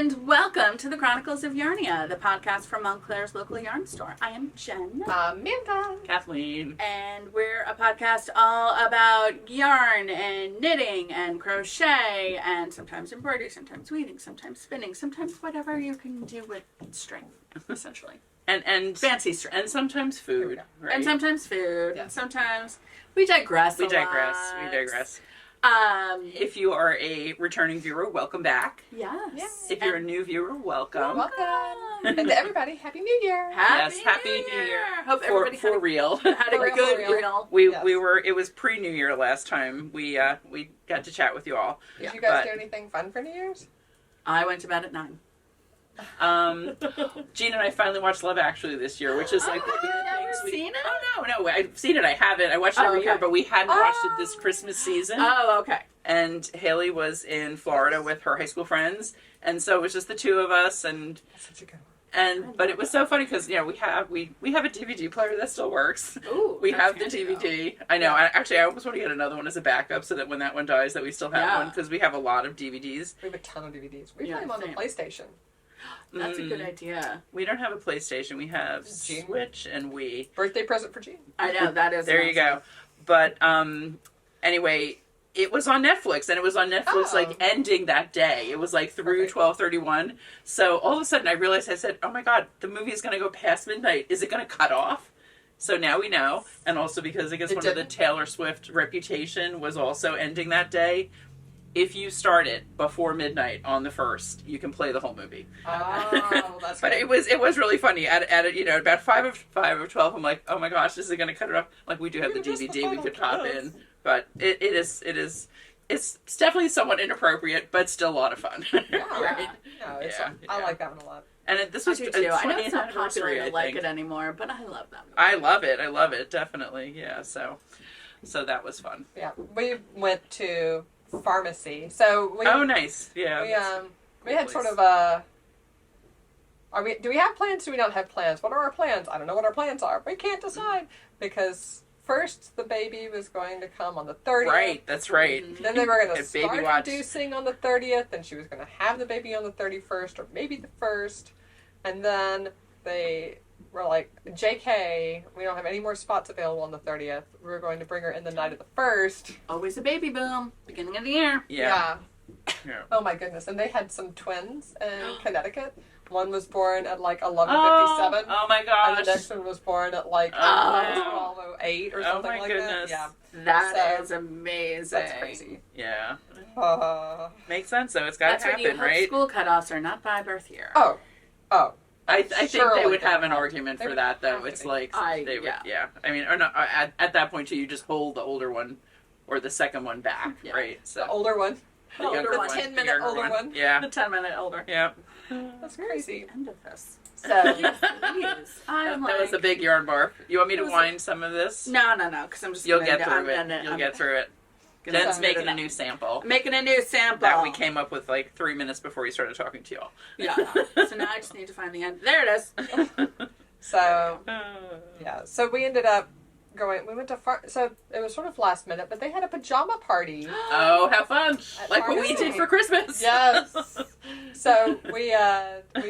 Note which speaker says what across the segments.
Speaker 1: And welcome to the Chronicles of Yarnia, the podcast from Montclair's local yarn store. I am Jen.
Speaker 2: Amanda.
Speaker 3: Kathleen.
Speaker 1: And we're a podcast all about yarn and knitting and crochet and sometimes embroidery, sometimes weaving, sometimes spinning, sometimes whatever you can do with string, essentially.
Speaker 3: And
Speaker 1: fancy string.
Speaker 3: And sometimes food. Right?
Speaker 1: And sometimes food.
Speaker 2: Yeah.
Speaker 1: And sometimes we digress.
Speaker 3: We digress. If you are a returning viewer, welcome back.
Speaker 1: Yes.
Speaker 3: If you're a new viewer, welcome.
Speaker 2: And to everybody, Happy New Year.
Speaker 3: Happy New Year.
Speaker 1: Hope everybody
Speaker 3: for real.
Speaker 1: had a good real.
Speaker 3: We were. It was pre-New Year last time. We got to chat with you all.
Speaker 2: Did you guys do anything fun for New Year's?
Speaker 1: I went to bed at 9.
Speaker 3: Jean and I finally watched Love Actually this year, which is like
Speaker 1: Have you ever seen it?
Speaker 3: Oh no, I've seen it. I haven't. I watched it every year, but we hadn't watched it this Christmas season.
Speaker 1: Oh, okay.
Speaker 3: And Haley was in Florida with her high school friends, and so it was just the two of us. And
Speaker 2: That's such a good one.
Speaker 3: but it was so funny because we have a DVD player that still works.
Speaker 1: Ooh,
Speaker 3: we have the DVD. I know.
Speaker 2: Yeah.
Speaker 3: I almost want to get another one as a backup so that when that one dies, that we still have one because we have a lot of DVDs.
Speaker 2: We have a ton of DVDs. We play them on the PlayStation.
Speaker 1: That's a good idea.
Speaker 3: We don't have a PlayStation. We have
Speaker 2: Gene.
Speaker 3: Switch and Wii.
Speaker 2: Birthday present for Jean.
Speaker 1: I know, that is
Speaker 3: There you go. But anyway, it was on Netflix, and it was on Netflix like ending that day. It was like through 12/31. So all of a sudden I realized, I said, oh my God, the movie is going to go past midnight. Is it going to cut off? So now we know. And also because I guess one of the Taylor Swift reputation was also ending that day. If you start it before midnight on the 1st, you can play the whole movie.
Speaker 2: Oh, that's
Speaker 3: But
Speaker 2: good.
Speaker 3: it was really funny. At about 5 of 12, I'm like, oh my gosh, this is going to cut it off. Like, we do have the DVD we could pop in. But it's definitely somewhat inappropriate, but still a lot of fun.
Speaker 2: Yeah.
Speaker 3: Right?
Speaker 2: No,
Speaker 3: Yeah.
Speaker 2: I like that one a lot.
Speaker 3: And this was
Speaker 1: I
Speaker 3: a
Speaker 1: do too. I know
Speaker 3: 20th
Speaker 1: it's not popular
Speaker 3: anniversary,
Speaker 1: to
Speaker 3: I
Speaker 1: like
Speaker 3: think.
Speaker 1: it anymore, but I love them.
Speaker 3: I love it, definitely. Yeah, so that was fun.
Speaker 2: Yeah, we went to pharmacy. So we.
Speaker 3: Oh, nice. Yeah.
Speaker 2: We had sort of a. Do we have plans? Do we not have plans? What are our plans? I don't know what our plans are. We can't decide because first the baby was going to come on the 30th.
Speaker 3: Right, that's right.
Speaker 2: Then they were going to
Speaker 3: Had baby
Speaker 2: start
Speaker 3: watch.
Speaker 2: inducing on the 30th, and she was going to have the baby on the 31st, or maybe the 1st. And then they were like, JK, we don't have any more spots available on the 30th. We're going to bring her in the night of the 1st.
Speaker 1: Always a baby boom, beginning of the year.
Speaker 3: Yeah.
Speaker 2: Oh my goodness. And they had some twins in Connecticut. One was born at like 11:57.
Speaker 3: Oh my
Speaker 2: And
Speaker 3: gosh.
Speaker 2: the next one was born at like 12:08 or
Speaker 3: Oh
Speaker 2: something
Speaker 3: my
Speaker 2: like
Speaker 3: goodness.
Speaker 2: that. Yeah.
Speaker 1: That
Speaker 2: So,
Speaker 1: is amazing.
Speaker 2: That's crazy.
Speaker 3: Yeah.
Speaker 2: Makes
Speaker 3: Makes sense, though. It's got
Speaker 1: That's
Speaker 3: to
Speaker 1: when you
Speaker 3: happen,
Speaker 1: hope
Speaker 3: right?
Speaker 1: school cutoffs are not by birth year.
Speaker 2: Oh.
Speaker 3: I think
Speaker 2: Surely
Speaker 3: they would
Speaker 2: they
Speaker 3: have an
Speaker 2: would.
Speaker 3: argument
Speaker 2: They
Speaker 3: for
Speaker 2: would
Speaker 3: that, though.
Speaker 2: have to
Speaker 3: It's
Speaker 2: be.
Speaker 3: like, they would,
Speaker 1: yeah.
Speaker 3: yeah. I mean, or not, at that point, too, you just hold the older one or the second one back,
Speaker 1: Yeah.
Speaker 3: right? So
Speaker 2: The older one.
Speaker 3: the younger one,
Speaker 2: 10-minute
Speaker 3: younger
Speaker 2: older one.
Speaker 3: Yeah.
Speaker 1: The 10-minute older.
Speaker 3: Yeah.
Speaker 2: That's crazy.
Speaker 1: End of this.
Speaker 2: So,
Speaker 1: Please. I'm
Speaker 3: That was a big yarn barf. You want me to wind some of this?
Speaker 1: No, because I'm just
Speaker 3: You'll
Speaker 1: gonna
Speaker 3: get through it. You'll get through it.
Speaker 1: gonna
Speaker 3: Jen's
Speaker 1: sum it
Speaker 3: making
Speaker 1: up.
Speaker 3: a new sample
Speaker 1: Making a new sample.
Speaker 3: that we came up with like 3 minutes before we started talking to y'all.
Speaker 1: Yeah. So now I just need to find the end. There it is.
Speaker 2: so yeah. So we ended up we went to so it was sort of last minute, but they had a pajama party.
Speaker 3: Oh, have fun!
Speaker 2: At
Speaker 3: Like what we
Speaker 2: pharmacy.
Speaker 3: did for Christmas.
Speaker 2: Yes. So we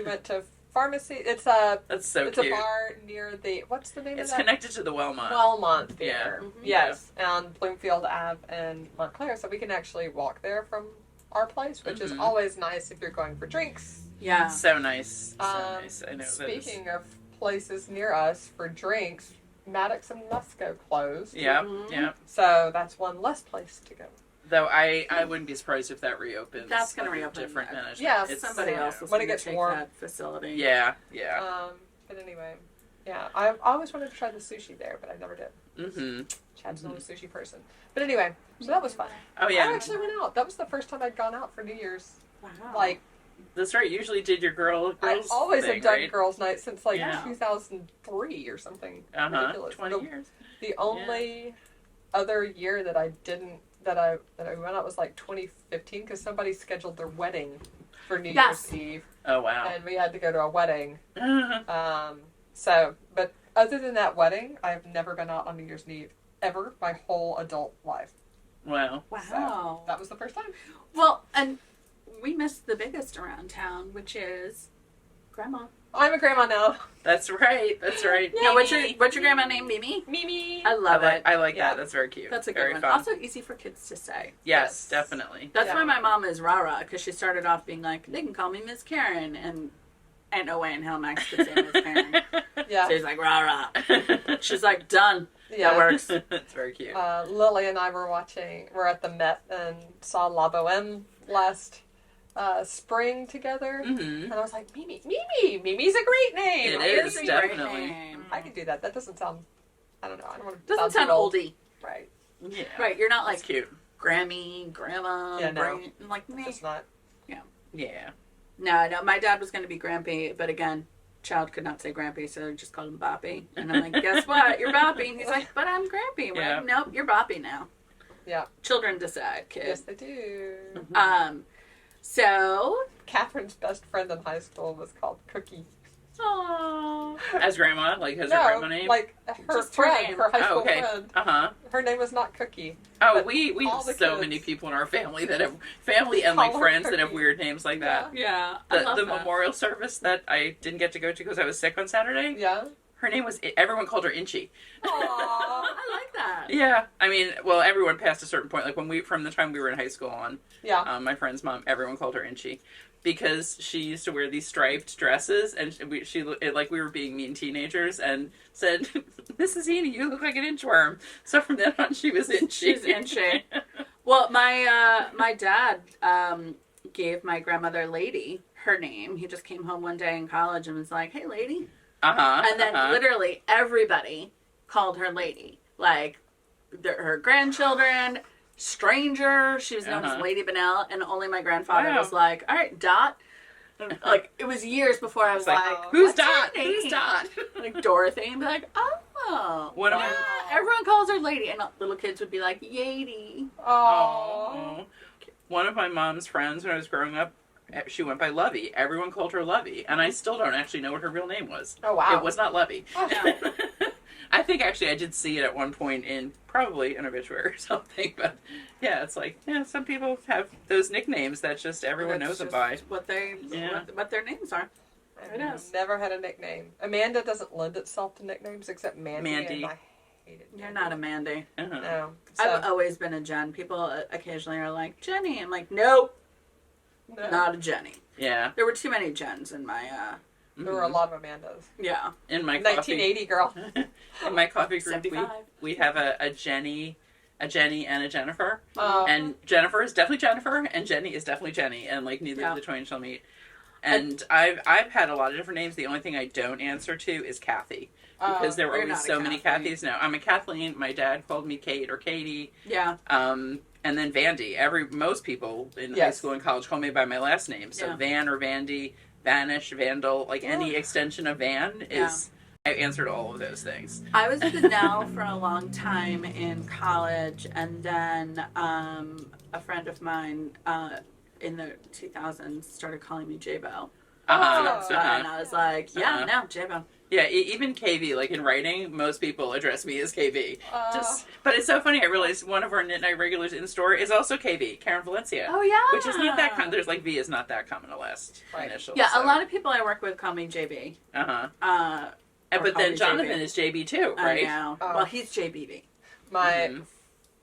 Speaker 2: went to pharmacy. It's
Speaker 3: That's so
Speaker 2: it's
Speaker 3: cute.
Speaker 2: a bar near the what's the name
Speaker 3: It's
Speaker 2: of that?
Speaker 3: connected to the Wellmont.
Speaker 2: Wellmont
Speaker 3: Yeah.
Speaker 2: Theater.
Speaker 1: Mhm.
Speaker 2: Yes, on Bloomfield Ave and Montclair, so we can actually walk there from our place, which is always nice if you're going for drinks.
Speaker 1: Yeah.
Speaker 3: So nice. So nice. I know that is.
Speaker 2: Speaking of places near us for drinks, Maddox and Musco closed.
Speaker 3: Yeah,
Speaker 1: Mhm.
Speaker 3: yeah.
Speaker 2: So that's one less place to go.
Speaker 3: Though I wouldn't be surprised if that reopens.
Speaker 1: That's gonna
Speaker 3: under
Speaker 1: reopen,
Speaker 3: different
Speaker 1: yeah.
Speaker 3: management.
Speaker 2: Yeah,
Speaker 3: It's-
Speaker 1: Somebody
Speaker 3: yeah.
Speaker 1: else is
Speaker 2: When it
Speaker 1: going to
Speaker 2: gets
Speaker 1: take
Speaker 2: warm.
Speaker 1: that facility.
Speaker 3: Yeah, yeah.
Speaker 2: But anyway, yeah, I always wanted to try the sushi there, but I never did.
Speaker 3: Mm-hmm.
Speaker 2: Chad's not a sushi person. But anyway, so that was fun.
Speaker 3: Oh yeah,
Speaker 2: I actually went out. That was the first time I'd gone out for New Year's.
Speaker 1: Wow.
Speaker 2: Like,
Speaker 3: that's right. You usually did your girls.
Speaker 2: I always
Speaker 3: thing,
Speaker 2: have done
Speaker 3: right?
Speaker 2: girls' night since like
Speaker 3: Yeah.
Speaker 2: 2003 or something ridiculous.
Speaker 3: 20 years.
Speaker 2: The only other year that I didn't that I went out was like 2015 because somebody scheduled their wedding for New
Speaker 1: Yes.
Speaker 2: Year's Eve,
Speaker 3: Oh wow.
Speaker 2: and we had to go to a wedding.
Speaker 3: Uh-huh.
Speaker 2: But other than that wedding, I've never been out on New Year's Eve ever my whole adult life.
Speaker 3: Wow.
Speaker 1: Wow.
Speaker 2: So that was the first time.
Speaker 1: Well, and we missed the biggest around town, which is Grandma.
Speaker 2: I'm a grandma now.
Speaker 3: That's right. That's right.
Speaker 1: Yeah, what's your grandma name? Mimi?
Speaker 2: Mimi.
Speaker 1: I love it.
Speaker 3: I like
Speaker 2: Yeah.
Speaker 3: that. That's very cute.
Speaker 1: That's a good
Speaker 3: very
Speaker 1: one.
Speaker 3: Fun.
Speaker 1: Also easy for kids to say.
Speaker 3: Yes, definitely.
Speaker 1: That's
Speaker 2: Yeah.
Speaker 1: why my mom is Rara, because she started off being like, they can call me Miss Karen, and ain't no way in hell Max could say Miss Karen.
Speaker 2: Yeah.
Speaker 1: So he's like, Rara. She's like, done.
Speaker 2: Yeah.
Speaker 1: That works.
Speaker 3: It's very cute.
Speaker 2: Lily and I we're at the Met and saw La Boheme last spring together.
Speaker 3: Mm-hmm.
Speaker 2: And I was like, Mimi's a great name.
Speaker 3: It is,
Speaker 1: a great
Speaker 3: definitely.
Speaker 1: name.
Speaker 2: I could do that. That doesn't sound, I don't know. I don't want to
Speaker 1: Doesn't sound
Speaker 2: too old.
Speaker 1: oldie.
Speaker 2: Right.
Speaker 3: Yeah.
Speaker 1: Right, you're not like
Speaker 3: It's cute.
Speaker 1: Grammy, Grandma,
Speaker 2: Yeah, no.
Speaker 1: like, meh.
Speaker 2: Just not.
Speaker 3: Yeah.
Speaker 1: No, my dad was going to be Grampy, but again, child could not say Grampy, so just called him Boppy. And I'm like, guess what? You're Boppy. And he's like, but I'm Grampy. We're
Speaker 3: Yeah.
Speaker 1: like, nope, you're Boppy now.
Speaker 2: Yeah.
Speaker 1: Children decide, kid.
Speaker 2: Yes, they do.
Speaker 1: So,
Speaker 2: Catherine's best friend in high school was called Cookie.
Speaker 1: aww.
Speaker 3: As grandma, like has her grandma name?
Speaker 2: like her
Speaker 1: Just her
Speaker 2: friend,
Speaker 1: name.
Speaker 2: her high school
Speaker 3: okay.
Speaker 2: friend.
Speaker 3: Uh-huh.
Speaker 2: Her name was not Cookie.
Speaker 3: Oh,
Speaker 2: But
Speaker 3: we
Speaker 2: all
Speaker 3: have
Speaker 2: the
Speaker 3: so
Speaker 2: kids
Speaker 3: many people in our family that have family and like
Speaker 2: call her
Speaker 3: friends that have
Speaker 2: Cookie.
Speaker 3: weird names like that.
Speaker 1: Yeah, I love
Speaker 3: The
Speaker 1: that.
Speaker 3: memorial service that I didn't get to go to because I was sick on Saturday.
Speaker 2: Yeah.
Speaker 3: Her name was, everyone called her Inchy.
Speaker 2: Aww.
Speaker 1: I like that.
Speaker 3: Yeah, I mean, well, everyone past a certain point, like from the time we were in high school on,
Speaker 2: Yeah.
Speaker 3: my friend's mom, everyone called her Inchy. Because she used to wear these striped dresses, and like we were being mean teenagers, and said, "Mrs. Eni, you look like an inchworm." So from then on, she was Inchy.
Speaker 1: She's Inchy. Well, my dad gave my grandmother Lady her name. He just came home one day in college and was like, "Hey, Lady," and then literally everybody called her Lady. Like her grandchildren, stranger. She was known as Lady Bennell, and only my grandfather was like, "All right, Dot." And, like it was years before I was like,
Speaker 3: "Who's
Speaker 1: "What's your
Speaker 3: Dot?
Speaker 1: name?"
Speaker 3: Who's Dot?"
Speaker 1: Like Dorothy, and be like, "Oh."
Speaker 3: One of
Speaker 1: yeah.
Speaker 3: my-
Speaker 1: Everyone calls her Lady, and little kids would be like, "Yady."
Speaker 2: Oh.
Speaker 3: One of my mom's friends when I was growing up, she went by Lovey. Everyone called her Lovey, and I still don't actually know what her real name was.
Speaker 2: Oh, wow.
Speaker 3: It was not Lovey.
Speaker 2: Oh,
Speaker 1: no.
Speaker 3: I think actually I did see it at one point in probably an obituary or something, but yeah, it's like, yeah, some people have those nicknames that just everyone knows them by.
Speaker 1: What they what their names are. It is.
Speaker 2: Never had a nickname. Amanda doesn't lend itself to nicknames except Mandy.
Speaker 3: Mandy.
Speaker 2: And I hated
Speaker 1: You're
Speaker 2: Mandy.
Speaker 1: not a Mandy.
Speaker 3: Uh-huh.
Speaker 2: No.
Speaker 1: I've always been a Jen. People occasionally are like, Jenny. I'm like, nope,
Speaker 2: no.
Speaker 1: not a Jenny.
Speaker 3: Yeah.
Speaker 1: There were too many Jens in my,
Speaker 2: There were a lot of Amandas.
Speaker 1: yeah.
Speaker 3: In my
Speaker 2: 1980 girl.
Speaker 3: in my coffee group,
Speaker 1: 75.
Speaker 3: we have a Jenny, and a Jennifer.
Speaker 2: Oh.
Speaker 3: And Jennifer is definitely Jennifer, and Jenny is definitely Jenny, and like neither of the twain shall meet. And I've had a lot of different names. The only thing I don't answer to is Kathy, because there were
Speaker 1: you're
Speaker 3: always
Speaker 1: not a
Speaker 3: so many
Speaker 1: Kathy.
Speaker 3: Kathys. No, I'm a Kathleen. My dad called me Kate or Katie.
Speaker 1: Yeah.
Speaker 3: And then Vandy. Most people in high
Speaker 2: Yes.
Speaker 3: school and college call me by my last name. So
Speaker 1: Yeah.
Speaker 3: Van or Vandy, Vanish, Vandal, like any extension of Van is. I answered all of those things.
Speaker 1: I was with Nell for a long time in college, and then a friend of mine in the 2000s started calling me J-Bo. And I was like, yeah, no, J-Bo.
Speaker 3: Yeah, even KV, like in writing, most people address me as KV.
Speaker 2: Uh.
Speaker 3: But it's so funny. I realized one of our Knit Night regulars in store is also KV, Karen Valencia.
Speaker 1: Oh, yeah.
Speaker 3: Which is not that common. There's like V is not that common a last initial.
Speaker 1: Yeah,
Speaker 3: so.
Speaker 1: a lot of people I work with call me JB.
Speaker 3: Uh-huh.
Speaker 1: Or
Speaker 3: But
Speaker 1: call
Speaker 3: then
Speaker 1: me
Speaker 3: Jonathan
Speaker 1: JB.
Speaker 3: is JB too, right?
Speaker 1: I know.
Speaker 2: Oh.
Speaker 1: Well, he's JBB.
Speaker 2: My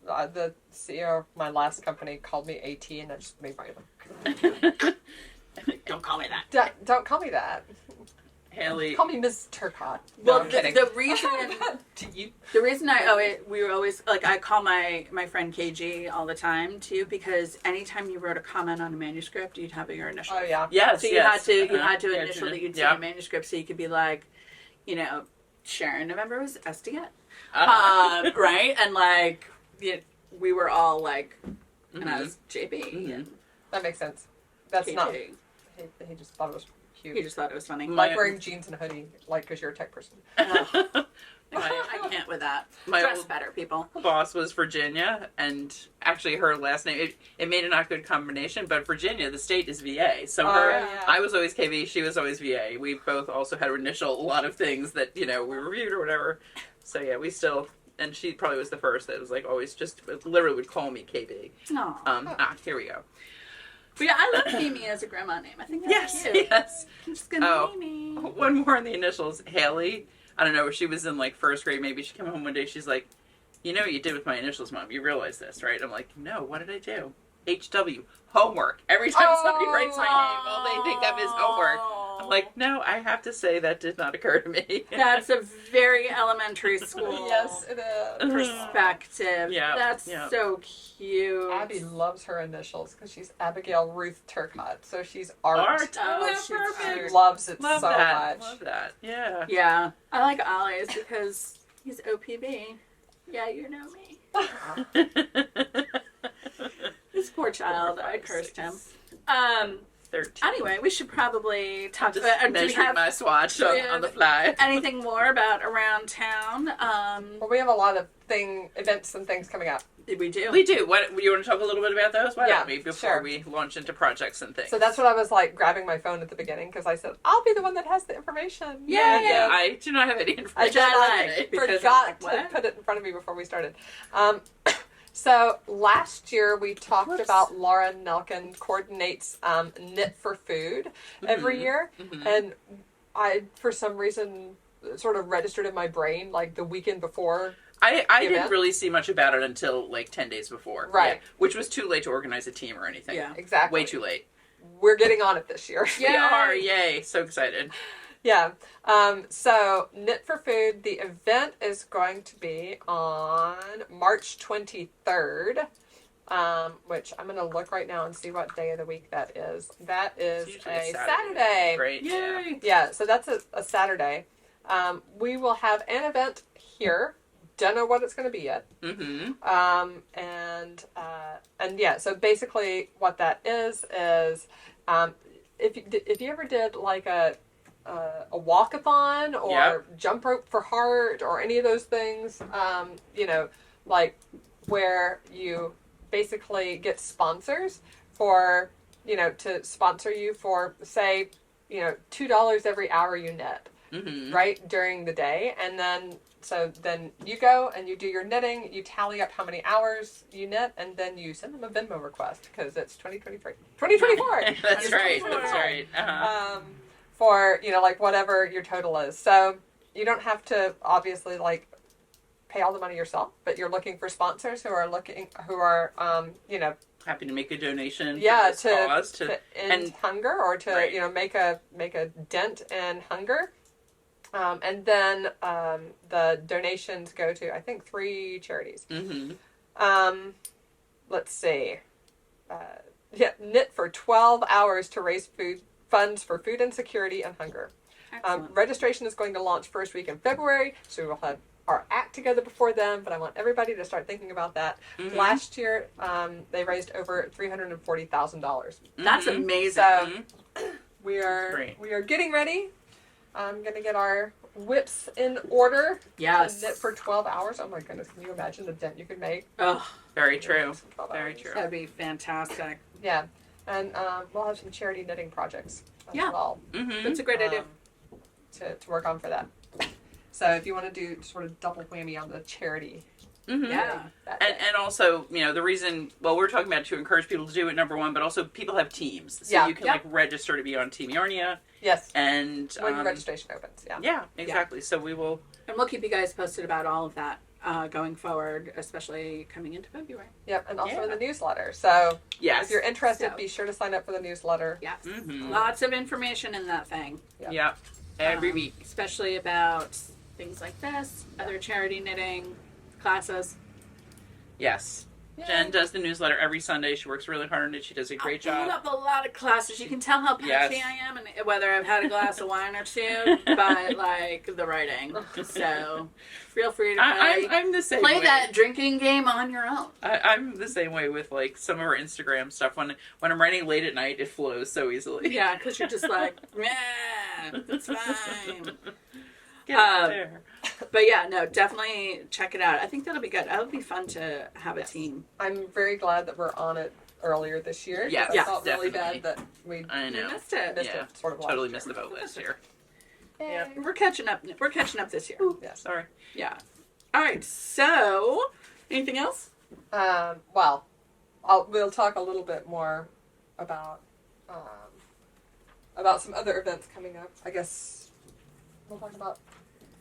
Speaker 2: the CEO of my last company called me AT, and I just made my
Speaker 1: Don't call me that.
Speaker 2: Don't call me that.
Speaker 3: Haley.
Speaker 2: Call me Ms. Turcotte.
Speaker 1: Well,
Speaker 3: I'm kidding.
Speaker 1: the reason
Speaker 3: Do you?
Speaker 1: the reason we were always like I call my friend KG all the time too, because anytime you wrote a comment on a manuscript, you'd have your initial.
Speaker 2: Oh yeah.
Speaker 3: Yes,
Speaker 1: So you
Speaker 3: yes.
Speaker 1: had to
Speaker 3: Yeah,
Speaker 1: initial that you'd see
Speaker 3: yeah.
Speaker 1: a manuscript, so you could be like, you know, Sharon November was SDN, right? And like, we were all like, and I was JB. And
Speaker 2: That makes sense. That's
Speaker 1: KG.
Speaker 2: not. He just thought it was cute.
Speaker 1: He just thought it was funny.
Speaker 2: Like wearing jeans and a hoodie, like because you're a tech person.
Speaker 1: I can't with that.
Speaker 3: My
Speaker 1: Dress
Speaker 3: old-
Speaker 1: better, people.
Speaker 3: boss was Virginia, and actually her last name, it made a not good combination, but Virginia, the state, is VA. So
Speaker 2: yeah.
Speaker 3: I was always KV, she was always VA. We both also had initial a lot of things that, we reviewed or whatever. So yeah, we still, and she probably was the first that was like always just literally would call me KB.
Speaker 1: No.
Speaker 3: Here we go.
Speaker 1: But yeah, I love Amy as a grandma name. I think that's cute.
Speaker 3: Yes.
Speaker 1: I'm just gonna
Speaker 3: Oh.
Speaker 1: Amy.
Speaker 3: One more in the initials, Haley. I don't know, she was in like first grade, maybe she came home one day, she's like, you know what you did with my initials, Mom. You realize this, right? I'm like, no, what did I do? HW, homework. Every time somebody writes my name, all they think of is homework. I'm like, no, I have to say that did not occur to me.
Speaker 1: That's a very elementary school
Speaker 2: Yes, it is.
Speaker 1: perspective.
Speaker 3: Yeah,
Speaker 1: That's
Speaker 3: yeah.
Speaker 1: so cute.
Speaker 2: Abby loves her initials because she's Abigail Ruth Turcotte, so she's art.
Speaker 3: Art.
Speaker 1: Oh,
Speaker 3: Oh, that's
Speaker 1: she's
Speaker 3: perfect.
Speaker 2: She loves it
Speaker 3: Love
Speaker 2: so
Speaker 3: that.
Speaker 2: much.
Speaker 3: Love that. Yeah.
Speaker 1: Yeah, I like Ollie's because he's OPB. Yeah, you know me. This poor child.
Speaker 3: 4, 5,
Speaker 1: I cursed
Speaker 3: 6,
Speaker 1: him.
Speaker 3: 13.
Speaker 1: Anyway, we should probably talk
Speaker 3: Just
Speaker 1: about. Do we
Speaker 3: measuring
Speaker 1: have
Speaker 3: my swatch
Speaker 1: do we
Speaker 3: on
Speaker 1: have
Speaker 3: the fly.
Speaker 1: anything more about around town?
Speaker 2: Well, we have a lot of events and things coming up.
Speaker 1: We do.
Speaker 3: We do. What you want to talk a little bit about those? Why
Speaker 2: Yeah,
Speaker 3: don't we before
Speaker 2: sure.
Speaker 3: we launch into projects and things?
Speaker 2: So that's what I was like grabbing my phone at the beginning because I said, I'll be the one that has the information.
Speaker 1: Yeah,
Speaker 2: And,
Speaker 3: Yeah, I do not have any
Speaker 2: I
Speaker 3: information.
Speaker 2: just
Speaker 1: like, because I'm
Speaker 2: forgot
Speaker 1: like,
Speaker 2: to
Speaker 1: what?
Speaker 2: put it in front of me before we started. So last year we talked
Speaker 1: Whoops.
Speaker 2: about Laura Nelkin coordinates Knit for Food every year, and I for some reason sort of registered in my brain like the weekend before.
Speaker 3: I
Speaker 2: the
Speaker 3: didn't
Speaker 2: event.
Speaker 3: really see much about it until like 10 days before.
Speaker 2: Right.
Speaker 3: Yeah, which was too late to organize a team or anything.
Speaker 1: Yeah.
Speaker 2: Exactly.
Speaker 3: Way too late.
Speaker 2: We're getting on it this year.
Speaker 1: Yeah.
Speaker 3: We are. Yay. So excited.
Speaker 2: Yeah. So Knit for Food, the event is going to be on March 23rd, which I'm going to look right now and see what day of the week that is. That is
Speaker 3: It's usually
Speaker 2: a
Speaker 3: Saturday.
Speaker 2: Saturday.
Speaker 3: Great. Yeah.
Speaker 1: Yay.
Speaker 2: Yeah, so that's a Saturday. We will have an event here. Don't know what it's going to be yet.
Speaker 3: Mm-hmm.
Speaker 2: And yeah, so basically what that is if you ever did like a walkathon or
Speaker 3: Yep.
Speaker 2: jump rope for heart or any of those things, like where you basically get sponsors for, to sponsor you for say, $2 every hour you knit,
Speaker 3: Mm-hmm.
Speaker 2: right, during the day. And then you go and you do your knitting, you tally up how many hours you knit, and then you send them a Venmo request because it's 2024.
Speaker 3: That's right. That's right. Uh-huh.
Speaker 2: For, like whatever your total is. So you don't have to obviously like pay all the money yourself, but you're looking for sponsors who are
Speaker 3: Happy to make a donation.
Speaker 2: yeah,
Speaker 3: for this cause
Speaker 2: to end hunger or to,
Speaker 3: Right.
Speaker 2: make a dent in hunger. And then the donations go to, I think, 3 charities.
Speaker 3: Mm-hmm.
Speaker 2: Let's see. Knit for 12 hours to raise funds for food insecurity and hunger.
Speaker 1: Excellent.
Speaker 2: Registration is going to launch first week in February, so we'll have our act together before then, but I want everybody to start thinking about that.
Speaker 3: Mhm.
Speaker 2: Last year, they raised over $340,000.
Speaker 1: That's
Speaker 3: Mhm.
Speaker 1: amazing.
Speaker 2: So we are
Speaker 3: Great.
Speaker 2: getting ready. I'm going to get our whips in order
Speaker 1: Yes.
Speaker 2: to knit for 12 hours. Oh my goodness, can you imagine the dent you could make?
Speaker 1: Oh,
Speaker 3: Very true.
Speaker 2: in 12
Speaker 3: Very
Speaker 2: hours?
Speaker 3: true.
Speaker 1: that'd be fantastic.
Speaker 2: Yeah, and we'll have some charity knitting projects as
Speaker 1: Yeah.
Speaker 2: well
Speaker 3: Mm-hmm.
Speaker 1: That's a great idea.
Speaker 2: to work on for that. So if you want to do sort of double whammy on the charity,
Speaker 3: Mm-hmm.
Speaker 1: Yeah.
Speaker 2: that
Speaker 3: And
Speaker 2: day.
Speaker 3: and also, the reason, we're talking about to encourage people to do it, number one, but also people have teams. So
Speaker 2: Yeah.
Speaker 3: you can
Speaker 1: Yep.
Speaker 3: like register to be on Team Yarnia
Speaker 2: Yes,
Speaker 3: and
Speaker 2: when registration opens. Yeah.
Speaker 3: yeah, exactly. So we will
Speaker 1: And we'll keep you guys posted about all of that going forward, especially coming into February.
Speaker 2: Yep, and also in
Speaker 3: Yeah.
Speaker 2: the newsletter. So
Speaker 3: yes.
Speaker 2: if you're interested,
Speaker 1: So-
Speaker 2: be sure to sign up for the newsletter.
Speaker 1: Yes.
Speaker 3: Mhm.
Speaker 1: Lots of information in that thing.
Speaker 3: Yeah. Every
Speaker 1: Um,
Speaker 3: week.
Speaker 1: Especially about things like this, other charity knitting classes.
Speaker 3: Yes.
Speaker 2: Yay.
Speaker 3: Jen does the newsletter every Sunday. She works really hard on it. She does a great
Speaker 1: I pulled
Speaker 3: job.
Speaker 1: up a lot of classes. You can tell how patchy
Speaker 3: Yes.
Speaker 1: I am and whether I've had a glass of wine or two by like the writing. So feel free to play,
Speaker 3: I'm the same
Speaker 1: play
Speaker 3: way.
Speaker 1: that drinking game on your own.
Speaker 3: I'm the same way with like some of our Instagram stuff. When I'm writing late at night, it flows so easily.
Speaker 1: Yeah, because you're just like, man, it's fine.
Speaker 3: Get out there.
Speaker 1: But yeah, no, definitely check it out. I think that'll be good. That'll be fun to have a team.
Speaker 2: I'm very glad that we're on it earlier this year.
Speaker 3: Yes,
Speaker 2: I
Speaker 1: yeah,
Speaker 2: felt really
Speaker 3: definitely.
Speaker 2: bad that we
Speaker 3: I know.
Speaker 1: We missed it.
Speaker 2: missed
Speaker 3: Yeah,
Speaker 2: it sort of last
Speaker 3: Totally
Speaker 2: year.
Speaker 3: missed the boat last year.
Speaker 2: Yeah.
Speaker 1: We're catching up. We're catching up this year.
Speaker 2: Yes.
Speaker 3: Sorry.
Speaker 1: Yeah. All right. So, anything else?
Speaker 2: Well, we'll talk a little bit more about some other events coming up. I guess we'll talk about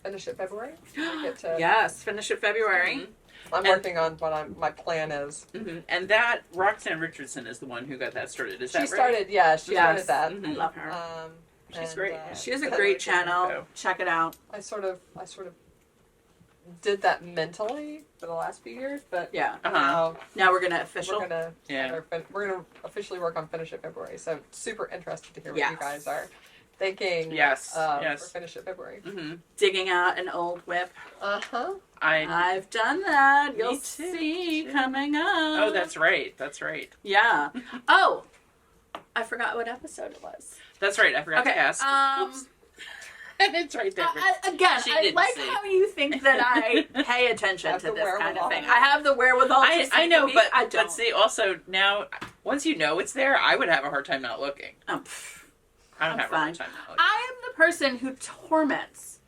Speaker 2: Finish It February. We get to,
Speaker 1: Yes, finish it February.
Speaker 3: Mm-hmm.
Speaker 2: I'm working on what my plan is.
Speaker 3: Mm-hmm. And that Roxanne Richardson is the one who got that started. Is that right?
Speaker 2: She started that.
Speaker 3: Mhm.
Speaker 1: I love her.
Speaker 3: She's great.
Speaker 1: She has a great channel.
Speaker 3: So-
Speaker 1: Check it out.
Speaker 2: I sort of did that mentally for the last few years, but
Speaker 1: Yeah.
Speaker 3: Uh-huh.
Speaker 1: Now we're gonna
Speaker 2: we're gonna officially work on Finish It February. So super interested to hear what
Speaker 1: Yes.
Speaker 2: you guys are thinking.
Speaker 3: Yes.
Speaker 2: For
Speaker 3: Yes.
Speaker 2: Finish It February.
Speaker 3: Mm-hmm.
Speaker 1: digging out an old whip.
Speaker 2: Uh-huh.
Speaker 1: I've done that.
Speaker 3: Me
Speaker 1: You'll
Speaker 3: too.
Speaker 1: see coming up.
Speaker 3: Oh, that's right. That's right.
Speaker 1: Yeah. Oh, I forgot what episode it was.
Speaker 3: That's right. I forgot
Speaker 1: Okay.
Speaker 3: to ask. Oops. It's right there.
Speaker 1: Again,
Speaker 3: She
Speaker 1: I
Speaker 3: didn't
Speaker 1: like
Speaker 3: see.
Speaker 1: how you think that I pay attention
Speaker 2: Have
Speaker 1: to
Speaker 2: the
Speaker 1: this kind of
Speaker 2: wherewithal.
Speaker 1: thing. I have the wherewithal to see
Speaker 3: I know,
Speaker 1: the
Speaker 3: but
Speaker 1: I don't.
Speaker 3: see, also now, once you know it's there, I would have a hard time not looking. I don't
Speaker 1: I'm
Speaker 3: have a
Speaker 1: fine.
Speaker 3: hard time not looking.
Speaker 1: I am the person who torments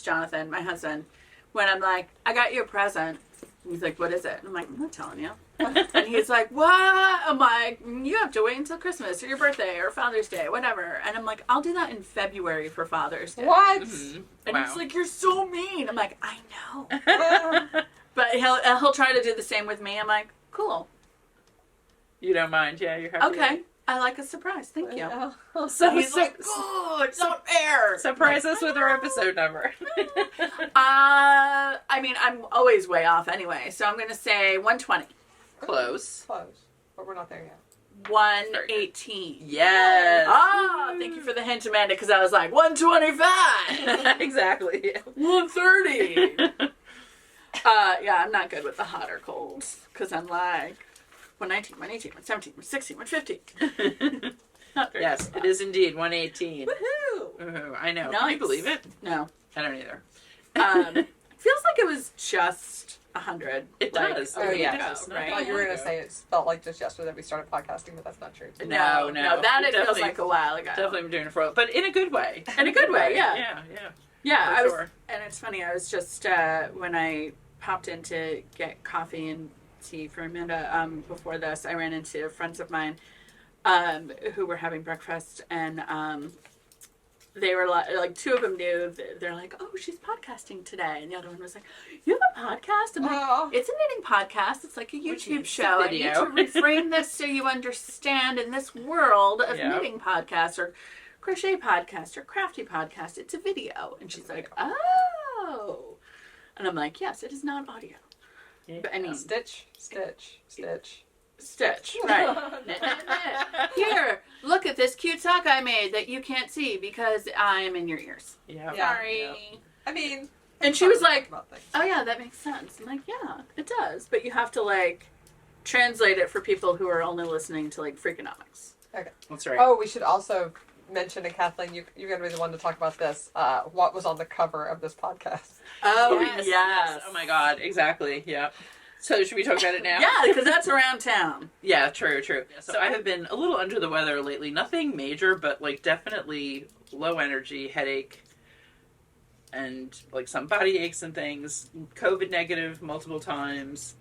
Speaker 1: Jonathan, my husband, when I'm like, I got you a present. And he's like, what is it? And I'm like, I'm not telling you. And he's like, what? I'm like, you have to wait until Christmas or your birthday or Father's Day, whatever. And I'm like, I'll do that in February for Father's Day.
Speaker 2: What?
Speaker 3: Mhm.
Speaker 1: And
Speaker 3: Wow.
Speaker 1: he's like, you're so mean. I'm like, I know. But he'll try to do the same with me. I'm like, cool.
Speaker 3: You don't mind? Yeah, you're happy.
Speaker 1: Okay. I like a surprise. Thank you.
Speaker 3: So
Speaker 1: He's like, good, it's not fair.
Speaker 3: surprise us with our episode number.
Speaker 1: I mean, I'm always way off anyway, so I'm going to say 120.
Speaker 3: Close.
Speaker 2: Close. But we're not there yet.
Speaker 1: 118.
Speaker 3: Yes.
Speaker 1: Ah, thank you for the hint, Amanda, because I was like, 125.
Speaker 3: Exactly.
Speaker 1: 130. Yeah, I'm not good with the hot or cold, because I'm like, 119, 118, 117, 116, 115. Not very
Speaker 3: Yes,
Speaker 1: good.
Speaker 3: it is indeed 118.
Speaker 1: Woohoo!
Speaker 3: Ooh, I know. Can
Speaker 1: Nice.
Speaker 3: you believe it?
Speaker 1: No.
Speaker 3: I don't either.
Speaker 1: Feels like it was just 100.
Speaker 3: It
Speaker 1: like,
Speaker 3: does.
Speaker 1: a
Speaker 2: Oh,
Speaker 1: week
Speaker 2: yeah.
Speaker 1: ago,
Speaker 3: It does.
Speaker 2: I
Speaker 1: right?
Speaker 2: thought you were going to say it felt like just yesterday we started podcasting, but that's not true.
Speaker 1: No, that it feels
Speaker 3: Definitely-
Speaker 1: like a while ago.
Speaker 3: Definitely been doing it for a while, but in a good way.
Speaker 1: In a good way, yeah.
Speaker 3: Yeah,
Speaker 1: Yeah,
Speaker 3: for
Speaker 1: I was,
Speaker 3: sure.
Speaker 1: and it's funny. I was just when I popped in to get coffee and tea for Amanda. Before this, I ran into friends of mine who were having breakfast, and they were like two of them knew. They're like, "Oh, she's podcasting today," and the other one was like, "You have a podcast?" I'm like, "It's a knitting podcast. It's like a
Speaker 3: Which
Speaker 1: YouTube
Speaker 3: means
Speaker 1: show. I
Speaker 3: video."
Speaker 1: need to reframe this so you understand in this world of
Speaker 3: Yeah.
Speaker 1: knitting podcasts or crochet podcast or crafty podcast. It's a video." And she's like, "Oh," and I'm like, "Yes, it is not audio."
Speaker 3: Yeah.
Speaker 1: But I mean,
Speaker 2: Stitch.
Speaker 1: Stitch, right? Knit, knit, knit. Here, look at this cute sock I made that you can't see because I'm in your ears.
Speaker 3: Yeah.
Speaker 2: Yeah.
Speaker 1: Sorry.
Speaker 2: I mean,
Speaker 1: And she was like,
Speaker 2: about things.
Speaker 1: "Oh yeah, that makes sense." I'm like, "Yeah, it does," but you have to like translate it for people who are only listening to like Freakonomics.
Speaker 2: Okay.
Speaker 3: That's right.
Speaker 2: Oh, we should also mention, and Kathleen, you're going to be the one to talk about this. What was on the cover of this podcast?
Speaker 1: Oh
Speaker 3: Yes. Oh my God. Exactly. Yeah. So should we talk about it now?
Speaker 1: Yeah, because that's around town.
Speaker 3: Yeah, true. So I have been a little under the weather lately. Nothing major, but like definitely low energy, headache, and like some body aches and things. COVID negative multiple times.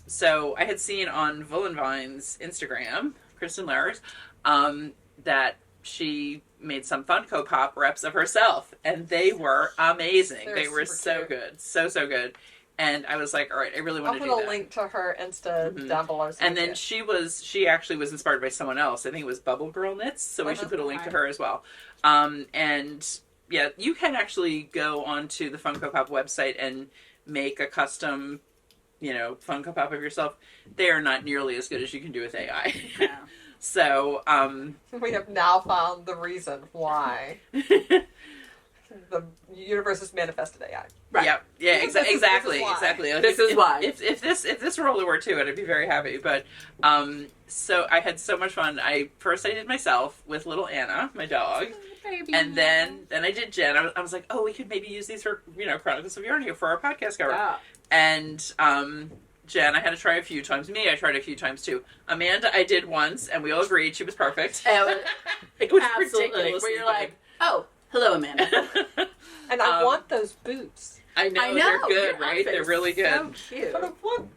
Speaker 3: So I had seen on Voolenvine's Instagram, Kristen Lars, that she made some Funko Pop reps of herself, and they were amazing.
Speaker 2: They're
Speaker 3: They were
Speaker 2: super
Speaker 3: so
Speaker 2: cute.
Speaker 3: good, so good. And I was like, all right, I really want
Speaker 2: I'll
Speaker 3: to
Speaker 2: put
Speaker 3: do
Speaker 2: a
Speaker 3: that.
Speaker 2: link to her Insta
Speaker 3: Mhm.
Speaker 2: down below. So
Speaker 3: And
Speaker 2: you
Speaker 3: then
Speaker 2: can-
Speaker 3: she actually was inspired by someone else. I think it was BubbleGirl Knits, so we should put a link to
Speaker 1: Okay.
Speaker 3: her as well. And yeah, you can actually go onto the Funko Pop website and make a custom, Funko Pop of yourself. They are not nearly as good as you can do with AI.
Speaker 1: Yeah.
Speaker 3: So,
Speaker 2: we have now found the reason why the universe is manifested AI.
Speaker 1: Right.
Speaker 3: yeah,
Speaker 2: This is
Speaker 3: exactly.
Speaker 2: why.
Speaker 1: This is why.
Speaker 3: If this World War II, I'd be very happy. But so I had so much fun. I did myself with little Anna, my dog.
Speaker 1: Baby.
Speaker 3: And then I did Jen. I was like, oh, we could maybe use these for, Chronicles of Yarnia for our podcast cover.
Speaker 1: Yeah.
Speaker 3: And Jen, I had to try a few times. Me, I tried a few times too. Amanda, I did once, and we all agreed she was perfect. It was
Speaker 1: Absolutely.
Speaker 3: ridiculous.
Speaker 1: Where you're like, "Oh, hello, Amanda."
Speaker 2: And I want those boots.
Speaker 3: I know,
Speaker 1: I know
Speaker 3: they're good,
Speaker 1: your
Speaker 3: right?
Speaker 1: outfit
Speaker 3: They're
Speaker 1: is
Speaker 3: really good.
Speaker 1: So cute.
Speaker 2: But I want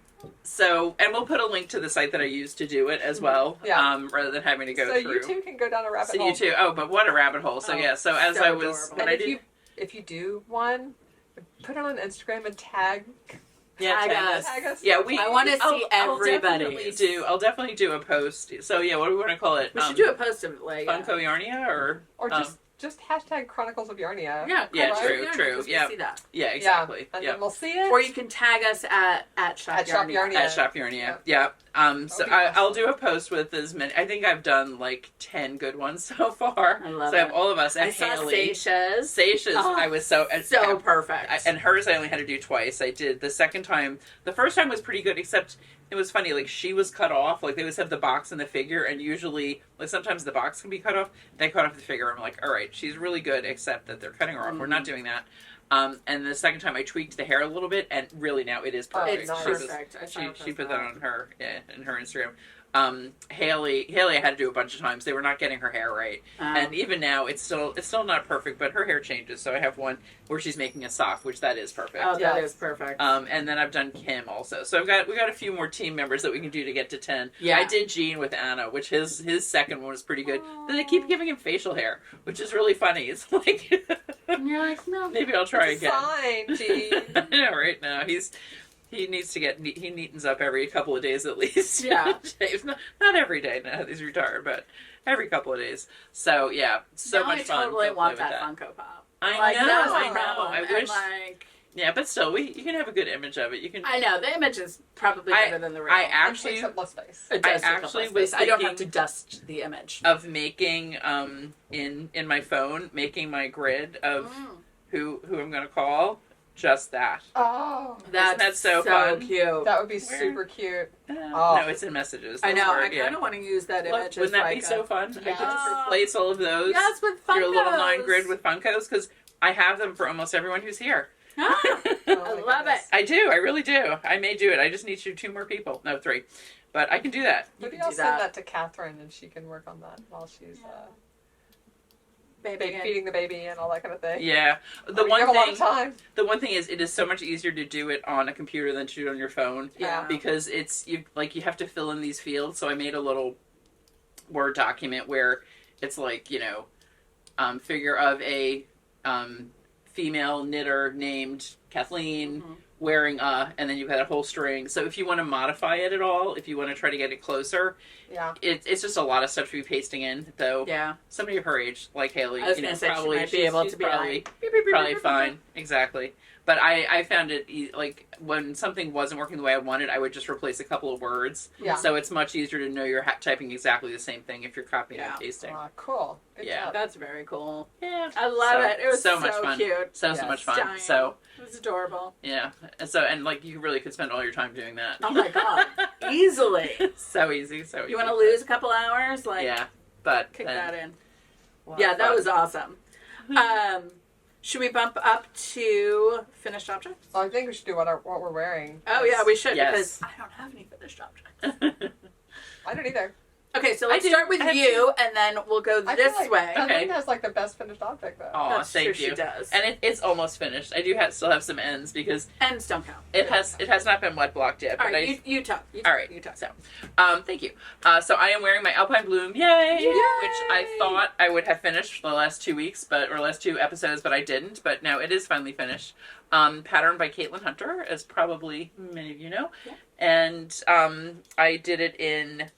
Speaker 3: So, and we'll put a link to the site that I used to do it as well,
Speaker 2: Yeah.
Speaker 3: rather than having to go
Speaker 2: So
Speaker 3: through.
Speaker 2: you too can go down a rabbit
Speaker 3: So
Speaker 2: hole.
Speaker 3: you too. Oh, but what a rabbit hole. So
Speaker 1: Oh,
Speaker 3: yeah. So as
Speaker 1: so
Speaker 3: I was
Speaker 1: adorable.
Speaker 3: when
Speaker 2: And
Speaker 3: I did,
Speaker 2: if you do one, put it on Instagram and tag
Speaker 1: Tag us.
Speaker 3: Yeah,
Speaker 1: I want to see everybody.
Speaker 3: I'll definitely do a post. So yeah, what do we want to call it?
Speaker 1: We should do a post of like
Speaker 3: Funko Yarnia or
Speaker 2: just hashtag Chronicles of Yarnia.
Speaker 1: Yeah,
Speaker 3: Yeah,
Speaker 1: Chronicles
Speaker 3: true,
Speaker 1: of Yarnia,
Speaker 3: true,
Speaker 1: because we
Speaker 3: yeah.
Speaker 1: see that.
Speaker 3: yeah, exactly.
Speaker 2: And
Speaker 3: Yeah.
Speaker 2: then we'll see it.
Speaker 1: Or you can tag us at Shop
Speaker 2: At Shop
Speaker 1: Yarnia.
Speaker 2: Yarnia.
Speaker 3: At Shop Yarnia. Yeah. So
Speaker 2: be
Speaker 3: I'll
Speaker 2: awesome.
Speaker 3: do a post with as many. I think I've done like 10 good ones so far.
Speaker 1: I love
Speaker 3: so I have
Speaker 1: it.
Speaker 3: all of us. And
Speaker 1: I saw
Speaker 3: Haley.
Speaker 1: Seisha's.
Speaker 3: Seisha's,
Speaker 1: Oh,
Speaker 3: I was so
Speaker 1: perfect.
Speaker 3: and hers I only had to do twice. I did the second time. The first time was pretty good, except it was funny. Like she was cut off. Like they always have the box and the figure, and usually like sometimes the box can be cut off. They cut off the figure. I'm like, all right, she's really good, except that they're cutting her off. We're not doing that. And the second time I tweaked the hair a little bit, and really now it is perfect.
Speaker 1: It's
Speaker 2: nice.
Speaker 1: perfect. I
Speaker 3: She put that on her in her Instagram. Haley I had to do a bunch of times. They were not getting her hair right, and even now it's still not perfect. But her hair changes. So I have one where she's making a sock, which that is perfect.
Speaker 1: Oh, that
Speaker 2: Yes.
Speaker 1: is perfect.
Speaker 3: And then I've done Kim also. So we got a few more team members that we can do to get to 10.
Speaker 1: Yeah.
Speaker 3: I did Gene with Anna, which his second one was pretty good. Then they keep giving him facial hair, which is really funny. It's like
Speaker 1: And you're like, no.
Speaker 3: maybe I'll try
Speaker 2: It's
Speaker 3: again.
Speaker 2: fine, Gene.
Speaker 3: I know, right now he needs to he neatens up every couple of days at least.
Speaker 1: Yeah.
Speaker 3: Shaves. Not every day now. He's retired, but every couple of days. So yeah, so
Speaker 1: now
Speaker 3: much
Speaker 1: I
Speaker 3: fun.
Speaker 1: totally
Speaker 3: to
Speaker 1: want
Speaker 3: play with
Speaker 1: that Funko Pop.
Speaker 3: I
Speaker 1: Like,
Speaker 3: know.
Speaker 1: that's
Speaker 3: I
Speaker 1: the
Speaker 3: know.
Speaker 1: problem.
Speaker 3: I
Speaker 1: And,
Speaker 3: wish.
Speaker 1: like,
Speaker 3: Yeah, but still, you can have a good image of it. You can.
Speaker 1: I know the image is probably better than the real.
Speaker 3: I
Speaker 2: It
Speaker 3: actually
Speaker 2: takes up less space.
Speaker 1: It does
Speaker 3: I
Speaker 1: take up
Speaker 3: actually
Speaker 1: less
Speaker 3: was
Speaker 1: space. I don't have to
Speaker 3: thinking-
Speaker 1: dust the image.
Speaker 3: of making in my phone, making my grid of who I'm going to call. Just that.
Speaker 2: Oh,
Speaker 3: That's so fun?
Speaker 1: cute.
Speaker 2: that would be super cute.
Speaker 3: No, it's in messages.
Speaker 1: I know.
Speaker 3: That's
Speaker 1: I
Speaker 3: where-
Speaker 1: kind of want to use that
Speaker 3: Look,
Speaker 1: image.
Speaker 3: wouldn't
Speaker 1: as
Speaker 3: that
Speaker 1: like
Speaker 3: be so fun? I could just
Speaker 1: Yes.
Speaker 3: replace all of those.
Speaker 1: Yes, with Funkos.
Speaker 3: Your little 9 grid with Funkos, because I have them for almost everyone who's here.
Speaker 1: Ah,
Speaker 2: Oh
Speaker 1: I
Speaker 2: my
Speaker 1: love
Speaker 2: goodness.
Speaker 1: it.
Speaker 3: I do. I really do. I may do it. I just need you 2 more people. No, 3. But I can do that.
Speaker 2: Maybe
Speaker 1: can
Speaker 2: I'll
Speaker 1: do
Speaker 2: send
Speaker 1: that.
Speaker 2: that to Catherine and she can work on that while she's
Speaker 1: Baby.
Speaker 2: feeding the baby and all that kind of thing.
Speaker 3: Yeah.
Speaker 2: You have a lot of time.
Speaker 3: The one thing is, it is so much easier to do it on a computer than to do it on your phone.
Speaker 1: Yeah.
Speaker 3: Because it's you have to fill in these fields. So I made a little Word document where it's like, figure of a female knitter named Kathleen wearing and then you've got a whole string. So if you want to modify it at all, if you want to try to get it closer,
Speaker 2: Yeah.
Speaker 3: it's just a lot of stuff to be pasting in. Though
Speaker 1: Yeah.
Speaker 3: somebody of her age, like Haley,
Speaker 1: I was gonna say
Speaker 3: probably
Speaker 1: she might be
Speaker 3: she's-
Speaker 1: able
Speaker 3: she's
Speaker 1: to be
Speaker 3: probably,
Speaker 1: like, beep, beep, beep,
Speaker 3: probably
Speaker 1: beep, beep,
Speaker 3: fine.
Speaker 1: beep.
Speaker 3: Exactly. But I found it like when something wasn't working the way I wanted, I would just replace a couple of words.
Speaker 2: Yeah.
Speaker 3: So it's much easier to know you're typing exactly the same thing if you're copying and
Speaker 1: Yeah.
Speaker 3: pasting.
Speaker 2: Cool. Good
Speaker 3: Yeah.
Speaker 2: job.
Speaker 1: That's very cool.
Speaker 3: Yeah.
Speaker 1: I love it. It was so
Speaker 3: much fun.
Speaker 1: cute.
Speaker 3: So
Speaker 2: Yes.
Speaker 3: much fun.
Speaker 1: Dying.
Speaker 3: So
Speaker 1: It was adorable.
Speaker 3: yeah. And like you really could spend all your time doing that.
Speaker 1: Oh my god. Easily.
Speaker 3: So easy. So
Speaker 1: You want to lose a couple hours? Like,
Speaker 3: Yeah. But
Speaker 1: kick
Speaker 3: then-
Speaker 1: that in.
Speaker 3: Well,
Speaker 1: Yeah, that
Speaker 3: fun.
Speaker 1: was awesome. Should we bump up to finished objects?
Speaker 2: So I think we should do what we're wearing.
Speaker 1: Oh yeah, we should
Speaker 3: Yes.
Speaker 1: because I don't have any finished objects.
Speaker 2: I don't either.
Speaker 1: Okay, so
Speaker 3: I
Speaker 1: let's
Speaker 3: do.
Speaker 1: start with
Speaker 3: I have
Speaker 1: you, and then we'll go
Speaker 2: I
Speaker 1: this
Speaker 2: feel like
Speaker 1: way.
Speaker 2: Kathleen
Speaker 3: Okay.
Speaker 2: has like the best finished object though.
Speaker 3: Aw,
Speaker 1: That's
Speaker 3: thank
Speaker 1: true,
Speaker 3: you.
Speaker 1: she does.
Speaker 3: And it's almost finished. I do still have some ends because
Speaker 1: Ends don't count.
Speaker 3: it has not been wet blocked yet.
Speaker 1: All
Speaker 3: But
Speaker 1: right, you talk. You talk.
Speaker 3: All right.
Speaker 1: You talk.
Speaker 3: So, thank you. So I am wearing my Alpine Bloom, yay! Which I thought I would have finished the last 2 weeks, or last 2 episodes, but I didn't. But now it is finally finished. Patterned by Caitlin Hunter, as probably many of you know.
Speaker 1: Yeah.
Speaker 3: And I did it in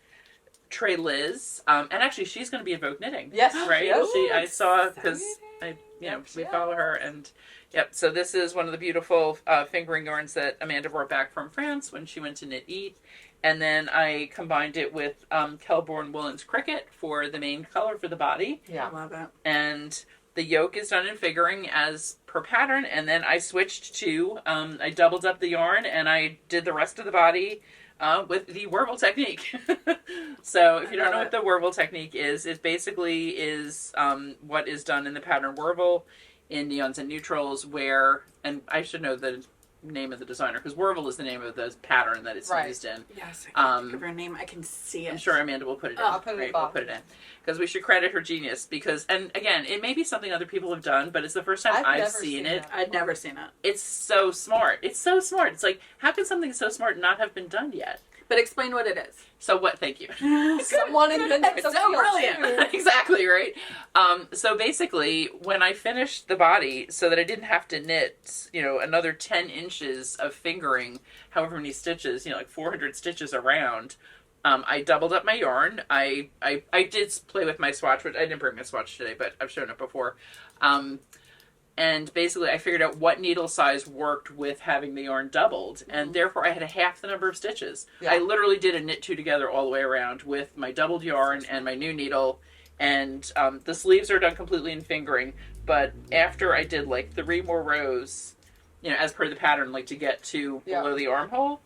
Speaker 3: Trey Liz. And actually, she's going to be in Vogue Knitting.
Speaker 2: Yes.
Speaker 3: Right?
Speaker 2: Yes.
Speaker 3: I saw because we
Speaker 2: Yep,
Speaker 3: follow her and. Yep, so this is one of the beautiful fingering yarns that Amanda brought back from France when she went to Knit Eat. And then I combined it with Kelborn Woolen's Cricket for the main color for the body.
Speaker 2: Yeah.
Speaker 1: I love it.
Speaker 3: And the yoke is done in figuring as per pattern. And then I switched to, I doubled up the yarn and I did the rest of the body with the Wervel technique. So if you don't know what the Wervel technique is, it basically is what is done in the pattern Wervel in neons and neutrals where, and I should know the name of the designer, because Wervel is the name of the pattern that it's
Speaker 2: Right.
Speaker 3: used in.
Speaker 1: Yes, I can't think of her name. I can see it.
Speaker 3: I'm sure Amanda will put it in.
Speaker 2: I'll put it in the
Speaker 3: We'll
Speaker 2: box.
Speaker 3: put it in. Because we should credit her genius. Because, and again, it may be something other people have done, but it's the first time I've
Speaker 2: never
Speaker 3: seen it.
Speaker 2: that.
Speaker 1: I'd never seen it.
Speaker 3: It's so smart. It's so smart. It's like, how can something so smart not have been done yet?
Speaker 1: But explain what it is.
Speaker 3: So what? Thank you.
Speaker 2: Someone invented
Speaker 1: It's
Speaker 2: the
Speaker 1: so
Speaker 2: wheel,
Speaker 1: brilliant.
Speaker 2: too.
Speaker 3: Exactly, right? So basically, when I finished the body, so that I didn't have to knit, another 10 inches of fingering, however many stitches, like 400 stitches around, I doubled up my yarn. I did play with my swatch, which I didn't bring my swatch today, but I've shown it before. And basically, I figured out what needle size worked with having the yarn doubled, and therefore I had half the number of stitches.
Speaker 2: Yeah.
Speaker 3: I literally did a knit two together all the way around with my doubled yarn and my new needle, and the sleeves are done completely in fingering, but after I did like 3 more rows, as per the pattern, like to get to below the armhole,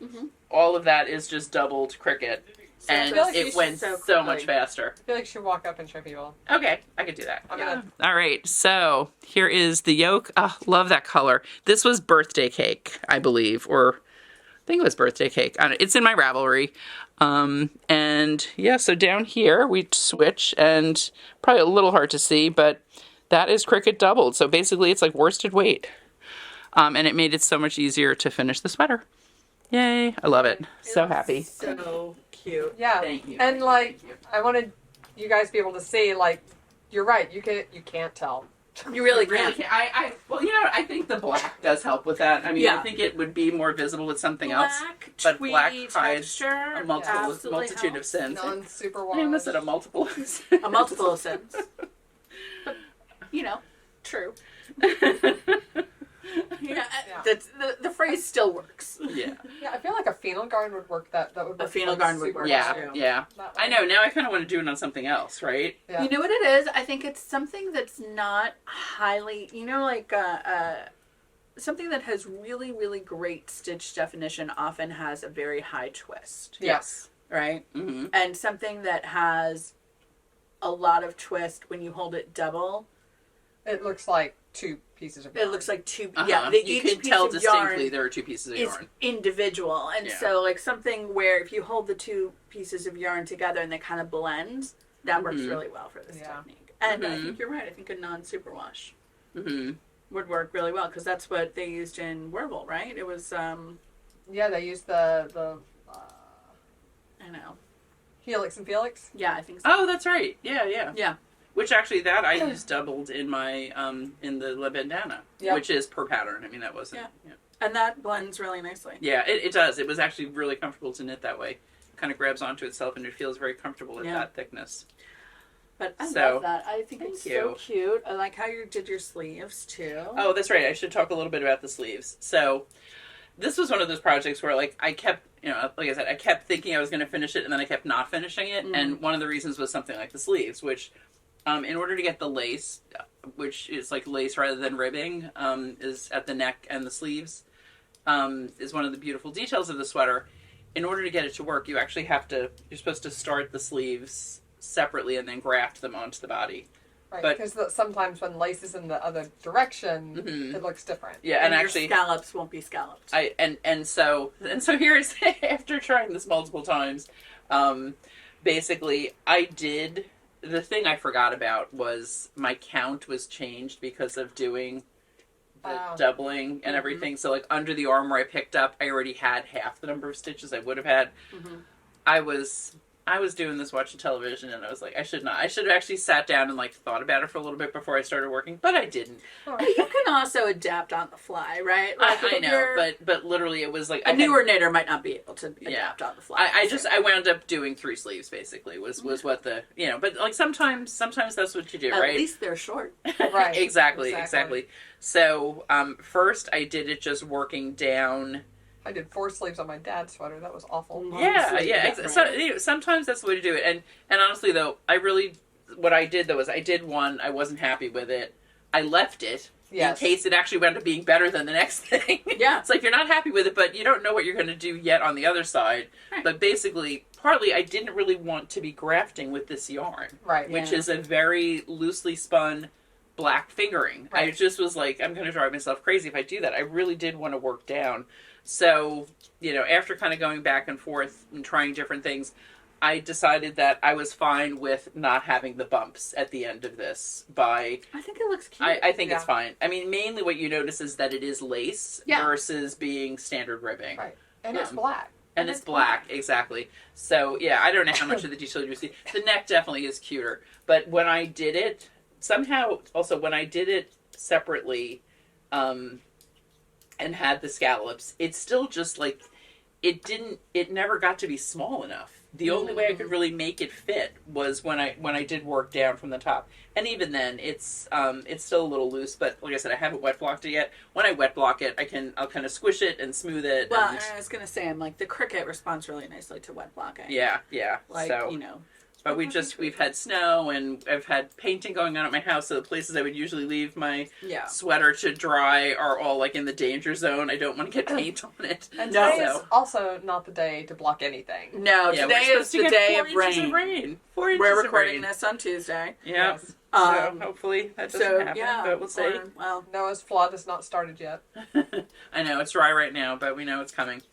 Speaker 3: all of that is just doubled Cricut. And
Speaker 2: I feel like
Speaker 3: it
Speaker 2: you
Speaker 3: went
Speaker 1: so
Speaker 3: so
Speaker 1: quickly.
Speaker 3: much faster.
Speaker 2: I feel like you should walk up and show people.
Speaker 3: Okay, I could do that.
Speaker 2: I'm gonna-
Speaker 3: All right, so here is the yoke. Oh, love that color. This was birthday cake, I believe, or I think it was birthday cake. I don't know. It's in my Ravelry. And yeah, so down here we switch, and probably a little hard to see, but that is Cricut doubled. So basically it's like worsted weight. And it made it so much easier to finish the sweater. Yay, I love it. So happy.
Speaker 1: So cute.
Speaker 2: Yeah.
Speaker 3: Thank you.
Speaker 2: And like, I wanted you guys to be able to see, like, you're right. You can't tell.
Speaker 1: You really
Speaker 3: Really
Speaker 1: can.
Speaker 3: can't. Well, I think the black does help with that. I mean,
Speaker 1: Yeah.
Speaker 3: I think it would be more visible with something else.
Speaker 1: Black,
Speaker 3: but
Speaker 1: tweed
Speaker 3: black hides
Speaker 1: texture,
Speaker 3: A multitude
Speaker 1: absolutely
Speaker 3: of sins.
Speaker 2: Non-super
Speaker 3: I
Speaker 2: wash.
Speaker 3: almost said a multiple.
Speaker 1: a multiple of sins. But, true. Yeah, that's, the phrase still works.
Speaker 3: Yeah.
Speaker 2: Yeah, I feel like a phenol garn would work. That would work.
Speaker 1: A phenol
Speaker 2: like,
Speaker 1: garn would
Speaker 2: super
Speaker 1: work.
Speaker 3: Yeah.
Speaker 2: well.
Speaker 3: Yeah.
Speaker 2: That
Speaker 3: I
Speaker 2: one.
Speaker 3: know. Now I kind of want to do it on something else, right?
Speaker 2: Yeah.
Speaker 1: You know what it is? I think it's something that's not highly, something that has really, really great stitch definition often has a very high twist,
Speaker 2: Yes.
Speaker 1: right?
Speaker 3: Mm-hmm.
Speaker 1: And something that has a lot of twist when you hold it double,
Speaker 2: It looks like 2 pieces of yarn.
Speaker 1: it looks like two.
Speaker 3: Uh-huh.
Speaker 1: Yeah,
Speaker 3: You
Speaker 1: each
Speaker 3: can
Speaker 1: piece
Speaker 3: tell
Speaker 1: of
Speaker 3: distinctly
Speaker 1: yarn
Speaker 3: there are 2 pieces of
Speaker 1: is
Speaker 3: yarn.
Speaker 1: individual, and
Speaker 3: Yeah.
Speaker 1: so like something where if you hold the 2 pieces of yarn together and they kind of blend, that works
Speaker 3: Mhm.
Speaker 1: really well for this
Speaker 2: Yeah.
Speaker 1: technique. And I
Speaker 3: Mhm.
Speaker 1: think you're right. I think a non-superwash
Speaker 3: Mm-hmm.
Speaker 1: would work really well because that's what they used in Wervel, right? It was
Speaker 2: Yeah, they use the
Speaker 1: I know.
Speaker 2: Helix and Felix.
Speaker 1: Yeah, I think so.
Speaker 3: Oh, that's right. Yeah, yeah.
Speaker 1: Yeah.
Speaker 3: Which actually, that I used doubled in my in the La Bandana,
Speaker 2: Yep.
Speaker 3: which is per pattern. I mean, that wasn't.
Speaker 1: Yeah.
Speaker 3: Yeah,
Speaker 1: And that blends really nicely.
Speaker 3: yeah it does. It was actually really comfortable to knit that way. Kind of grabs onto itself, and it feels very comfortable at
Speaker 1: Yeah.
Speaker 3: that thickness.
Speaker 1: But I
Speaker 3: So,
Speaker 1: love that. I think
Speaker 3: thank
Speaker 1: it's so
Speaker 3: you.
Speaker 1: cute. I like how you did your sleeves too.
Speaker 3: Oh, that's right. I should talk a little bit about the sleeves. So, this was one of those projects where, like, I kept, like I said, I kept thinking I was going to finish it, and then I kept not finishing it.
Speaker 1: Mm.
Speaker 3: And one of the reasons was something like the sleeves, which, in order to get the lace, which is like lace rather than ribbing, is at the neck and the sleeves, is one of the beautiful details of the sweater. In order to get it to work, you're supposed to start the sleeves separately and then graft them onto the body.
Speaker 2: Right,
Speaker 3: But-
Speaker 2: because sometimes when lace is in the other direction,
Speaker 3: Mhm.
Speaker 2: it looks different.
Speaker 3: Yeah,
Speaker 1: and
Speaker 3: and
Speaker 1: your
Speaker 3: actually,
Speaker 1: scallops won't be scalloped.
Speaker 3: so here's after trying this multiple times, basically the thing I forgot about was my count was changed because of doing the
Speaker 2: Wow.
Speaker 3: doubling and everything. So like under the arm where I picked up, I already had half the number of stitches I would have had.
Speaker 1: Mhm.
Speaker 3: I was doing this watching television, and I was like, I should have actually sat down and like thought about it for a little bit before I started working, but I didn't.
Speaker 1: But you can also adapt on the fly, right? Like
Speaker 3: I
Speaker 1: if
Speaker 3: know,
Speaker 1: you're-
Speaker 3: but literally it was like
Speaker 1: a newer knitter might not be able to adapt on the fly.
Speaker 3: I wound up doing 3 sleeves basically was what the but like sometimes that's what you do,
Speaker 1: At
Speaker 3: right?
Speaker 1: least they're short.
Speaker 2: Right.
Speaker 3: Exactly. So first I did it just working down.
Speaker 2: I did 4 sleeves on my dad's sweater. That was awful.
Speaker 3: Sometimes that's the way to do it. And honestly though, what I did though was I did one, I wasn't happy with it. I left it
Speaker 2: Yes.
Speaker 3: in case it actually wound up being better than the next thing.
Speaker 1: Yeah.
Speaker 3: It's like you're not happy with it, but you don't know what you're going to do yet on the other side.
Speaker 1: Right.
Speaker 3: But basically, partly I didn't really want to be grafting with this yarn,
Speaker 2: Right.
Speaker 3: which
Speaker 1: Yeah.
Speaker 3: is a very loosely spun black fingering. I
Speaker 2: Right.
Speaker 3: just was like, I'm going to drive myself crazy if I do that. I really did want to work down. So, after kind of going back and forth and trying different things, I decided that I was fine with not having the bumps at the end of this.
Speaker 1: I think it looks cute.
Speaker 3: I think it's
Speaker 2: Yeah.
Speaker 3: fine. I mean, mainly what you notice is that it is lace versus being standard ribbing.
Speaker 2: Right. And it's black.
Speaker 3: And it's black, exactly. So, yeah, I don't know how much of the detail you see. The neck definitely is cuter. But when I did it, somehow, also, when I did it separately and had the scallops, it's still just like, it never got to be small enough. The only way I could really make it fit was when I did work down from the top, and even then it's still a little loose. But like I said, I haven't wet blocked it yet. When I wet block it, I'll kind of squish it and smooth it.
Speaker 1: Well,
Speaker 3: and
Speaker 1: I was gonna say, I'm like the Cricut responds really nicely to wet blocking.
Speaker 3: yeah.
Speaker 1: Like
Speaker 3: So, but we've had snow and I've had painting going on at my house. So the places I would usually leave my sweater to dry are all like in the danger zone. I don't want to get paint on it.
Speaker 2: And
Speaker 3: No.
Speaker 2: today is also not the day to block anything.
Speaker 1: No,
Speaker 3: Yeah,
Speaker 1: today
Speaker 3: we're
Speaker 1: is
Speaker 3: supposed to
Speaker 1: the
Speaker 3: get
Speaker 1: day
Speaker 3: 4
Speaker 1: of
Speaker 3: inches
Speaker 1: rain.
Speaker 3: 4 inches
Speaker 1: We're
Speaker 3: of
Speaker 1: recording
Speaker 3: rain.
Speaker 1: this on Tuesday.
Speaker 3: Yep.
Speaker 2: Yes.
Speaker 3: So hopefully that doesn't happen, but we'll see.
Speaker 1: Well,
Speaker 2: Noah's flood has not started yet.
Speaker 3: I know it's dry right now, but we know it's coming.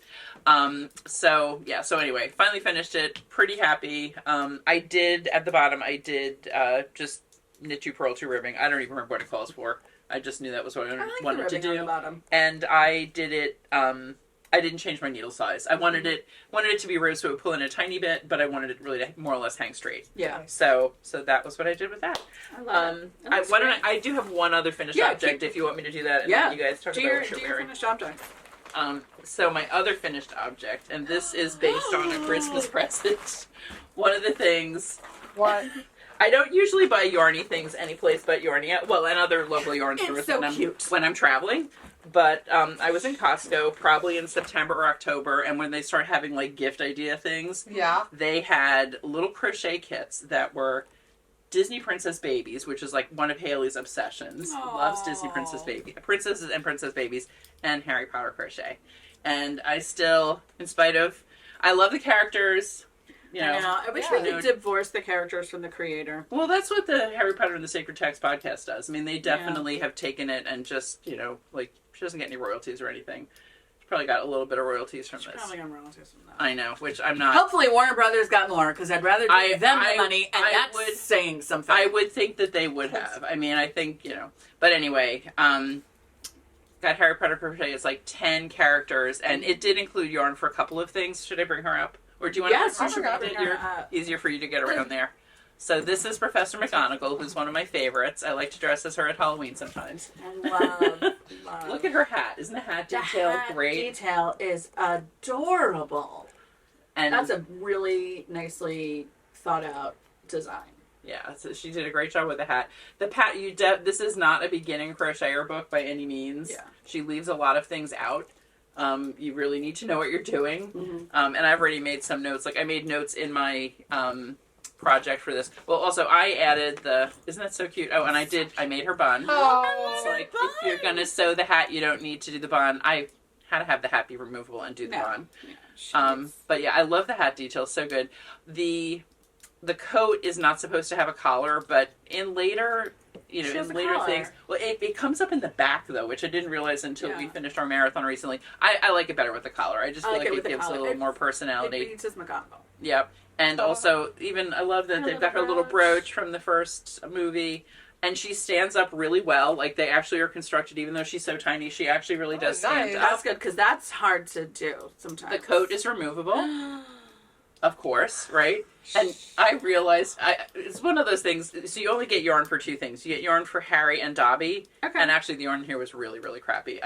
Speaker 3: So anyway, finally finished it. Pretty happy. I did at the bottom. I did just knit two, purl two ribbing. I don't even remember what it calls for. I just knew that was what I
Speaker 1: like
Speaker 3: wanted
Speaker 1: the
Speaker 3: to
Speaker 1: ribbing on
Speaker 3: do.
Speaker 1: the bottom.
Speaker 3: And I did it. I didn't change my needle size. I wanted it to be rose, so it would pull in a tiny bit, but I wanted it really to more or less hang straight.
Speaker 1: Yeah.
Speaker 3: So that was what I did with that.
Speaker 1: I love it.
Speaker 3: I do have one other finished object if you want me to do that, and then you guys talk
Speaker 1: Do
Speaker 3: about
Speaker 1: your
Speaker 3: what you're wearing.
Speaker 1: finished object.
Speaker 3: So my other finished object, and this is based on a Christmas present. One of the things.
Speaker 2: What?
Speaker 3: I don't usually buy Yarny things anyplace but Yarnia. Well, and other local yarn stores
Speaker 1: so cute.
Speaker 3: when I'm traveling. But I was in Costco probably in September or October, and when they start having like gift idea things, they had little crochet kits that were Disney Princess Babies, which is like one of Haley's obsessions. Loves Disney Princesses and Princess Babies, and Harry Potter crochet. And I still, in spite of, I love the characters.
Speaker 1: I wish we could divorce the characters from the creator.
Speaker 3: Well, that's what the Harry Potter and the Sacred Text podcast does. I mean, they definitely have taken it and just, like, she doesn't get any royalties or anything. She probably got a little bit of royalties from this.
Speaker 1: Probably got royalties from that.
Speaker 3: I know, which I'm not.
Speaker 1: Hopefully Warner Brothers got more, because I'd rather give them the money, and that's saying something.
Speaker 3: I would think that they would have. I mean, I think, But anyway, got Harry Potter crochet. It's like 10 characters, and it did include yarn for a couple of things. Should I bring her up? Or do you want
Speaker 1: Yes,
Speaker 3: to
Speaker 1: you should bring her up.
Speaker 3: Easier for you to get around there. So this is Professor McGonagall, who's one of my favorites. I like to dress as her at Halloween sometimes.
Speaker 1: I love.
Speaker 3: Look at her hat. Isn't the hat detail great?
Speaker 1: Detail is adorable.
Speaker 3: And
Speaker 1: that's a really nicely thought out design.
Speaker 3: Yeah, so she did a great job with the hat. This is not a beginning crocheter book by any means.
Speaker 1: Yeah.
Speaker 3: She leaves a lot of things out. You really need to know what you're doing.
Speaker 1: Mm-hmm.
Speaker 3: And I've already made some notes. Like I made notes in my project for this. Well, also I added isn't that so cute? Oh, and I made her bun.
Speaker 2: Oh,
Speaker 3: It's like, if you're going to sew the hat, you don't need to do the bun. I had to have the hat be removable and do the bun.
Speaker 1: Yeah,
Speaker 3: but yeah, I love the hat detail. So good. The coat is not supposed to have a collar, but in later things, well, it comes up in the back though, which I didn't realize until we finished our marathon recently. I like it better with the collar. I just feel like it gives a little more personality.
Speaker 1: It reads as McGonagall.
Speaker 3: Yep. And also, I love that they've got her little brooch from the first movie, and she stands up really well. Like, they actually are constructed, even though she's so tiny, she actually really does stand up.
Speaker 1: That's good, because that's hard to do sometimes.
Speaker 3: The coat is removable, of course, right? And I realized, it's one of those things, so you only get yarn for two things. You get yarn for Harry and Dobby, and actually the yarn here was really, really crappy.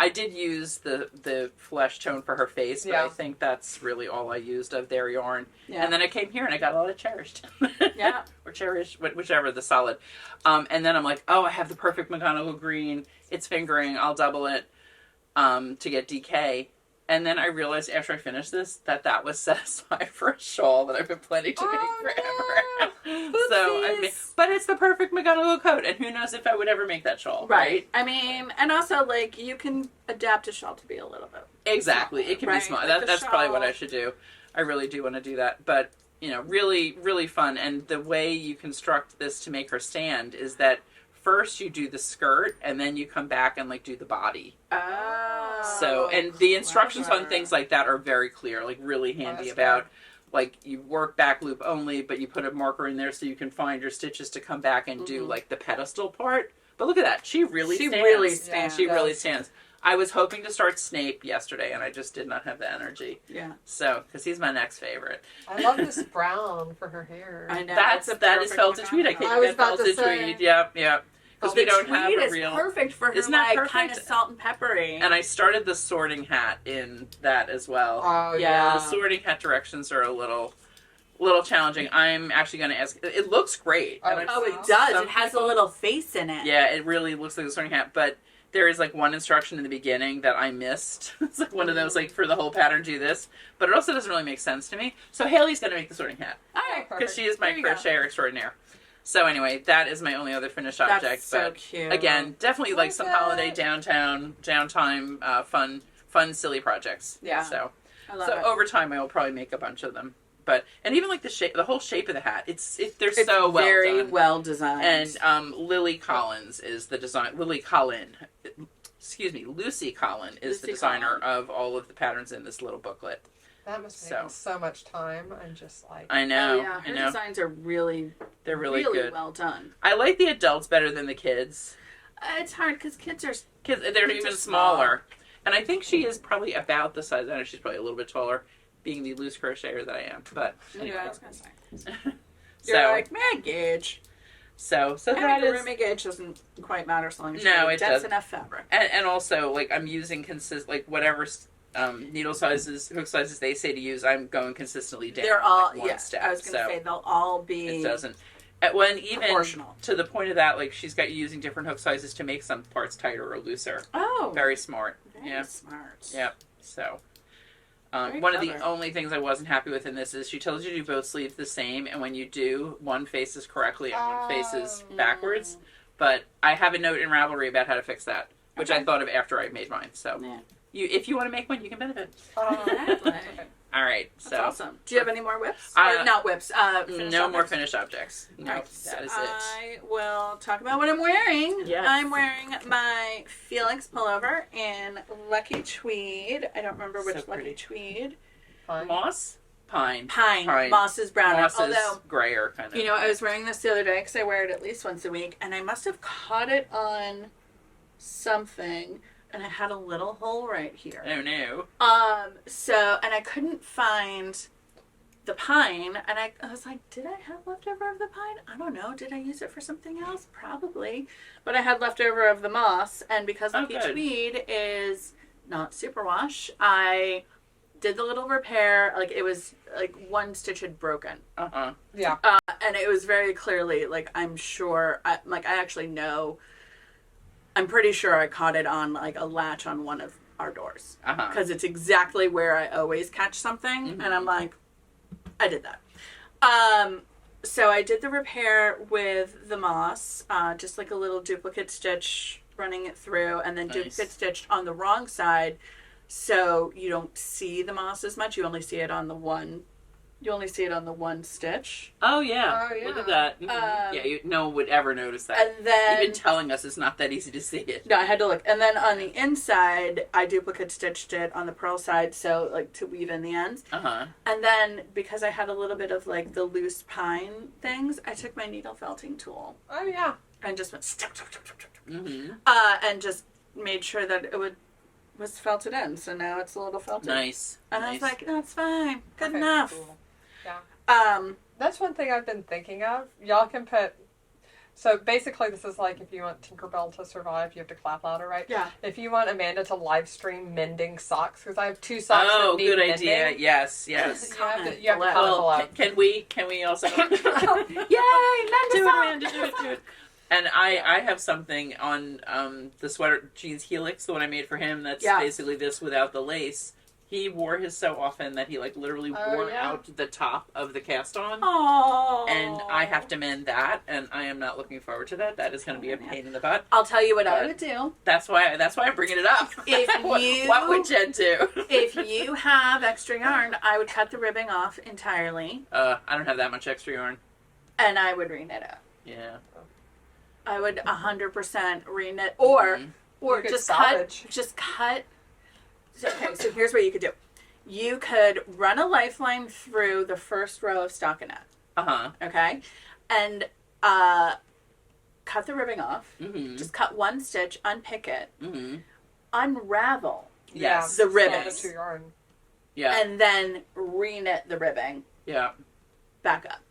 Speaker 3: I did use the flesh tone for her face, but I think that's really all I used of their yarn. Yeah. And then I came here and I got a lot of cherished.
Speaker 1: Yeah.
Speaker 3: Or cherished, whichever, the solid. And then I'm like, oh, I have the perfect McGonagall green. It's fingering. I'll double it to get DK. And then I realized after I finished this that was set aside for a shawl that I've been planning to make forever.
Speaker 1: No.
Speaker 3: But it's the perfect McGonagall coat, and who knows if I would ever make that shawl, right?
Speaker 1: I mean, and also, like, you can adapt a shawl to be a little bit
Speaker 3: exactly. It can be small.
Speaker 1: Like
Speaker 3: that's probably what I should do. I really do want to do that, but really, really fun. And the way you construct this to make her stand is that first you do the skirt, and then you come back and like do the body.
Speaker 1: Oh.
Speaker 3: So, and the instructions on
Speaker 1: clever.
Speaker 3: things like that are very clear, like really handy about, like, you work back loop only, but you put a marker in there so you can find your stitches to come back and do like the pedestal part. But look at that, she really stands. She really stands. I was hoping to start Snape yesterday, and I just did not have the energy.
Speaker 1: Yeah.
Speaker 3: So, because he's my next favorite.
Speaker 2: I love this brown for her hair.
Speaker 1: I know.
Speaker 3: That is felted tweed. I can't get felted tweed. Yep. Because we don't have a real.
Speaker 1: It's perfect for her,
Speaker 3: Isn't that perfect?
Speaker 1: kind of salt and peppery.
Speaker 3: And I started the sorting hat in that as well.
Speaker 2: Oh
Speaker 1: Yeah.
Speaker 3: The sorting hat directions are a little challenging. I'm actually going to ask. It looks great.
Speaker 2: Oh,
Speaker 3: And I've
Speaker 1: it
Speaker 3: seen
Speaker 1: does.
Speaker 3: some
Speaker 1: It has a
Speaker 3: people-
Speaker 1: little face in it.
Speaker 3: Yeah, it really looks like a sorting hat, but there is like one instruction in the beginning that I missed. It's like one of those, like, for the whole pattern do this, but it also doesn't really make sense to me. So Haley's going to make the sorting hat
Speaker 1: All right.
Speaker 3: because she is my
Speaker 1: There you go.
Speaker 3: crocheter extraordinaire. So anyway, that is my only other finished object.
Speaker 1: That's so
Speaker 3: but
Speaker 1: cute.
Speaker 3: again, definitely like some
Speaker 2: Like that.
Speaker 3: holiday downtime, fun, silly projects.
Speaker 1: Yeah.
Speaker 3: So
Speaker 1: I love
Speaker 3: so
Speaker 1: it.
Speaker 3: over time, I will probably make a bunch of them. But and even like the whole shape of the hat, they're
Speaker 1: It's
Speaker 3: so well
Speaker 1: very
Speaker 3: done.
Speaker 1: well designed.
Speaker 3: And Lily Collins is the design. Lucy Collin is the
Speaker 1: Lucy
Speaker 3: designer
Speaker 1: Collin.
Speaker 3: of all of the patterns in this little booklet.
Speaker 2: That must take so much time and just like.
Speaker 3: I know.
Speaker 1: Oh, yeah. Her
Speaker 3: I know.
Speaker 1: designs are really,
Speaker 3: They're really good.
Speaker 1: well done.
Speaker 3: I like the adults better than the kids.
Speaker 1: It's hard because kids are.
Speaker 3: Kids, they're
Speaker 1: Kids
Speaker 3: even
Speaker 1: are small.
Speaker 3: smaller. And I think she is probably about the size. I know she's probably a little bit taller, being the loose crocheter that I am. But anyway.
Speaker 1: Yeah, I was gonna say.
Speaker 3: So
Speaker 1: You're like, man, gauge.
Speaker 3: so that
Speaker 1: Having a
Speaker 3: is.
Speaker 1: roomy gauge doesn't quite matter as long as
Speaker 3: No,
Speaker 1: you
Speaker 3: it
Speaker 1: dense
Speaker 3: does.
Speaker 1: enough fabric.
Speaker 3: And also, like, I'm using whatever needle sizes, hook sizes they say to use. I'm going consistently down.
Speaker 1: They're all
Speaker 3: like, one step.
Speaker 1: I was gonna
Speaker 3: So
Speaker 1: say they'll all be.
Speaker 3: it doesn't. When even
Speaker 1: proportional.
Speaker 3: to the point of that, like, she's got you using different hook sizes to make some parts tighter or looser.
Speaker 1: Oh,
Speaker 3: Very smart.
Speaker 1: very
Speaker 3: Yeah.
Speaker 1: smart.
Speaker 3: Yeah. So.
Speaker 1: Very
Speaker 3: One of the
Speaker 1: clever.
Speaker 3: only things I wasn't happy with in this is she tells you to do both sleeves the same, and when you do, one faces correctly and one faces backwards. But I have a note in Ravelry about how to fix that, which I
Speaker 1: Okay.
Speaker 3: thought of after I made mine. So
Speaker 1: Yeah.
Speaker 3: if you want to make one, you can benefit.
Speaker 1: Exactly.
Speaker 3: All right.
Speaker 1: That's
Speaker 3: So
Speaker 1: awesome. Do you have any more whips?
Speaker 3: Uh,
Speaker 1: or not whips. Finished
Speaker 3: no more
Speaker 1: objects?
Speaker 3: finished objects. No,
Speaker 1: All right,
Speaker 3: that is
Speaker 1: so
Speaker 3: it.
Speaker 1: I will talk about what I'm wearing.
Speaker 3: Yes.
Speaker 1: I'm wearing my Felix Pullover in Lucky Tweed. I don't remember which
Speaker 3: So pretty.
Speaker 1: Lucky Tweed.
Speaker 2: Fine.
Speaker 3: Moss, pine,
Speaker 1: Pine. Moss is browner.
Speaker 3: Moss is
Speaker 1: Although,
Speaker 3: grayer kind of.
Speaker 1: you know, I was wearing this the other day because I wear it at least once a week, and I must have caught it on something, and I had a little hole right here.
Speaker 3: Oh no.
Speaker 1: And I couldn't find the pine, and I was like, did I have leftover of the pine? I don't know. Did I use it for something else? Probably. But I had leftover of the moss, and because
Speaker 3: Oh,
Speaker 1: Lucky
Speaker 3: good.
Speaker 1: Tweed is not superwash, I did the little repair. Like, it was like one stitch had broken.
Speaker 2: Yeah.
Speaker 1: And it was very clearly, like, I'm sure, I actually know, I'm pretty sure I caught it on, like, a latch on one of our doors. Because it's exactly where I always catch something.
Speaker 3: Mhm.
Speaker 1: And I'm like, I did that. So I did the repair with the moss, just like a little duplicate stitch running it through, and then
Speaker 3: Nice.
Speaker 1: duplicate stitched on the wrong side, so you don't see the moss as much. You only see it on the one. You only see it on the one stitch.
Speaker 3: Oh yeah.
Speaker 2: Oh, yeah.
Speaker 3: Look at that. Yeah, no one would ever notice that.
Speaker 1: And then
Speaker 3: Even telling us it's not that easy to see it.
Speaker 1: no, I had to look. And then on the inside, I duplicate stitched it on the purl side, so like to weave in the ends. And then because I had a little bit of like the loose pine things, I took my needle felting tool
Speaker 2: Oh yeah.
Speaker 1: and just went
Speaker 3: Mm-hmm.
Speaker 1: and just made sure that it was felted in. So now it's a little felted.
Speaker 3: Nice.
Speaker 1: And I was like, that's fine, good
Speaker 2: Okay,
Speaker 1: enough.
Speaker 2: cool. Yeah.
Speaker 1: That's
Speaker 2: That's one thing I've been thinking of. Y'all can put. So basically, this is like if you want Tinkerbell to survive, you have to clap louder, right?
Speaker 1: Yeah.
Speaker 2: If you want Amanda to live stream mending socks, because I have 2 socks
Speaker 3: Oh,
Speaker 2: that need
Speaker 3: good
Speaker 2: mending.
Speaker 3: idea. Yes, yes.
Speaker 2: You have to
Speaker 1: Comment
Speaker 2: comment
Speaker 1: below.
Speaker 2: below.
Speaker 3: Can we also
Speaker 1: Yay, Amanda
Speaker 3: do it,
Speaker 1: sock!
Speaker 3: Amanda, do it. And I have something on the sweater jeans Helix, the one I made for him. That's
Speaker 1: Yeah.
Speaker 3: basically this without the lace. He wore his so often that he like literally wore
Speaker 2: yeah.
Speaker 3: out the top of the cast on.
Speaker 1: Oh.
Speaker 3: And I have to mend that, and I am not looking forward to that. That is going to be a pain in the butt.
Speaker 1: I'll tell you what I
Speaker 3: But-
Speaker 1: would do.
Speaker 3: That's why I'm bringing it up.
Speaker 1: If
Speaker 3: what would Jen do?
Speaker 1: If you have extra yarn, I would cut the ribbing off entirely,
Speaker 3: I don't have that much extra yarn.
Speaker 1: and I would reknit it.
Speaker 3: Yeah.
Speaker 1: I would 100% reknit, or
Speaker 2: You could
Speaker 1: just
Speaker 2: salvage.
Speaker 1: cut. Okay, so here's what you could do. You could run a lifeline through the first row of stockinette. Okay, and cut the ribbing off. Just cut one stitch, unpick it, unravel
Speaker 3: Yes.
Speaker 1: the
Speaker 2: Salvage
Speaker 1: ribbons,
Speaker 2: your yarn.
Speaker 3: Yeah.
Speaker 1: and then reknit the ribbing
Speaker 3: Yeah.
Speaker 1: back up.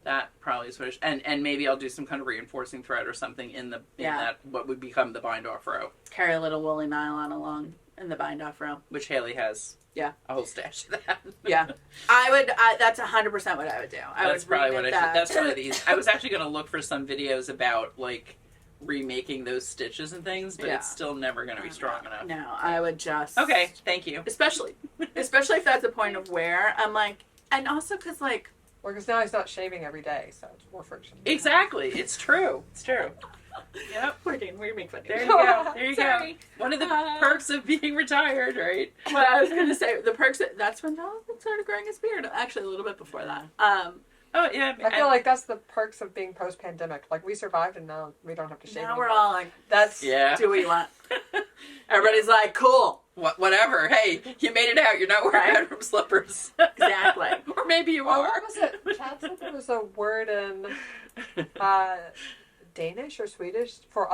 Speaker 3: That probably is what and maybe I'll do some kind of reinforcing thread or something in that what would become the bind off row,
Speaker 1: Carry a little woolly nylon along in the bind off row.
Speaker 3: which Haley has.
Speaker 1: Yeah.
Speaker 3: A whole stash of that.
Speaker 1: Yeah, I would. That's 100% what I would do.
Speaker 3: That's probably what I should. That's one of
Speaker 1: these.
Speaker 3: these. I was actually going to look for some videos about like remaking those stitches and things, but
Speaker 1: Yeah.
Speaker 3: it's still never going to be strong enough.
Speaker 1: No, I would just.
Speaker 3: Okay, thank you.
Speaker 1: Especially if that's a point of wear. I'm like, and also because like.
Speaker 2: Well, because now he's not shaving every day, so it's more friction.
Speaker 3: Exactly. It's true. It's true. Yep.
Speaker 1: We're making fun of
Speaker 3: There you go. There you go.
Speaker 1: Sorry.
Speaker 3: One of the perks of being retired, right?
Speaker 1: Well, I was gonna say the perks. That's when Jonathan started growing his beard. Actually, a little bit before that.
Speaker 3: Oh yeah.
Speaker 2: I feel like that's the perks of being post-pandemic. Like, we survived, and now we don't have to shave
Speaker 1: Now
Speaker 2: anymore.
Speaker 1: we're all like,
Speaker 2: That's
Speaker 3: Yeah.
Speaker 1: do what you want. Everybody's like, cool.
Speaker 3: Whatever. Hey, you made it out. You're not wearing
Speaker 1: Right.
Speaker 3: bedroom slippers.
Speaker 1: Exactly.
Speaker 3: Or maybe you
Speaker 2: Oh,
Speaker 3: are.
Speaker 2: what was it? Chad said there was a word in Danish or Swedish for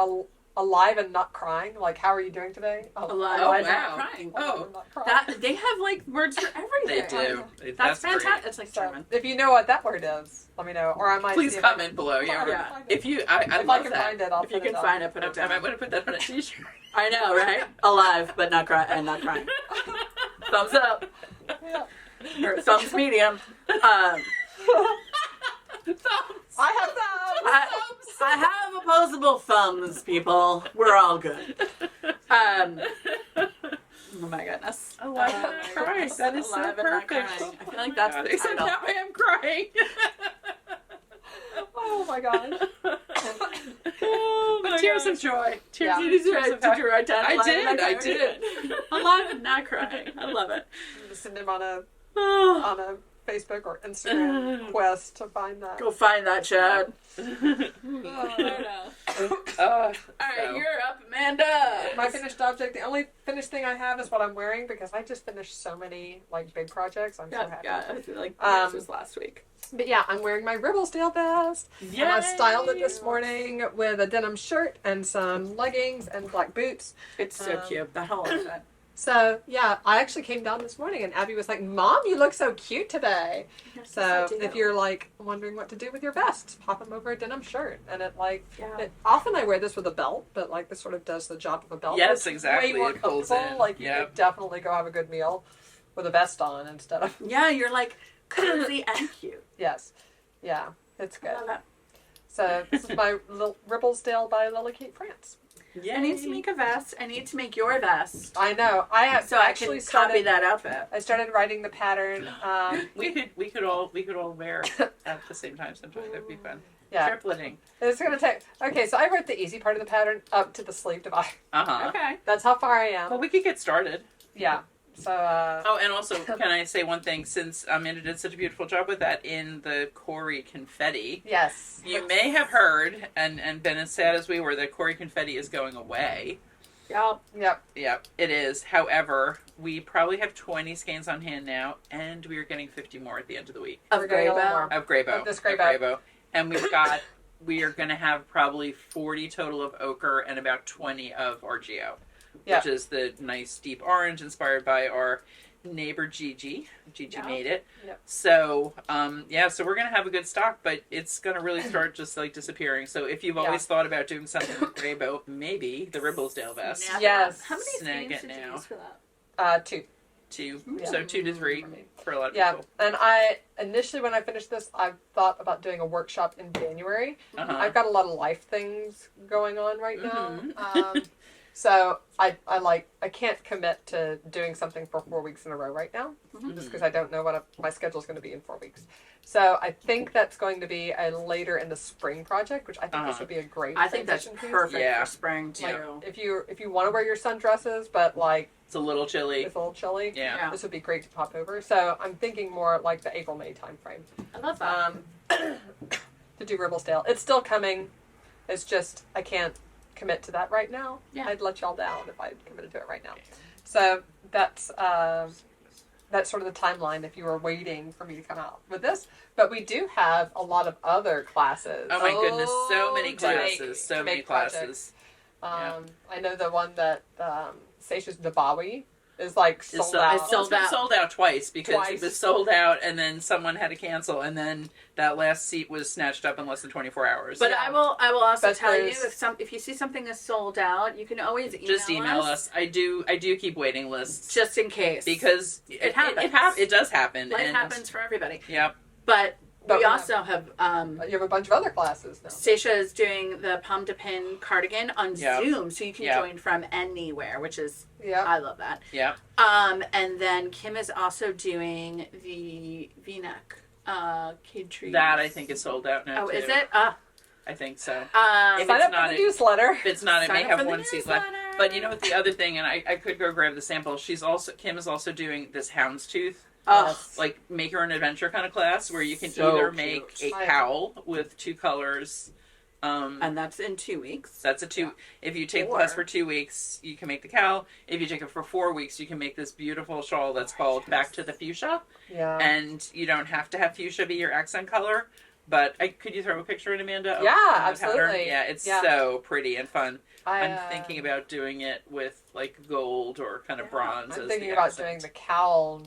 Speaker 2: alive and not crying. Like, how are you doing today?
Speaker 1: Alive,
Speaker 3: Oh,
Speaker 1: I'm
Speaker 3: wow.
Speaker 1: not crying.
Speaker 3: Oh.
Speaker 2: I'm not crying.
Speaker 1: That they have like words for
Speaker 3: They
Speaker 1: everything.
Speaker 3: do.
Speaker 1: That's
Speaker 3: great.
Speaker 1: fantastic. It's like
Speaker 2: So,
Speaker 1: German.
Speaker 2: if you know what that word is, let me know. Or I might
Speaker 3: Please
Speaker 2: see if I
Speaker 3: comment below. Yeah.
Speaker 2: can
Speaker 3: or-
Speaker 1: Yeah.
Speaker 2: find it.
Speaker 3: If you, I
Speaker 2: If I
Speaker 3: love
Speaker 2: can
Speaker 3: that.
Speaker 2: find it, I'll
Speaker 1: If you
Speaker 2: put
Speaker 1: can
Speaker 2: it
Speaker 1: find
Speaker 2: up.
Speaker 1: it, put it
Speaker 3: I
Speaker 1: down.
Speaker 3: might want to put that on a t-shirt.
Speaker 1: I know, right? Alive, but not cry and not crying. Thumbs up.
Speaker 2: Yeah.
Speaker 1: Or thumbs medium.
Speaker 2: I have that.
Speaker 1: I have opposable thumbs, people. We're all good. Oh my goodness.
Speaker 3: Alive and not crying. That is so
Speaker 1: Alive and not
Speaker 3: perfect.
Speaker 1: crying. I feel like that's the
Speaker 3: Except
Speaker 1: title.
Speaker 3: now I am crying.
Speaker 2: Oh my gosh.
Speaker 3: Oh,
Speaker 1: my
Speaker 3: but tears
Speaker 1: gosh.
Speaker 3: of joy. Tears,
Speaker 2: Yeah.
Speaker 3: tears of
Speaker 1: Did you write down
Speaker 3: I
Speaker 1: alive and not
Speaker 3: did.
Speaker 1: crying? Alive and not crying. I love it.
Speaker 2: Send him on a
Speaker 1: Oh,
Speaker 2: Facebook or Instagram quest to find that.
Speaker 1: go find that, Chad.
Speaker 3: All
Speaker 1: Alright, you're up, Amanda.
Speaker 2: My finished object, the only finished thing I have is what I'm wearing because I just finished so many like big projects. I'm so happy.
Speaker 1: Yeah, I feel like
Speaker 2: Um,
Speaker 1: this was last week.
Speaker 2: But yeah, I'm wearing my Ribblesdale vest. And I styled it this morning with a denim shirt and some leggings and black boots.
Speaker 1: It's so cute. That whole outfit.
Speaker 2: So yeah, I actually came down this morning and Abby was like, "Mom, you look so cute today." So if you're like wondering what to do with your vest, pop them over a denim shirt, and often I wear this with a belt, but like this sort of does the job of a belt.
Speaker 3: Yes,
Speaker 2: It's
Speaker 3: exactly.
Speaker 2: Way more
Speaker 3: It pulls
Speaker 2: comfortable.
Speaker 3: in.
Speaker 2: Like you
Speaker 3: Yep.
Speaker 2: could definitely go have a good meal with a vest on instead of
Speaker 1: Yeah, you're like cozy and cute.
Speaker 2: yes, yeah, it's good.
Speaker 1: I love it.
Speaker 2: So this is my little Ribblesdale by Lily Kate France.
Speaker 1: I need to make a vest. I need to make your vest.
Speaker 2: I know. I have
Speaker 1: So I
Speaker 2: actually
Speaker 1: can copy
Speaker 2: started.
Speaker 1: that outfit.
Speaker 2: I started writing the pattern.
Speaker 3: We could all wear at the same time sometime. That'd be fun.
Speaker 2: Yeah.
Speaker 3: Tripleting.
Speaker 2: It's gonna take. Okay, so I wrote the easy part of the pattern up to the sleeve divide.
Speaker 1: Okay.
Speaker 2: That's how far I am.
Speaker 3: Well, we could get started.
Speaker 2: Yeah. So.
Speaker 3: Oh, and also, can I say one thing? Since Amanda did such a beautiful job with that in the Corey confetti,
Speaker 2: Yes.
Speaker 3: you may have heard and been as sad as we were that Corey confetti is going away.
Speaker 1: Yep.
Speaker 2: Yep.
Speaker 3: Yep, it is. However, we probably have 20 skeins on hand now, and we are getting 50 more at the end of the week.
Speaker 1: Of
Speaker 2: We're getting a little
Speaker 1: Greybow.
Speaker 2: more.
Speaker 3: Of Greybow.
Speaker 2: Of this Greybow.
Speaker 3: Greybow. And we are going to have probably 40 total of ochre and about 20 of RGO,
Speaker 2: Yeah.
Speaker 3: which is the nice deep orange inspired by our neighbor Gigi. Gigi
Speaker 1: Yeah.
Speaker 3: made it.
Speaker 2: Yep.
Speaker 3: So, so we're going to have a good stock, but it's going to really start just like disappearing. So if you've always thought about doing something with Greybow, maybe the Ribblesdale vest.
Speaker 1: Snap
Speaker 2: Yes.
Speaker 1: it. How many
Speaker 3: Snag
Speaker 1: skeins
Speaker 3: it
Speaker 1: did you
Speaker 3: now.
Speaker 1: use for that?
Speaker 2: 2.
Speaker 3: 2.
Speaker 2: Yeah.
Speaker 3: So 2 to 3 for a lot of
Speaker 2: Yeah.
Speaker 3: people.
Speaker 2: And I initially, when I finished this, I thought about doing a workshop in January.
Speaker 3: Uh-huh.
Speaker 2: I've got a lot of life things going on right now.
Speaker 3: Mhm.
Speaker 2: So I can't commit to doing something for 4 weeks in a row right now, just because I don't know what my schedule is going to be in 4 weeks. So I think that's going to be a later in the spring project, which I think this would be a great.
Speaker 1: I think that's
Speaker 2: transition piece.
Speaker 1: perfect
Speaker 3: Yeah.
Speaker 1: for spring too.
Speaker 2: Like, if you want to wear your sundresses, but like
Speaker 3: It's a little chilly.
Speaker 2: it's a little chilly,
Speaker 3: Yeah.
Speaker 2: this would be great to pop over. So I'm thinking more like the April-May time frame.
Speaker 1: I love that.
Speaker 2: To do Ribblesdale. It's still coming. It's just I can't commit to that right now.
Speaker 1: Yeah.
Speaker 2: I'd let y'all down if I committed to it right now. So that's sort of the timeline if you were waiting for me to come out with this. But we do have a lot of other classes.
Speaker 3: Oh my goodness, so many
Speaker 2: to make-
Speaker 3: classes, so
Speaker 2: to
Speaker 3: many
Speaker 2: make
Speaker 3: classes.
Speaker 2: projects.
Speaker 3: Yeah.
Speaker 2: I know the one that Seisha's Dabawi is like
Speaker 3: It's
Speaker 2: sold
Speaker 3: sold
Speaker 2: out.
Speaker 1: It's sold
Speaker 3: It's been
Speaker 1: out.
Speaker 3: sold out twice because
Speaker 2: Twice.
Speaker 3: it was sold out and then someone had to cancel and then that last seat was snatched up in less than 24 hours.
Speaker 1: But
Speaker 2: Yeah.
Speaker 1: I will also
Speaker 2: But
Speaker 1: tell you
Speaker 2: there's-
Speaker 1: if you see something is sold out, you can always
Speaker 3: just email us. I do keep waiting lists
Speaker 1: just in case
Speaker 3: because
Speaker 1: It happens.
Speaker 3: It does happen.
Speaker 1: life
Speaker 3: and,
Speaker 1: happens for everybody.
Speaker 3: Yep.
Speaker 1: But
Speaker 2: But
Speaker 1: we
Speaker 2: we
Speaker 1: also have
Speaker 2: You have a bunch of other classes now.
Speaker 1: Stacia is doing the Pomme de Pin cardigan on
Speaker 3: Yeah.
Speaker 1: Zoom, so you can
Speaker 3: Yeah.
Speaker 1: join from anywhere, which is
Speaker 2: Yeah.
Speaker 1: I love that.
Speaker 3: Yep.
Speaker 1: And then Kim is also doing the V-neck kid trees.
Speaker 3: That I think is sold out now.
Speaker 1: Oh,
Speaker 3: too.
Speaker 1: is it?
Speaker 3: I think so. If
Speaker 2: Sign
Speaker 3: it's
Speaker 2: up
Speaker 3: not
Speaker 2: for
Speaker 3: it-
Speaker 2: the newsletter.
Speaker 3: If it's not, it
Speaker 1: Sign
Speaker 3: may
Speaker 1: up
Speaker 3: have
Speaker 1: for the
Speaker 3: one seat left.
Speaker 1: newsletter.
Speaker 3: But you know what? The other thing, and I could go grab the sample. Kim is also doing this houndstooth,
Speaker 1: Oh,
Speaker 3: like make your own adventure kind of class where you can
Speaker 1: So
Speaker 3: either
Speaker 1: cute.
Speaker 3: make a
Speaker 2: I-
Speaker 3: cowl with 2 colors.
Speaker 1: and that's in 2 weeks.
Speaker 3: That's a 2.
Speaker 2: Yeah.
Speaker 3: If you take the
Speaker 1: Or-
Speaker 3: class for 2 weeks, you can make the cowl. If you take it for 4 weeks, you can make this beautiful shawl that's called Back to the Fuchsia.
Speaker 2: Yeah.
Speaker 3: And you don't have to have fuchsia be your accent color. But could you throw a picture in, Amanda? of
Speaker 2: Yeah,
Speaker 3: the pattern?
Speaker 2: absolutely.
Speaker 3: Yeah, it's
Speaker 2: Yeah.
Speaker 3: so pretty and fun. I'm
Speaker 2: uh,
Speaker 3: thinking about doing it with like gold or kind of bronze.
Speaker 2: I'm
Speaker 3: as
Speaker 2: thinking
Speaker 3: the
Speaker 2: about
Speaker 3: accent.
Speaker 2: doing the cowl.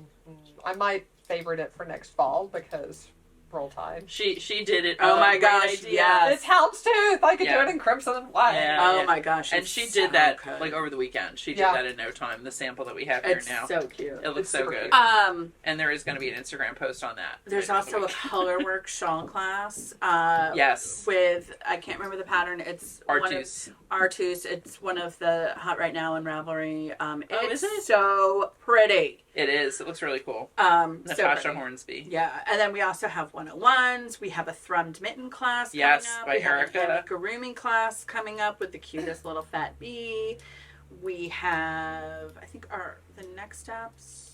Speaker 2: I might favorite it for next fall because Roll Tide.
Speaker 3: She did it.
Speaker 1: Oh my
Speaker 3: great
Speaker 1: gosh,
Speaker 3: idea.
Speaker 1: yes.
Speaker 2: It's houndstooth. I could
Speaker 3: Yeah.
Speaker 2: do it in crimson and white.
Speaker 3: Yeah.
Speaker 1: Oh my gosh.
Speaker 3: And
Speaker 1: it's
Speaker 3: she
Speaker 1: so
Speaker 3: did that
Speaker 1: good.
Speaker 3: like over the weekend. She did
Speaker 2: Yeah.
Speaker 3: that in no time. The sample that we have here
Speaker 1: It's
Speaker 3: now.
Speaker 1: so cute.
Speaker 3: It looks
Speaker 2: It's
Speaker 3: so
Speaker 2: super
Speaker 3: good.
Speaker 2: cute.
Speaker 3: And there is going to be an Instagram post on that.
Speaker 1: There's
Speaker 3: later in the
Speaker 1: also a
Speaker 3: week.
Speaker 1: colorwork shawl class.
Speaker 3: Yes.
Speaker 1: With I can't remember the pattern. It's one of-
Speaker 3: Artus.
Speaker 1: Artus. It's one of the Hot Right Now and Ravelry. It's
Speaker 3: is it?
Speaker 1: so pretty.
Speaker 3: It is. It looks really cool.
Speaker 1: So
Speaker 3: Natasha
Speaker 1: pretty.
Speaker 3: Hornsby.
Speaker 1: Yeah, and then we also have 101s. We have a thrummed mitten class coming
Speaker 3: Yes,
Speaker 1: up.
Speaker 3: by
Speaker 1: we have
Speaker 3: Erica.
Speaker 1: an Erica grooming class coming up with the cutest little fat bee. We have, I think, the next steps.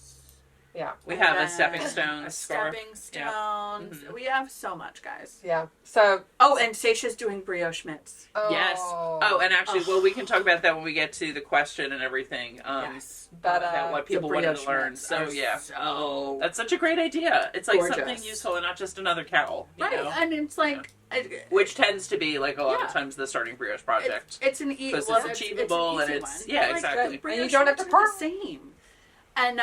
Speaker 2: Yeah.
Speaker 3: We have a
Speaker 1: And
Speaker 3: stepping stone
Speaker 1: a
Speaker 3: scarf.
Speaker 1: stepping stone.
Speaker 3: Mhm.
Speaker 1: We have so much, guys.
Speaker 2: Yeah. So.
Speaker 1: Oh, and Seisha's doing brioche mitts.
Speaker 3: Yes. Oh, and actually, well, we can talk about that when we get to the question and everything.
Speaker 1: Yes.
Speaker 2: But
Speaker 3: about what people
Speaker 1: The
Speaker 3: wanted
Speaker 1: brioche
Speaker 3: to learn.
Speaker 1: mitts
Speaker 3: So
Speaker 1: are
Speaker 3: yeah,
Speaker 1: so
Speaker 3: that's such a great idea. It's like
Speaker 1: gorgeous.
Speaker 3: something useful and not just another cowl. You
Speaker 1: right,
Speaker 3: know?
Speaker 1: and it's like
Speaker 3: Which tends to be like a lot
Speaker 1: Yeah.
Speaker 3: of times the starting brioche project.
Speaker 1: It's an easy.
Speaker 3: Because
Speaker 1: Well,
Speaker 3: it's
Speaker 1: an
Speaker 3: achievable and
Speaker 1: easy
Speaker 3: it's-
Speaker 1: one.
Speaker 3: yeah,
Speaker 1: But, like,
Speaker 3: exactly.
Speaker 1: the brioche
Speaker 2: And you don't have to
Speaker 1: mitts are
Speaker 2: purr.
Speaker 1: the same. And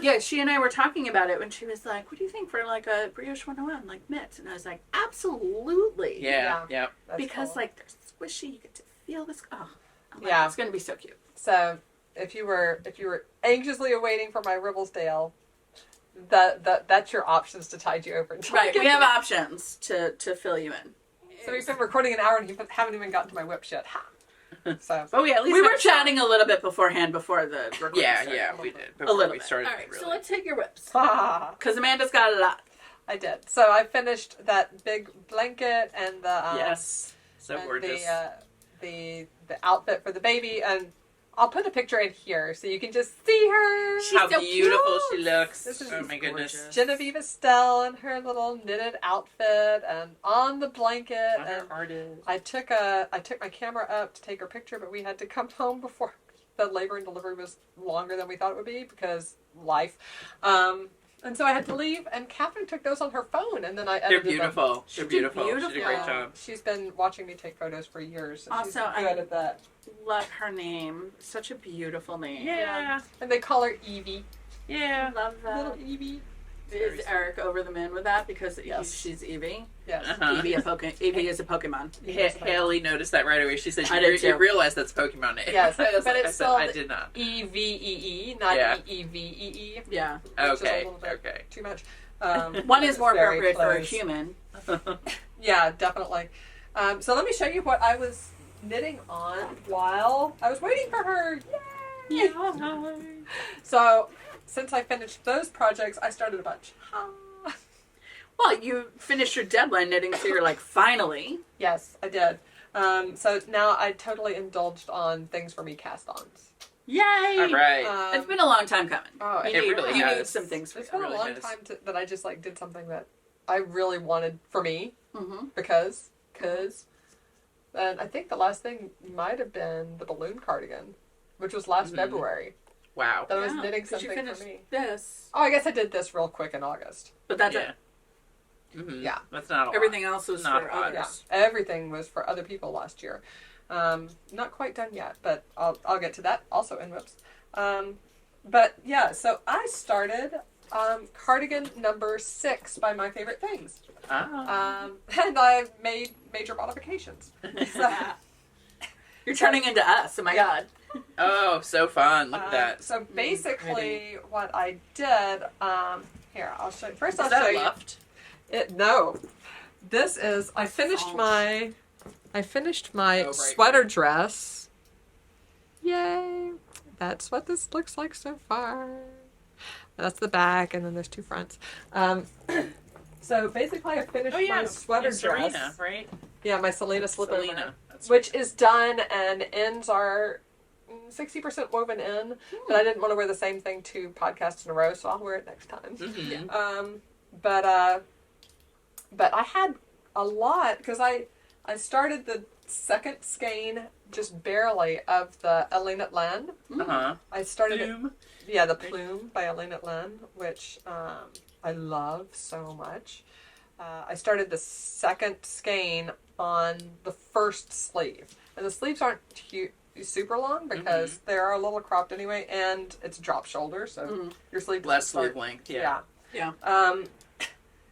Speaker 1: yeah, she and I were talking about it when she was like, "What do you think for like a brioche 101, like mitts?" And I was like, "Absolutely."
Speaker 3: Yeah.
Speaker 2: That's
Speaker 1: Because
Speaker 2: cool.
Speaker 1: like they're squishy, you get to feel this. Oh, I'm like,
Speaker 2: Yeah.
Speaker 1: it's gonna be so cute.
Speaker 2: So if you were anxiously awaiting for my Ribblesdale, that's your options to tide you over. Until
Speaker 1: Right, we have options to fill you in.
Speaker 2: So we've been recording an hour and you haven't even gotten to my whip yet. Ha. So
Speaker 3: But we at least
Speaker 1: We were
Speaker 3: have-
Speaker 1: chatting a little bit beforehand before the recording started.
Speaker 3: Yeah, we did.
Speaker 1: A
Speaker 3: Before
Speaker 1: little
Speaker 3: we
Speaker 1: bit.
Speaker 3: started.
Speaker 1: All right,
Speaker 3: really.
Speaker 1: so let's hit your whips.
Speaker 2: ha.
Speaker 1: Because Amanda's got a lot.
Speaker 2: I did. So I finished that big blanket and the
Speaker 3: yes, so
Speaker 2: and
Speaker 3: gorgeous.
Speaker 2: the outfit for the baby, and I'll put a picture in here so you can just see her.
Speaker 1: She's
Speaker 3: How
Speaker 1: so
Speaker 3: beautiful
Speaker 1: cute.
Speaker 3: she looks.
Speaker 2: This is
Speaker 3: Oh my goodness.
Speaker 1: gorgeous.
Speaker 2: Genevieve Estelle in her little knitted outfit and on the blanket,
Speaker 3: What her
Speaker 2: and
Speaker 3: art is.
Speaker 2: I took my camera up to take her picture, but we had to come home before the labor and delivery was longer than we thought it would be because life. And so I had to leave, and Catherine took those on her phone, and then I
Speaker 3: They're
Speaker 2: edited them.
Speaker 3: beautiful.
Speaker 1: She
Speaker 3: They're
Speaker 1: did
Speaker 3: beautiful. She did a great
Speaker 1: beautiful.
Speaker 3: job.
Speaker 2: She's been watching me take photos for years. So she's
Speaker 1: Also,
Speaker 2: good at that.
Speaker 1: Love her name. Such a beautiful name.
Speaker 3: Yeah.
Speaker 2: And they call her Evie.
Speaker 3: Yeah.
Speaker 1: Love
Speaker 2: Little
Speaker 1: that.
Speaker 2: Evie.
Speaker 1: Is Eric over the moon with that because
Speaker 2: Yes.
Speaker 1: she's Eevee?
Speaker 2: Yes.
Speaker 3: Uh-huh.
Speaker 1: Eevee is a Pokemon.
Speaker 2: Haley.
Speaker 3: Haley noticed that right away. She said,
Speaker 1: I
Speaker 3: "You
Speaker 1: did too.
Speaker 3: realized that's Pokemon name."
Speaker 2: Yes,
Speaker 3: I was
Speaker 2: but
Speaker 3: like,
Speaker 2: it's
Speaker 3: I said, I
Speaker 2: spelled
Speaker 3: did not.
Speaker 2: Evee, not
Speaker 3: Yeah.
Speaker 2: Eevee.
Speaker 1: Yeah.
Speaker 2: Which is a
Speaker 3: Okay.
Speaker 2: little bit
Speaker 3: Okay.
Speaker 2: too much.
Speaker 1: One is more
Speaker 2: very
Speaker 1: appropriate for a
Speaker 2: close.
Speaker 1: human.
Speaker 2: Yeah, definitely. So let me show you what I was knitting on while I was waiting for her. Yay! So since I finished those projects, I started a bunch.
Speaker 1: Well, you finished your deadline knitting, so you're like, finally.
Speaker 2: Yes, I did. So now I totally indulged on things for me cast-ons.
Speaker 1: Yay!
Speaker 3: All right.
Speaker 1: It's been a long time coming.
Speaker 2: Oh,
Speaker 1: You
Speaker 3: it
Speaker 1: need,
Speaker 3: really
Speaker 1: you
Speaker 3: has.
Speaker 1: need some things for
Speaker 2: It's
Speaker 1: you.
Speaker 2: been a
Speaker 3: really
Speaker 2: long
Speaker 3: has.
Speaker 2: time that I just did something that I really wanted for me
Speaker 1: Mm-hmm.
Speaker 2: because And I think the last thing might have been the balloon cardigan, which was last February.
Speaker 3: Wow.
Speaker 2: That I was
Speaker 1: Wow,
Speaker 2: knitting
Speaker 1: 'cause you
Speaker 2: something for
Speaker 1: finished
Speaker 2: me.
Speaker 1: this.
Speaker 2: Oh, I guess I did this real quick in August.
Speaker 1: But that's
Speaker 3: Yeah.
Speaker 1: it.
Speaker 2: Yeah.
Speaker 3: That's not a lot.
Speaker 1: Everything else was
Speaker 3: Not
Speaker 1: for
Speaker 3: a lot.
Speaker 1: others.
Speaker 2: Yeah, everything was for other people last year. Not quite done yet, but I'll get to that also in whips. But yeah, so I started cardigan number 6 by My Favorite Things.
Speaker 3: Ah.
Speaker 2: And I've made major modifications. So,
Speaker 1: You're turning into us. Oh my god.
Speaker 3: Oh, so fun. Look at that.
Speaker 2: So basically, what I did, here I'll show you. First, I'll
Speaker 3: Is that
Speaker 2: show
Speaker 3: a
Speaker 2: you.
Speaker 3: luft?
Speaker 2: No, this is. I finished
Speaker 1: Oh.
Speaker 2: my
Speaker 3: Oh, right.
Speaker 2: sweater dress. Yay! That's what this looks like so far. That's the back, and then there's 2 fronts. So basically, I finished
Speaker 3: Oh, yeah.
Speaker 2: my sweater
Speaker 3: Serena,
Speaker 2: dress.
Speaker 3: right?
Speaker 2: Yeah, my Selena slipover.
Speaker 3: Selena. That's
Speaker 2: Which is done, and ends are 60% woven in. But I didn't want to wear the same thing 2 podcasts in a row, so I'll wear it next time.
Speaker 3: Mhm.
Speaker 2: But I had a lot because I started the second skein just barely of the Elena Len.
Speaker 3: Uh-huh.
Speaker 2: I started it,
Speaker 3: Bloom.
Speaker 2: yeah, the Plume by Elena Len, which I love so much. I started the second skein on the first sleeve, and the sleeves aren't super long because they're a little cropped anyway, and it's drop shoulder, so your sleeve
Speaker 3: Less
Speaker 2: doesn't start-
Speaker 3: sleeve length. Yeah.
Speaker 1: Yeah.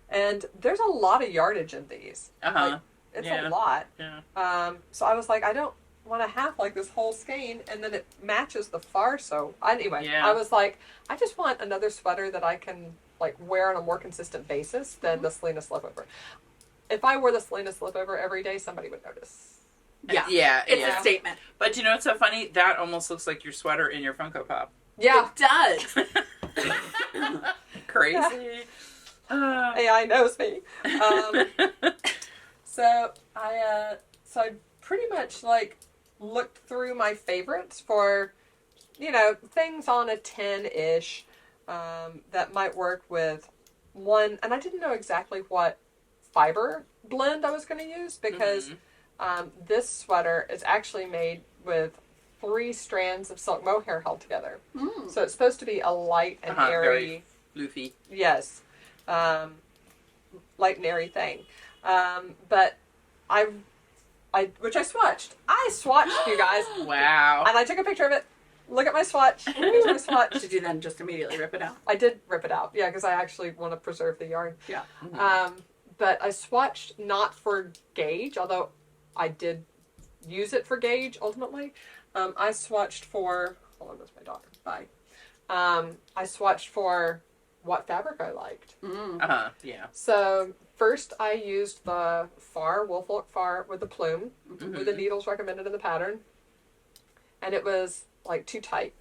Speaker 2: And there's a lot of yardage in these.
Speaker 3: Uh-huh.
Speaker 2: Like, it's
Speaker 3: Yeah.
Speaker 2: a lot.
Speaker 3: Yeah.
Speaker 2: So I was like, I don't want to have like this whole skein, and then it matches the far. So anyway,
Speaker 3: Yeah.
Speaker 2: I was like, I just want another sweater that I can like wear on a more consistent basis than the Selena slipover. If I wore the Selena slipover every day, somebody would notice.
Speaker 1: Yeah.
Speaker 3: Yeah.
Speaker 1: It's
Speaker 3: yeah.
Speaker 1: a statement.
Speaker 3: But you know what's so funny? That almost looks like your sweater in your Funko Pop.
Speaker 2: Yeah,
Speaker 1: It does.
Speaker 3: Crazy.
Speaker 2: AI knows me. So I pretty much like looked through my favorites for, things on a 10-ish that might work with one. And I didn't know exactly what fiber blend I was going to use because this sweater is actually made with 3 strands of silk mohair held together. So it's supposed to be a light and airy.
Speaker 3: Very floofy.
Speaker 2: Yes. Light and airy thing. But which I swatched. I swatched, you guys.
Speaker 3: Wow.
Speaker 2: And I took a picture of it. Look at my swatch. Here's my swatch.
Speaker 1: Did you then just immediately rip it out?
Speaker 2: I did rip it out. Yeah, because I actually want to preserve the yarn.
Speaker 1: Yeah.
Speaker 2: But I swatched not for gauge, although I did use it for gauge ultimately. I swatched for, hold on, that's my daughter. Bye. I swatched for what fabric I liked.
Speaker 3: Uh-huh. Yeah.
Speaker 2: So first I used the Woolfolk Far with the plume, with the needles recommended in the pattern. And it was like too tight.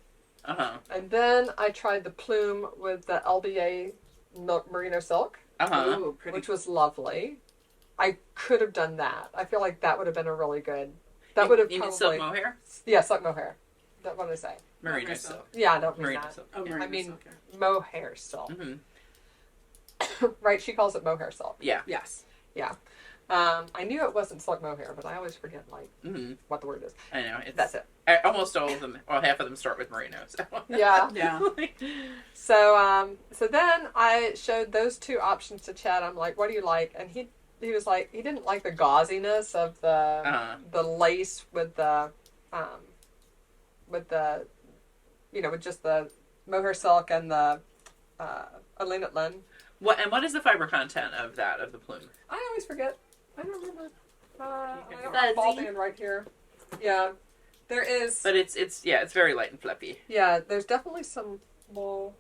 Speaker 3: Uh-huh.
Speaker 2: And then I tried the plume with the LBA merino silk,
Speaker 3: Uh-huh.
Speaker 1: Ooh, pretty.
Speaker 2: which was lovely. I could have done that. I feel like that would have been a really good. That would have
Speaker 3: You mean
Speaker 2: probably.
Speaker 3: silk mohair?
Speaker 2: Yeah, silk mohair. That's what I say.
Speaker 3: Merino
Speaker 1: Merino
Speaker 3: silk.
Speaker 1: silk.
Speaker 2: Yeah, I don't mean
Speaker 3: Merino
Speaker 2: that.
Speaker 3: silk.
Speaker 1: Oh,
Speaker 3: Yeah.
Speaker 1: merino
Speaker 2: I mean
Speaker 1: silk, yeah.
Speaker 2: mohair silk.
Speaker 3: Mm-hmm.
Speaker 2: Right? She calls it mohair silk.
Speaker 3: Yeah.
Speaker 1: Yes.
Speaker 2: Yeah. I knew it wasn't silk mohair, but I always forget
Speaker 3: Mm-hmm.
Speaker 2: what the word is.
Speaker 3: I know. It's,
Speaker 2: That's it.
Speaker 3: Almost all of them, well, half of them start with merino. So.
Speaker 2: Yeah.
Speaker 1: Yeah.
Speaker 2: So then I showed those 2 options to Chad. I'm like, what do you like? And he was like, he didn't like the gauziness of the lace with the with just the mohair silk and the Elena Len.
Speaker 3: What is the fiber content of the plume?
Speaker 2: I always forget. I don't remember. I don't
Speaker 1: Fuzzy.
Speaker 2: have ball band right here. Yeah, there is.
Speaker 3: But it's very light and fluffy.
Speaker 2: Yeah, there's definitely some wool.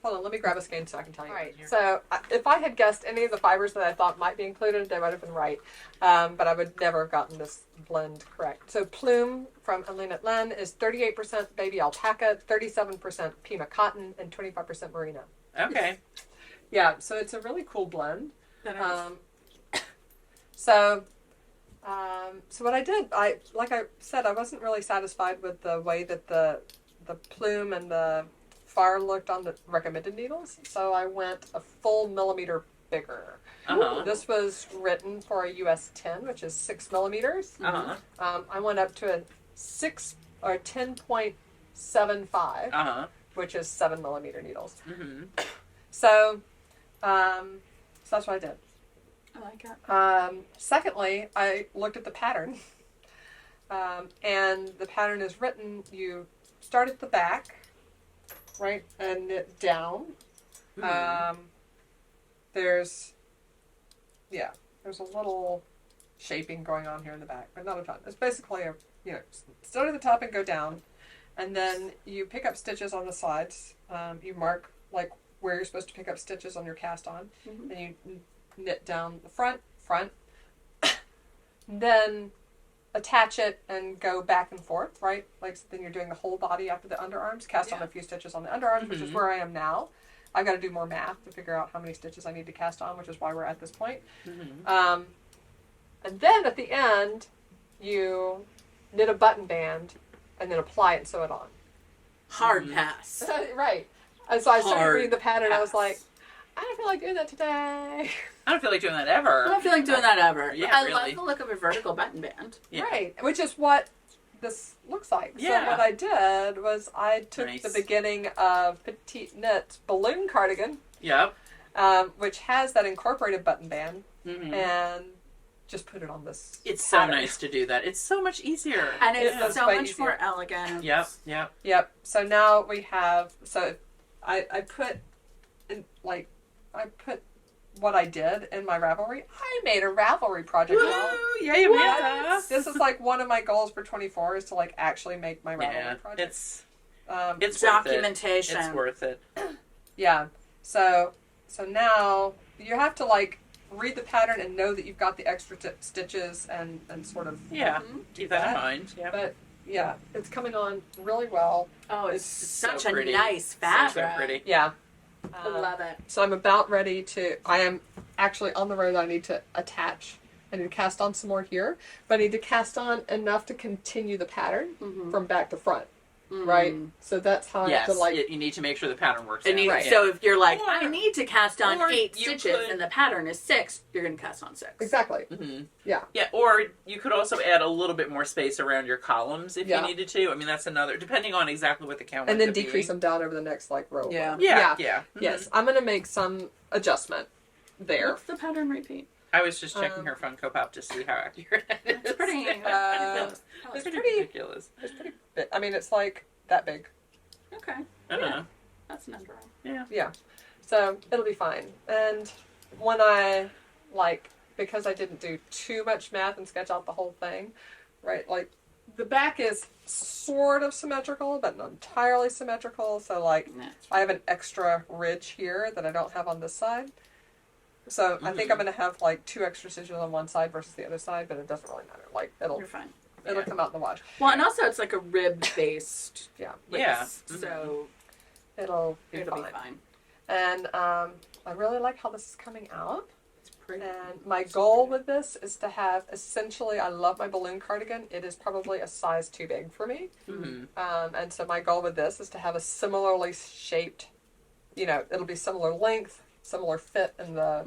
Speaker 2: Hold on, let me grab a skein so I can tell you.
Speaker 1: All right.
Speaker 2: So if I had guessed any of the fibers that I thought might be included, they would have been right. But I would never have gotten this blend correct. So Plume from Elena Len is 38% baby alpaca, 37% Pima cotton, and 25% merino.
Speaker 3: Okay.
Speaker 2: Yeah, so it's a really cool blend.
Speaker 1: That is.
Speaker 2: So what I did, like I said, I wasn't really satisfied with the way that the plume and the far looked on the recommended needles. So I went a full millimeter bigger.
Speaker 3: Uh-huh.
Speaker 2: This was written for a US 10, which is 6 millimeters.
Speaker 3: Uh-huh.
Speaker 2: I went up to a 6 or 10.75,
Speaker 3: Uh-huh.
Speaker 2: which is 7 millimeter needles.
Speaker 3: Mm-hmm.
Speaker 2: So that's what I did.
Speaker 1: I like it.
Speaker 2: Secondly, I looked at the pattern. And the pattern is written, you start at the back, right, and knit down. There's a little shaping going on here in the back, but not a ton. It's basically start at the top and go down, and then you pick up stitches on the sides. You mark like where you're supposed to pick up stitches on your cast on, and you knit down the front, then attach it and go back and forth, right? Like so then you're doing the whole body after the underarms, cast on a few stitches on the underarms, which is where I am now. I've got to do more math to figure out how many stitches I need to cast on, which is why we're at this point. And then at the end, you knit a button band and then apply it and sew it on.
Speaker 1: Hard pass.
Speaker 2: Right. And so I started
Speaker 1: Hard
Speaker 2: reading the pattern. I was
Speaker 1: pass.
Speaker 2: like, I don't feel like doing that today.
Speaker 3: I don't feel like doing that
Speaker 1: I
Speaker 3: ever.
Speaker 1: don't feel like doing that ever.
Speaker 3: Yeah,
Speaker 1: I
Speaker 3: really.
Speaker 1: love the look of a vertical button band.
Speaker 3: Yeah.
Speaker 2: Right. Which is what this looks like.
Speaker 3: Yeah.
Speaker 2: So what I did was I took
Speaker 3: Nice.
Speaker 2: the beginning of Petite Knit's balloon cardigan,
Speaker 3: Yep.
Speaker 2: which has that incorporated button band,
Speaker 3: Mm-hmm.
Speaker 2: and just put it on this
Speaker 3: It's so
Speaker 2: pattern.
Speaker 3: nice to do that. It's so much easier.
Speaker 1: And it's
Speaker 2: It was
Speaker 1: so
Speaker 2: way
Speaker 1: much
Speaker 2: easier.
Speaker 1: more elegant.
Speaker 3: Yep.
Speaker 2: Yep. So now we have. So I put what I did in my Ravelry. I made a Ravelry project. y'all.
Speaker 3: Woo! Yay, Amanda!
Speaker 2: This is like one of my goals for 24 is to like actually make my Ravelry
Speaker 3: Yeah,
Speaker 2: project.
Speaker 3: it's
Speaker 2: Um,
Speaker 3: worth it.
Speaker 1: Documentation.
Speaker 3: It's worth it.
Speaker 2: yeah. So now you have to like read the pattern and know that you've got the extra stitches and sort of
Speaker 3: Yeah,
Speaker 2: do
Speaker 3: keep that in mind. Yeah.
Speaker 2: But yeah, it's coming on really well.
Speaker 1: Oh, it's
Speaker 3: so
Speaker 1: such a
Speaker 3: pretty.
Speaker 1: nice fabric.
Speaker 3: So pretty.
Speaker 2: Yeah.
Speaker 1: I love it.
Speaker 2: So I'm about ready to. I am actually on the road. I need to attach. I need to cast on some more here, but I need to cast on enough to continue the pattern from back to front. Right. So that's how I
Speaker 3: Yes,
Speaker 2: have to like.
Speaker 3: you need to make sure the pattern works.
Speaker 1: It
Speaker 3: out.
Speaker 1: needs,
Speaker 2: Right.
Speaker 1: So if you're like,
Speaker 3: Or-
Speaker 1: I need to cast on
Speaker 3: or
Speaker 1: 8
Speaker 3: you
Speaker 1: stitches
Speaker 3: could-
Speaker 1: and the pattern is 6, you're going to cast on 6.
Speaker 2: Exactly.
Speaker 3: Mm-hmm.
Speaker 2: Yeah.
Speaker 3: Yeah, or you could also add a little bit more space around your columns if
Speaker 2: Yeah.
Speaker 3: you needed to. I mean, that's another, depending on exactly what the count.
Speaker 2: And then
Speaker 3: winds up
Speaker 2: decrease
Speaker 3: being.
Speaker 2: them down over the next like row.
Speaker 1: Yeah.
Speaker 3: Yeah.
Speaker 2: Yes, I'm gonna make some adjustment there.
Speaker 1: What's the pattern repeat?
Speaker 3: I was just checking her Funko Pop to see how accurate it is.
Speaker 1: It's pretty.
Speaker 3: It's
Speaker 2: it's
Speaker 3: pretty
Speaker 2: pretty-
Speaker 3: ridiculous.
Speaker 2: It's pretty big. I mean, it's like that big.
Speaker 1: Okay.
Speaker 3: Uh-huh.
Speaker 1: That's an underarm.
Speaker 3: Yeah.
Speaker 2: Yeah. So it'll be fine. And when I because I didn't do too much math and sketch out the whole thing, right? Like the back is sort of symmetrical, but not entirely symmetrical. So like I have an extra ridge here that I don't have on this side. So I think I'm gonna have like 2 extra stitches on one side versus the other side, but it doesn't really matter. Like
Speaker 1: You're fine.
Speaker 2: it'll come out in the wash.
Speaker 1: Well, and also it's like a rib based.
Speaker 2: Yeah.
Speaker 3: Yeah.
Speaker 1: So
Speaker 2: It'll be
Speaker 1: it'll
Speaker 2: fine.
Speaker 1: be fine.
Speaker 2: And I really like how this is coming out.
Speaker 1: It's pretty.
Speaker 2: And my goal with this is to have essentially, I love my balloon cardigan. It is probably a size too big for me.
Speaker 3: Mm-hmm.
Speaker 2: And so my goal with this is to have a similarly shaped, it'll be similar length, similar fit in the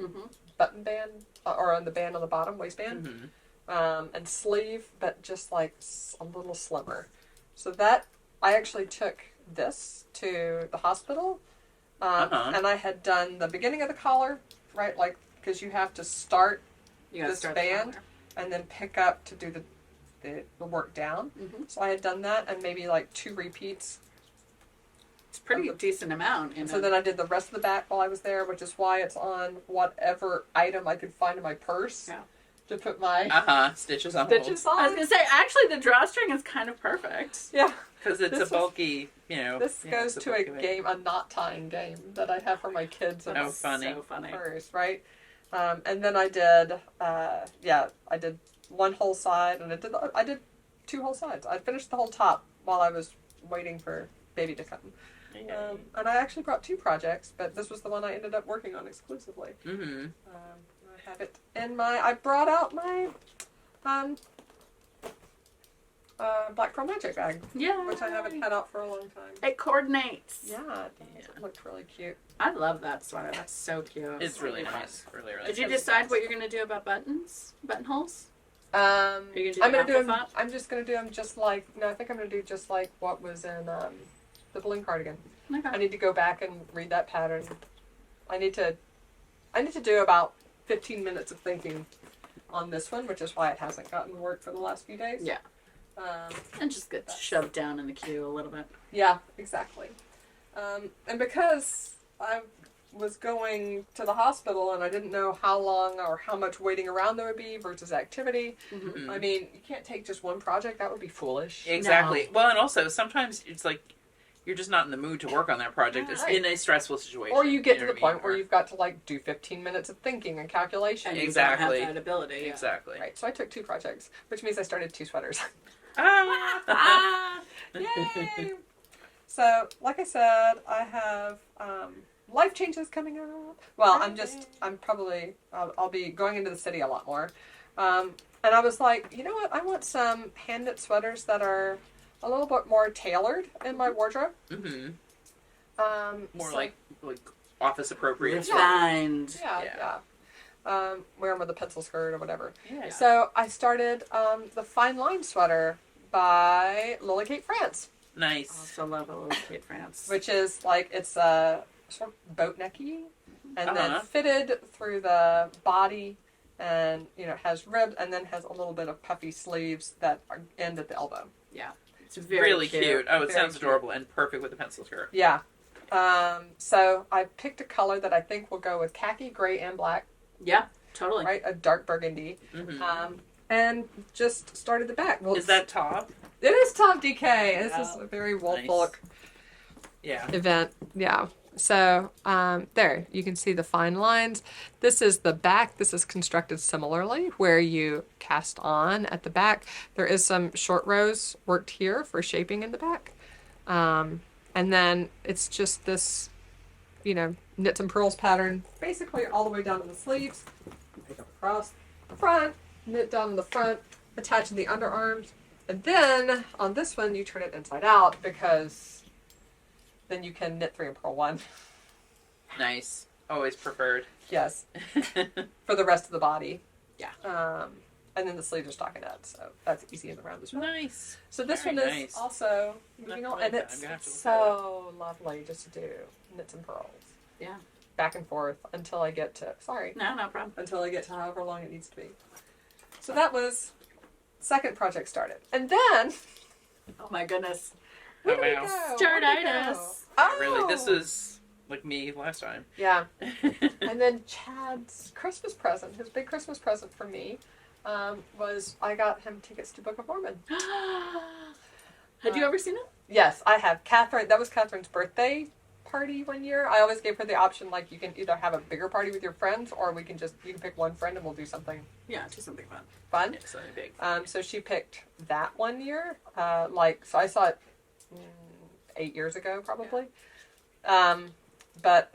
Speaker 2: button band or on the band on the bottom, waistband, and sleeve, but just like a little slimmer. So that, I actually took this to the hospital, and I had done the beginning of the collar, right? Like, because you have to start
Speaker 1: You gotta
Speaker 2: this
Speaker 1: start
Speaker 2: band
Speaker 1: the collar.
Speaker 2: and then pick up to do the work down. So I had done that and maybe like 2 repeats.
Speaker 1: It's a pretty decent amount.
Speaker 2: So then I did the rest of the back while I was there, which is why it's on whatever item I could find in my purse to put my
Speaker 3: Stitches on
Speaker 2: stitches
Speaker 1: I was
Speaker 2: on.
Speaker 1: gonna say, actually, the drawstring is kind of perfect.
Speaker 2: Yeah.
Speaker 3: because it's
Speaker 2: This
Speaker 3: a bulky,
Speaker 2: This goes to a game, a knot tying game that I have for my kids. And
Speaker 3: Oh, funny.
Speaker 1: So funny.
Speaker 2: purse, right? And then I did, I did one whole side, and I did 2 whole sides. I finished the whole top while I was waiting for baby to come. And I actually brought 2 projects, but this was the one I ended up working on exclusively.
Speaker 3: Mm-hmm.
Speaker 2: I have it in I brought out my Black Pearl Magic bag,
Speaker 1: Yeah.
Speaker 2: which I haven't had out for a long time.
Speaker 1: It coordinates.
Speaker 2: Yeah, it looked really cute.
Speaker 1: I love that sweater. That's so cute.
Speaker 3: It's really nice. Really, really
Speaker 1: Did you
Speaker 3: nice.
Speaker 1: decide what you're going to do about buttonholes?
Speaker 2: I'm
Speaker 1: you
Speaker 2: gonna
Speaker 1: gonna
Speaker 2: do
Speaker 1: do
Speaker 2: them.
Speaker 1: Alpha?
Speaker 2: I'm just gonna do them just like. No, I think I'm gonna do just like what was in the balloon cardigan. I
Speaker 1: Okay.
Speaker 2: need to go back and read that pattern. I need to do about 15 minutes of thinking on this one, which is why it hasn't gotten work for the last few days.
Speaker 1: Yeah. And just get shoved down in the queue a little bit.
Speaker 2: Yeah, exactly. And because I was going to the hospital and I didn't know how long or how much waiting around there would be versus activity.
Speaker 3: Mhm.
Speaker 2: I mean, you can't take just one project. That would be foolish.
Speaker 3: Exactly. Well, and also sometimes it's like you're just not in the mood to work on that project. It's
Speaker 2: Right.
Speaker 3: in a stressful situation.
Speaker 2: Or you get to
Speaker 3: know
Speaker 2: the
Speaker 3: what I mean?
Speaker 2: point where you've got to like do 15 minutes of thinking and calculation.
Speaker 1: And
Speaker 3: Exactly.
Speaker 1: you don't have that ability. Yeah.
Speaker 3: Exactly.
Speaker 2: Right. So I took 2 projects, which means I started 2 sweaters.
Speaker 3: Ah!
Speaker 2: Yay! So, like I said, I have life changes coming up. Well, I'll be going into the city a lot more. And I was like, you know what? I want some hand knit sweaters that are a little bit more tailored in my wardrobe.
Speaker 3: Mm-hmm. More
Speaker 2: So-
Speaker 3: like office appropriate.
Speaker 1: Refined.
Speaker 2: Yeah. Wear them with a pencil skirt or whatever.
Speaker 3: Yeah.
Speaker 2: So I started the Fine Line sweater by Lily Kate France,
Speaker 3: Nice.
Speaker 1: Also love a little Kate France.
Speaker 2: which is like it's a sort of boat necky, and then
Speaker 3: Uh-huh.
Speaker 2: fitted through the body, and has ribbed, and then has a little bit of puffy sleeves that end at the elbow.
Speaker 1: It's very
Speaker 3: Really cute. Oh, it
Speaker 2: Very
Speaker 3: sounds
Speaker 2: cute.
Speaker 3: adorable and perfect with the pencil skirt.
Speaker 2: Yeah. So I picked a color that I think will go with khaki, gray, and black.
Speaker 1: Yeah, totally.
Speaker 2: Right, a dark burgundy.
Speaker 3: Mm-hmm.
Speaker 2: And just started the back. Well,
Speaker 3: Is that top?
Speaker 2: it is top DK. This is
Speaker 1: Wow.
Speaker 2: a very Wolf
Speaker 3: Nice.
Speaker 2: Bullock
Speaker 3: Yeah.
Speaker 2: event. Yeah. So there, you can see the fine lines. This is the back. This is constructed similarly, where you cast on at the back. There is some short rows worked here for shaping in the back. And then it's just this, knits and pearls pattern, basically all the way down to the sleeves. Pick up across the front, knit down in the front, attach in the underarms. And then on this one, you turn it inside out because then you can knit 3 and purl 1.
Speaker 3: Nice. Always preferred.
Speaker 2: Yes, for the rest of the body.
Speaker 1: Yeah.
Speaker 2: And then the sleeves are stockinette, so that's easy in the round as well.
Speaker 3: Nice.
Speaker 2: So this
Speaker 3: Very
Speaker 2: one is
Speaker 3: nice.
Speaker 2: also moving
Speaker 3: I
Speaker 2: on,
Speaker 3: like
Speaker 2: and
Speaker 3: that.
Speaker 2: it's
Speaker 3: I'm gonna have to look
Speaker 2: so lovely just to do knits and pearls.
Speaker 1: Yeah.
Speaker 2: Back and forth until I get to
Speaker 1: No problem.
Speaker 2: until I get to however long it needs to be. So that was second project started, and then
Speaker 1: Oh my goodness.
Speaker 2: where
Speaker 3: Oh,
Speaker 2: did we
Speaker 3: wow.
Speaker 2: go? Where did we go?
Speaker 1: Startitis.
Speaker 2: Oh,
Speaker 3: Really, this was like me last time.
Speaker 2: yeah. And then Chad's Christmas present, his big Christmas present for me, was I got him tickets to Book of Mormon.
Speaker 1: Had you ever seen it?
Speaker 2: Yes, I have. Catherine, that was Catherine's birthday party one year. I always gave her the option, like, you can either have a bigger party with your friends, or you can pick one friend and we'll do something
Speaker 1: Yeah, just something fun.
Speaker 2: fun.
Speaker 3: It's something big.
Speaker 2: So she picked that one year. So I saw it 8 years ago, probably. But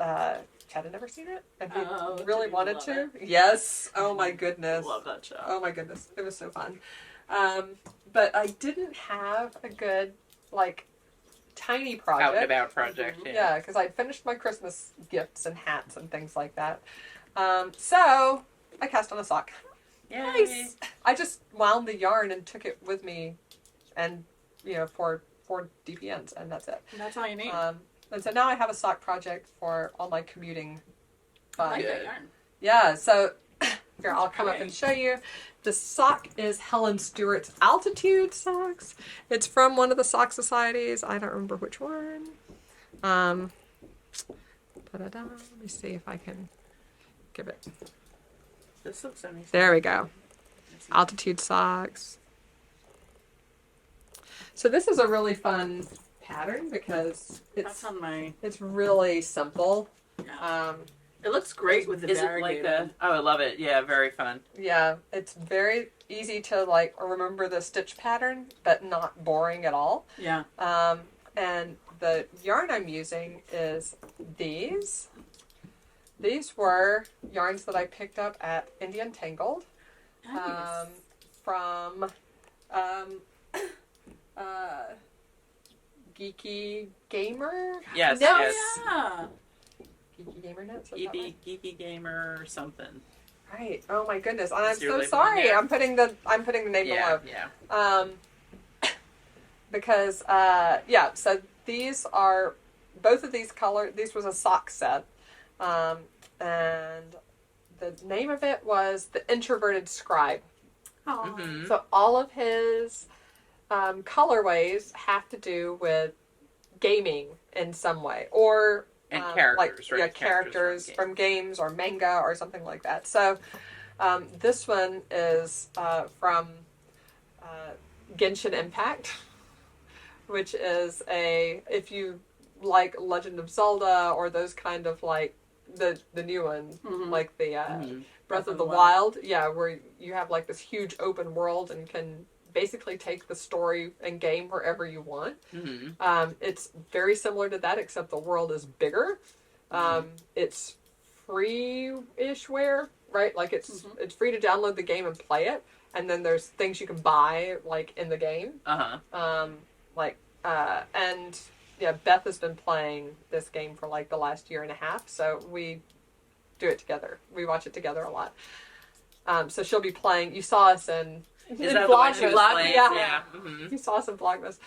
Speaker 2: Chad had never seen it, and he
Speaker 1: Oh,
Speaker 2: really
Speaker 1: did he
Speaker 2: wanted
Speaker 1: love
Speaker 2: to. Yes. Oh my goodness.
Speaker 1: Love that show.
Speaker 2: Oh my goodness, it was so fun. But I didn't have a good, tiny project.
Speaker 3: Out and about project.
Speaker 1: Mhm.
Speaker 3: Yeah.
Speaker 2: Yeah, because I'd finished my Christmas gifts and hats and things like that. So I cast on a sock.
Speaker 3: Yay.
Speaker 1: Nice.
Speaker 2: I just wound the yarn and took it with me, and for DPNs, and that's it.
Speaker 1: That's all you need.
Speaker 2: And so now I have a sock project for all my commuting
Speaker 1: I
Speaker 2: fun.
Speaker 1: like that
Speaker 3: Good.
Speaker 1: yarn.
Speaker 2: Yeah, so here, I'll come up and show you. The sock is Helen Stewart's Altitude socks. It's from one of the sock societies. I don't remember which one. Let me see if I can give it.
Speaker 3: This looks so nice.
Speaker 2: There we go. Altitude socks. So this is a really fun pattern because
Speaker 1: That's on my.
Speaker 2: it's really simple.
Speaker 1: Yeah. It looks great with the
Speaker 3: Is it like
Speaker 1: variegated.
Speaker 3: a? Oh, I love it. Yeah, very fun.
Speaker 2: Yeah, it's very easy to remember the stitch pattern, but not boring at all.
Speaker 1: Yeah.
Speaker 2: And the yarn I'm using is these. These were yarns that I picked up at Indian Tangled
Speaker 1: Nice.
Speaker 2: from Geeky Gamer.
Speaker 3: Yes,
Speaker 1: Oh,
Speaker 3: yes.
Speaker 1: yeah.
Speaker 2: Geeky Gamer Nets. Is that right?
Speaker 3: Geeky Gamer or something.
Speaker 2: Right. Oh my goodness. And I'm
Speaker 3: Is your
Speaker 2: so
Speaker 3: label
Speaker 2: sorry.
Speaker 3: in there?
Speaker 2: I'm putting the name
Speaker 3: Yeah,
Speaker 2: below.
Speaker 3: yeah.
Speaker 2: Because so these are both of these colors. These was a sock set, and the name of it was The Introverted Scribe.
Speaker 1: Aw.
Speaker 3: Mhm.
Speaker 2: So all of his colorways have to do with gaming in some way, or
Speaker 3: And characters, right?
Speaker 2: Yeah, characters from games or manga or something like that. So this one is from Genshin Impact, which is if you like Legend of Zelda or those kind of like the new one,
Speaker 1: Mhm.
Speaker 2: like the
Speaker 3: Mhm.
Speaker 2: Breath of the Wild, where you have like this huge open world and can basically take the story and game wherever you want.
Speaker 3: Mhm.
Speaker 2: It's very similar to that, except the world is bigger. It's free-ish right? Like it's free to download the game and play it, and then there's things you can buy like in the game. And Beth has been playing this game for like the last year and a half, so we do it together. We watch it together a lot. So she'll be playing. You saw us in
Speaker 3: Is that the one she was
Speaker 2: Vlogmas.
Speaker 3: playing?
Speaker 2: Yeah.
Speaker 3: Mhm.
Speaker 2: You saw us in Vlogmas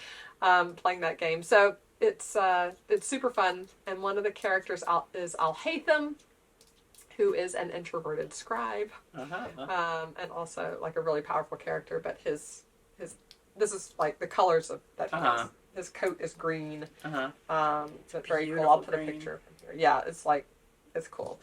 Speaker 2: playing that game. So it's super fun. And one of the characters is Alhaitham, who is an introverted scribe, and also like a really powerful character. But his this is like the colors of that. His coat is green. So it's very cool. I'll put a picture of him here. Yeah, it's cool.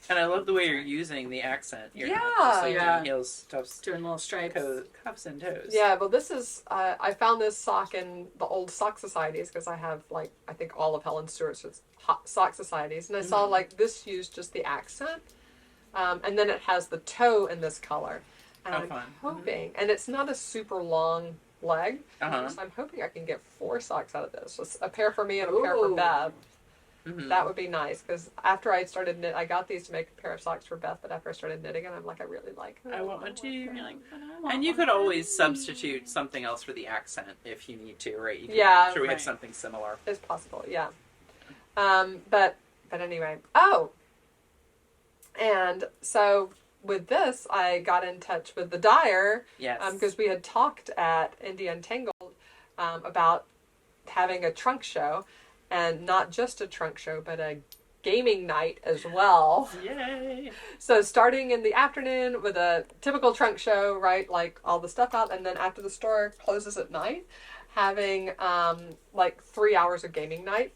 Speaker 3: And I love the way you're using the accent. You're not
Speaker 2: Yeah.
Speaker 3: just, like,
Speaker 1: Yeah.
Speaker 3: doing heels, tufts,
Speaker 1: Doing little stripes.
Speaker 3: cuffs, and toes.
Speaker 2: Yeah, well, this is, I found this sock in the old sock societies because I have, like, I think all of Helen Stewart's sock societies. And I saw, like, this used just the accent. And then it has the toe in this color. And I'm
Speaker 3: fun.
Speaker 2: hoping, and it's not a super long leg.
Speaker 3: Uh-huh.
Speaker 2: So I'm hoping I can get 4 socks out of this. So a pair for me and a pair for
Speaker 1: Ooh.
Speaker 2: Beth.
Speaker 3: Mhm.
Speaker 2: That would be nice because after I started I got these to make a pair of socks for Beth, but after I started knitting, and I'm like, I really like them.
Speaker 3: I want one too. You're like,
Speaker 1: But I want
Speaker 3: and you
Speaker 1: one
Speaker 3: could
Speaker 1: for
Speaker 3: always
Speaker 1: me.
Speaker 3: substitute something else for the accent if you need to, right? You can,
Speaker 2: Yeah.
Speaker 3: I'm sure we have
Speaker 1: Right.
Speaker 3: something similar.
Speaker 2: It's possible, yeah. But anyway. Oh! And so with this, I got in touch with the dyer
Speaker 3: Yes.
Speaker 2: because we had talked at Indie Untangled about having a trunk show, and not just a trunk show, but a gaming night as well.
Speaker 3: Yay!
Speaker 2: So starting in the afternoon with a typical trunk show, right? Like all the stuff out, and then after the store closes at night, having like 3 hours of gaming night.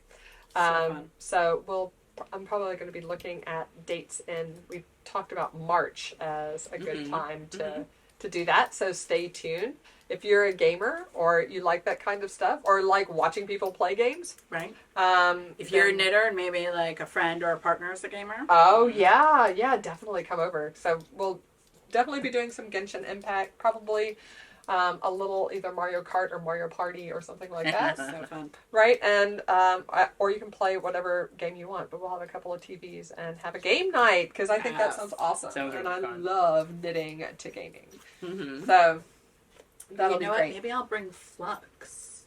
Speaker 1: fun.
Speaker 2: So I'm probably going to be looking at dates we've talked about March as a good time to do that. So stay tuned. If you're a gamer or you like that kind of stuff or like watching people play games.
Speaker 1: Right. If you're a knitter and maybe like a friend or a partner is a gamer.
Speaker 2: Oh, yeah, definitely come over. So we'll definitely be doing some Genshin Impact, probably a little either Mario Kart or Mario Party or something like that.
Speaker 1: So fun.
Speaker 2: Right? And, or you can play whatever game you want, but we'll have a couple of TVs and have a game night because I think that
Speaker 1: Yes.
Speaker 2: sounds awesome.
Speaker 3: Sounds
Speaker 2: and
Speaker 3: really
Speaker 2: I
Speaker 3: fun.
Speaker 2: love knitting to gaming.
Speaker 3: Mhm.
Speaker 2: So that'll
Speaker 1: You know
Speaker 2: be
Speaker 1: what?
Speaker 2: great.
Speaker 1: Maybe I'll bring Flux.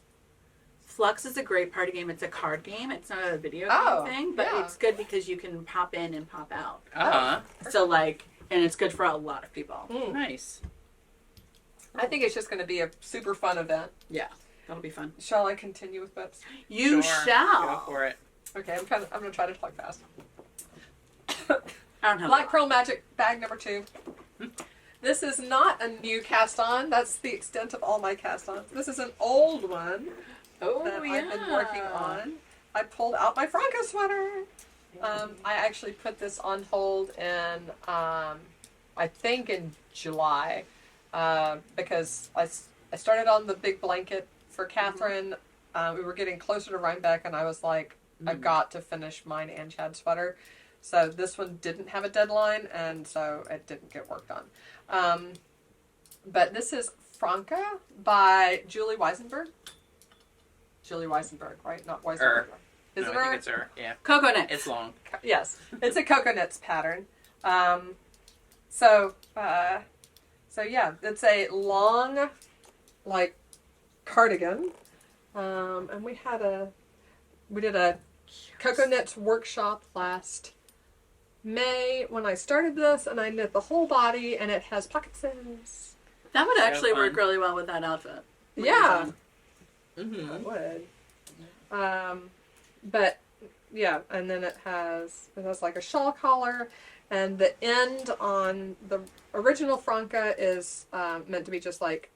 Speaker 1: Flux is a great party game. It's a card game. It's not a video game thing, but
Speaker 2: yeah.
Speaker 1: it's good because you can pop in and pop out.
Speaker 3: Uh-huh.
Speaker 1: So like, and it's good for a lot of people.
Speaker 3: Nice.
Speaker 2: I think it's just going to be a super fun event.
Speaker 1: Yeah, that'll be fun.
Speaker 2: Shall I continue with books?
Speaker 1: You
Speaker 3: Sure.
Speaker 1: shall.
Speaker 3: Go for it.
Speaker 2: Okay, I'm going to try to talk fast.
Speaker 1: I don't have
Speaker 2: Black Pearl Magic bag number 2. This is not a new cast on. That's the extent of all my cast ons. This is an old one
Speaker 1: Oh
Speaker 2: that
Speaker 1: yeah.
Speaker 2: I've been working on. I pulled out my Franco sweater. I actually put this on hold in, I think in July, because I started on the big blanket for Catherine. We were getting closer to Rhinebeck, and I was like, I've got to finish mine and Chad's sweater. So this one didn't have a deadline, and so it didn't get worked on. But this is Franca by Julie Weisenberg. Julie Weisenberg, right? Not Weisenberg. Is
Speaker 3: No,
Speaker 2: it
Speaker 3: I
Speaker 2: her?
Speaker 3: think it's her. Yeah.
Speaker 1: Coconut.
Speaker 3: It's long.
Speaker 2: Yes, it's a coconuts pattern. So yeah, it's a long, like cardigan. And we did a Cocoa Knits workshop last May when I started this, and I knit the whole body, and it has pocket cinch.
Speaker 1: That would
Speaker 3: So
Speaker 1: actually
Speaker 3: fun.
Speaker 1: work really well with that outfit.
Speaker 2: Yeah,
Speaker 3: Mm-hmm.
Speaker 2: it would. But yeah, and then it has like a shawl collar, and the end on the original Franca is meant to be just like